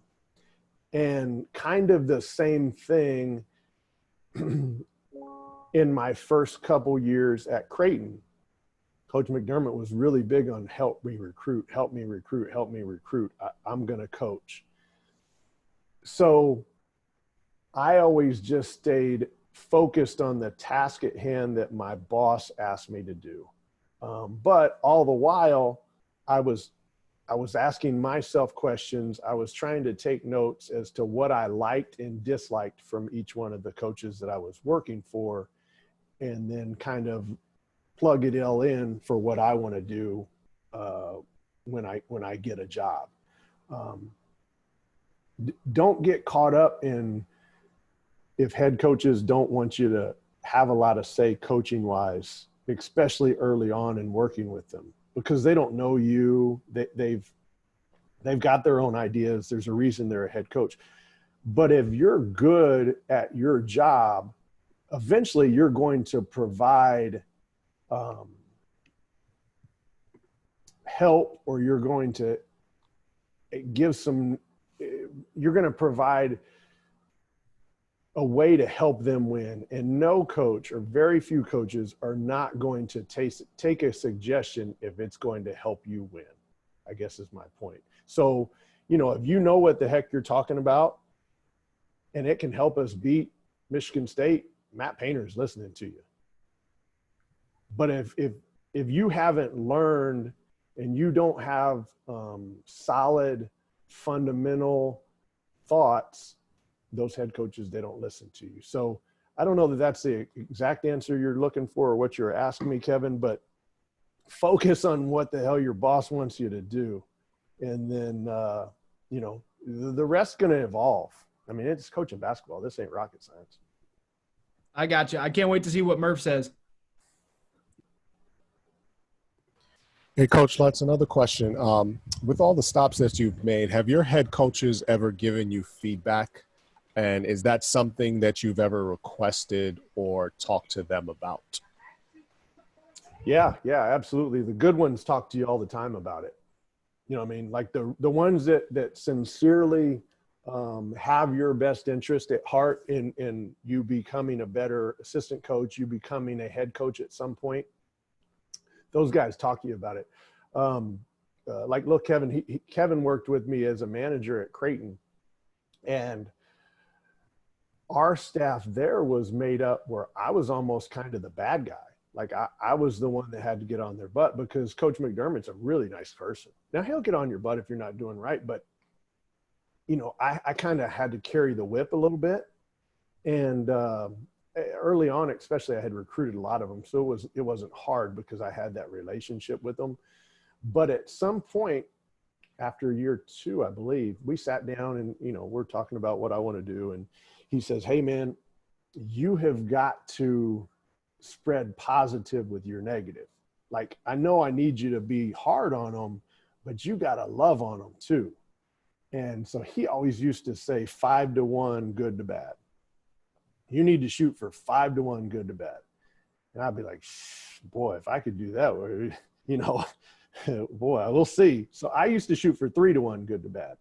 And kind of the same thing in my first couple years at Creighton. Coach McDermott was really big on help me recruit, help me recruit, help me recruit. I'm going to coach. So I always just stayed focused on the task at hand that my boss asked me to do. But all the while, I was asking myself questions. I was trying to take notes as to what I liked and disliked from each one of the coaches that I was working for, and then kind of plug it all in for what I want to do when I get a job. Don't get caught up in if head coaches don't want you to have a lot of say coaching wise, especially early on in working with them, because they don't know you. They've got their own ideas. There's a reason they're a head coach. But if you're good at your job, eventually you're going to provide help, or you're going to provide a way to help them win. And no coach, or very few coaches, are not going to take a suggestion if it's going to help you win, I guess is my point. So, you know, if you know what the heck you're talking about and it can help us beat Michigan State, Matt Painter's listening to you. But if you haven't learned and you don't have solid fundamental thoughts, those head coaches, they don't listen to you. So I don't know that that's the exact answer you're looking for or what you're asking me, Kevin, but focus on what the hell your boss wants you to do. And then, you know, the rest's going to evolve. I mean, it's coaching basketball. This ain't rocket science. I got you. I can't wait to see what Murph says. Hey, Coach Lutz, another question. With all the stops that you've made, have your head coaches ever given you feedback? And is that something that you've ever requested or talked to them about? Yeah, absolutely. The good ones talk to you all the time about it. You know what I mean? Like the ones that sincerely have your best interest at heart in you becoming a better assistant coach, you becoming a head coach at some point. Those guys talk to you about it. Like, look, Kevin worked with me as a manager at Creighton, and our staff there was made up where I was almost kind of the bad guy. Like I was the one that had to get on their butt, because Coach McDermott's a really nice person. Now, he'll get on your butt if you're not doing right, but I kind of had to carry the whip a little bit. And early on, especially, I had recruited a lot of them. So it wasn't hard because I had that relationship with them. But at some point after year 2, I believe, we sat down and, we're talking about what I want to do. And he says, hey, man, you have got to spread positive with your negative. Like, I know I need you to be hard on them, but you got to love on them too. And so he always used to say 5-1, good to bad. You need to shoot for 5-1, good to bad. And I'd be like, boy, if I could do that, boy, we'll see. So I used to shoot for 3-1, good to bad.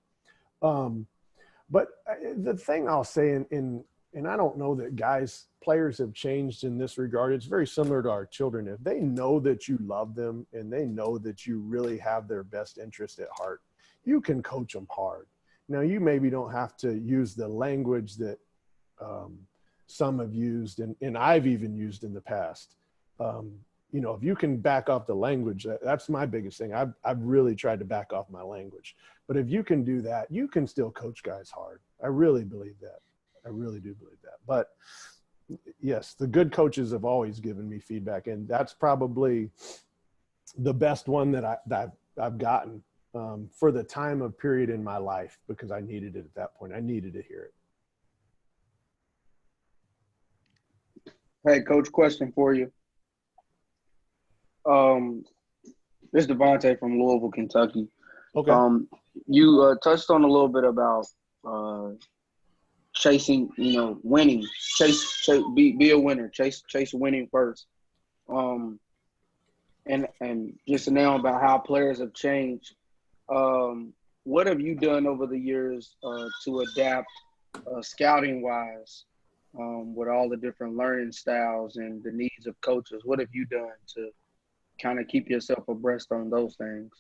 But the thing I'll say, and I don't know that players have changed in this regard. It's very similar to our children. If they know that you love them and they know that you really have their best interest at heart, you can coach them hard. Now, you maybe don't have to use the language that some have used and I've even used in the past. If you can back off the language, that's my biggest thing. I've really tried to back off my language. But if you can do that, you can still coach guys hard. I really believe that. I really do believe that. But yes, the good coaches have always given me feedback, and that's probably the best one that I've gotten for the time of period in my life, because I needed it at that point. I needed to hear it. Hey, Coach, question for you. This is Devonte from Louisville, Kentucky. Okay. You touched on a little bit about chasing, winning. Be a winner. Chase winning first. And just now about how players have changed. What have you done over the years to adapt scouting wise with all the different learning styles and the needs of coaches? What have you done to kind of keep yourself abreast on those things?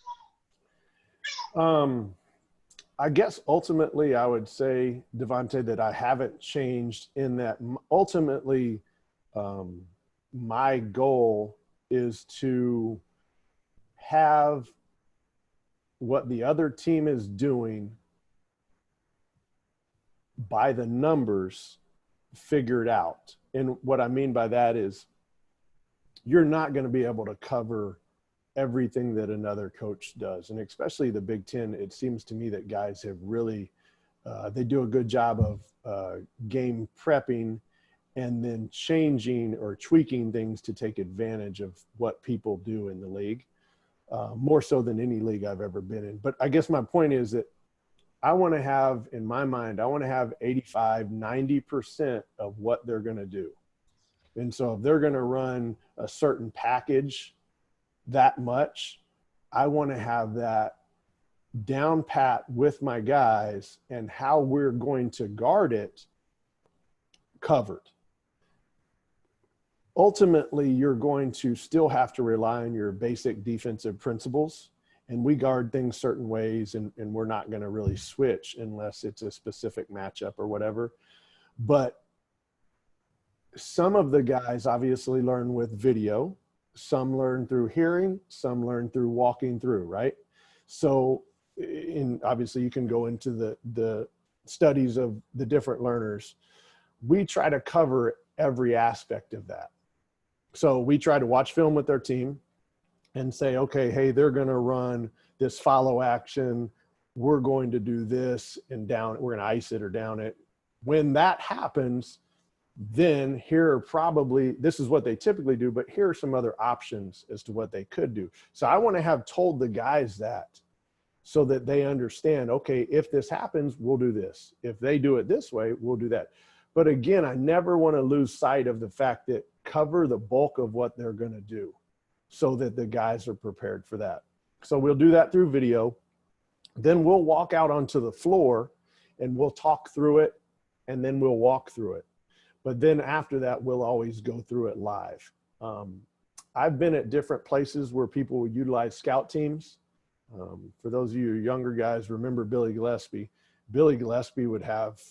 I guess ultimately I would say, Devonte, that I haven't changed in that. Ultimately, my goal is to have what the other team is doing by the numbers figured out. And what I mean by that is you're not going to be able to cover everything that another coach does. And especially the Big Ten, it seems to me that guys have really, they do a good job of game prepping and then changing or tweaking things to take advantage of what people do in the league, more so than any league I've ever been in. But I guess my point is that I want to have, in my mind, I want to have 85, 90% of what they're going to do. And so if they're going to run a certain package that much, I want to have that down pat with my guys and how we're going to guard it covered. Ultimately, you're going to still have to rely on your basic defensive principles, and we guard things certain ways, and we're not going to really switch unless it's a specific matchup or whatever. But some of the guys obviously learn with video, some learn through hearing, some learn through walking through, right? So obviously you can go into the studies of the different learners. We try to cover every aspect of that. So we try to watch film with their team and say, okay, hey, they're going to run this follow action. We're going to do this and down, we're going to ice it or down it. When that happens, then here are probably, this is what they typically do, but here are some other options as to what they could do. So I want to have told the guys that so that they understand, okay, if this happens, we'll do this. If they do it this way, we'll do that. But again, I never want to lose sight of the fact that cover the bulk of what they're going to do so that the guys are prepared for that. So we'll do that through video. Then we'll walk out onto the floor and we'll talk through it, and then we'll walk through it. But then after that, we'll always go through it live. I've been at different places where people would utilize scout teams. For those of you younger guys, remember Billy Gillespie. Billy Gillespie would have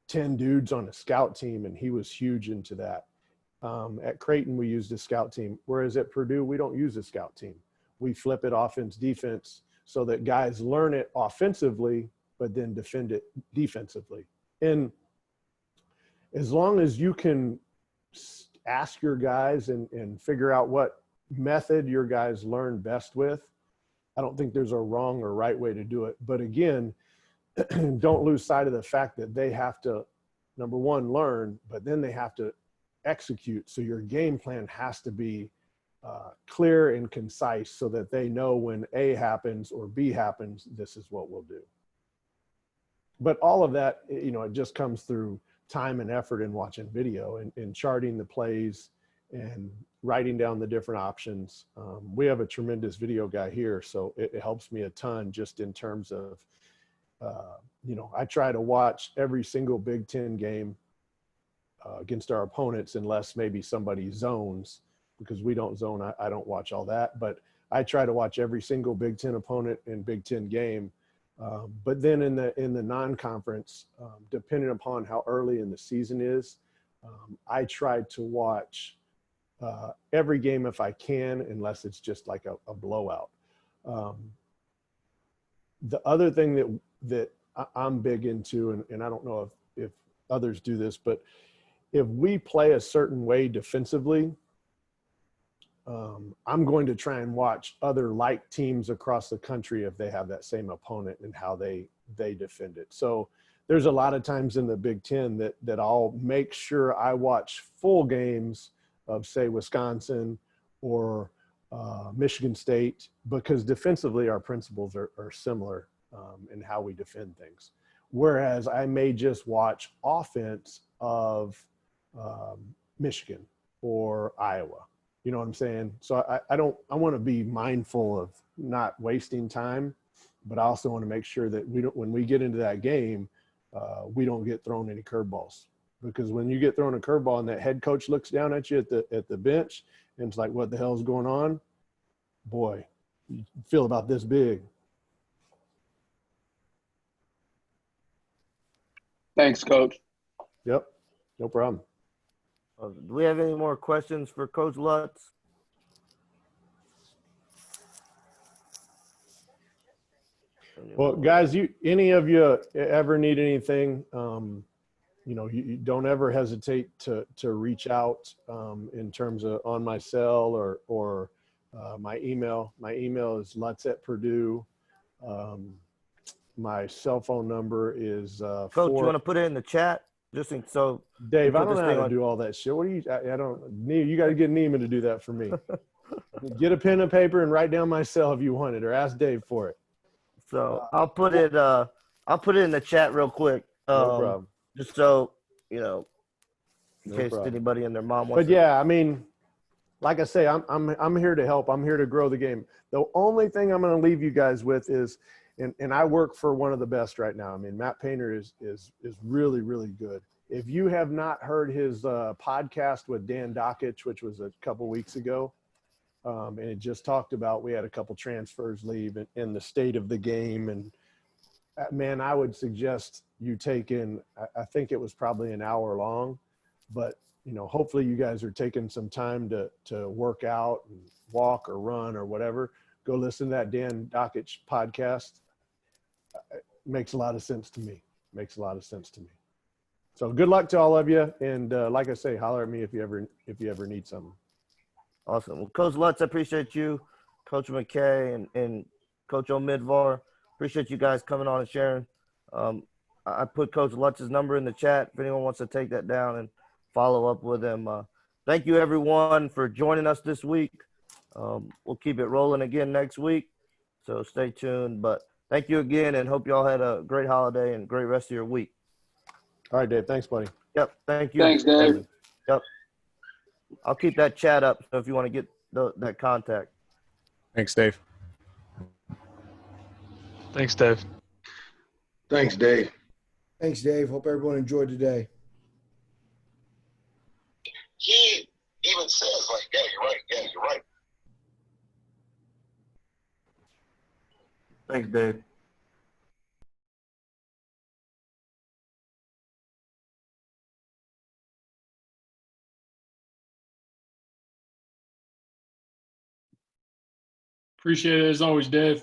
10 dudes on a scout team, and he was huge into that. At Creighton, we used a scout team, whereas at Purdue, we don't use a scout team. We flip it offense, defense, so that guys learn it offensively but then defend it defensively. And as long as you can ask your guys and figure out what method your guys learn best with, I don't think there's a wrong or right way to do it. But again, don't lose sight of the fact that they have to, number one, learn, but then they have to execute. So your game plan has to be clear and concise so that they know when A happens or B happens, this is what we'll do. But all of that, you know, it just comes through time and effort in watching video and charting the plays and writing down the different options. We have a tremendous video guy here, so it helps me a ton just in terms of, you know, I try to watch every single Big Ten game against our opponents unless maybe somebody zones, because we don't zone. I don't watch all that, but I try to watch every single Big Ten opponent and Big Ten game. But then in the non-conference, depending upon how early in the season is, I try to watch every game if I can, unless it's just like a blowout. The other thing that I'm big into, and I don't know if others do this, but if we play a certain way defensively, I'm going to try and watch other like teams across the country if they have that same opponent and how they defend it. So there's a lot of times in the Big Ten that I'll make sure I watch full games of, say, Wisconsin or Michigan State, because defensively our principles are similar in how we defend things. Whereas I may just watch offense of Michigan or Iowa. You know what I'm saying? So I want to be mindful of not wasting time, but I also want to make sure that when we get into that game, we don't get thrown any curveballs. Because when you get thrown a curveball and that head coach looks down at you at the bench and it's like, what the hell's going on? Boy, you feel about this big. Thanks, Coach. Yep, no problem. Do we have any more questions for Coach Lutz? Well, guys, any of you ever need anything, you know, you don't ever hesitate to reach out in terms of on my cell or my email. My email is Lutz@Purdue. My cell phone number is Coach, you want to put it in the chat? Just so Dave, I don't know how to do all that shit. What do you? I don't. You got to get Nima to do that for me. Get a pen and paper and write down my cell if you want it, or ask Dave for it. So I'll put it in the chat real quick. No problem. Just so you know, in No case problem. anybody and their mom wants. But yeah, I mean, like I say, I'm here to help. I'm here to grow the game. The only thing I'm going to leave you guys with is, and I work for one of the best right now. I mean, Matt Painter is really, really good. If you have not heard his podcast with Dan Dockich, which was a couple weeks ago, and it just talked about, we had a couple transfers leave and the state of the game. And man, I would suggest you take in, I think it was probably an hour long, but you know, hopefully you guys are taking some time to work out and walk or run or whatever. Go listen to that Dan Dockich podcast. It makes a lot of sense to me. So good luck to all of you. And like I say, holler at me if you ever need something. Awesome. Well, Coach Lutz, I appreciate you, Coach McKay and Coach Omidvar. Appreciate you guys coming on and sharing. I put Coach Lutz's number in the chat if anyone wants to take that down and follow up with him. Thank you, everyone, for joining us this week. We'll keep it rolling again next week, so stay tuned. But thank you again, and hope you all had a great holiday and great rest of your week. All right, Dave. Thanks, buddy. Yep. Thank you. Thanks, Dave. Yep. I'll keep that chat up so if you want to get that contact. Thanks, Dave. Thanks, Dave. Thanks, Dave. Thanks, Dave. Hope everyone enjoyed today. He even says, like, yeah, you're right. Yeah, you're right. Thanks, Dave. Appreciate it as always, Dave.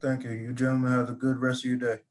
Thank you. You gentlemen have a good rest of your day.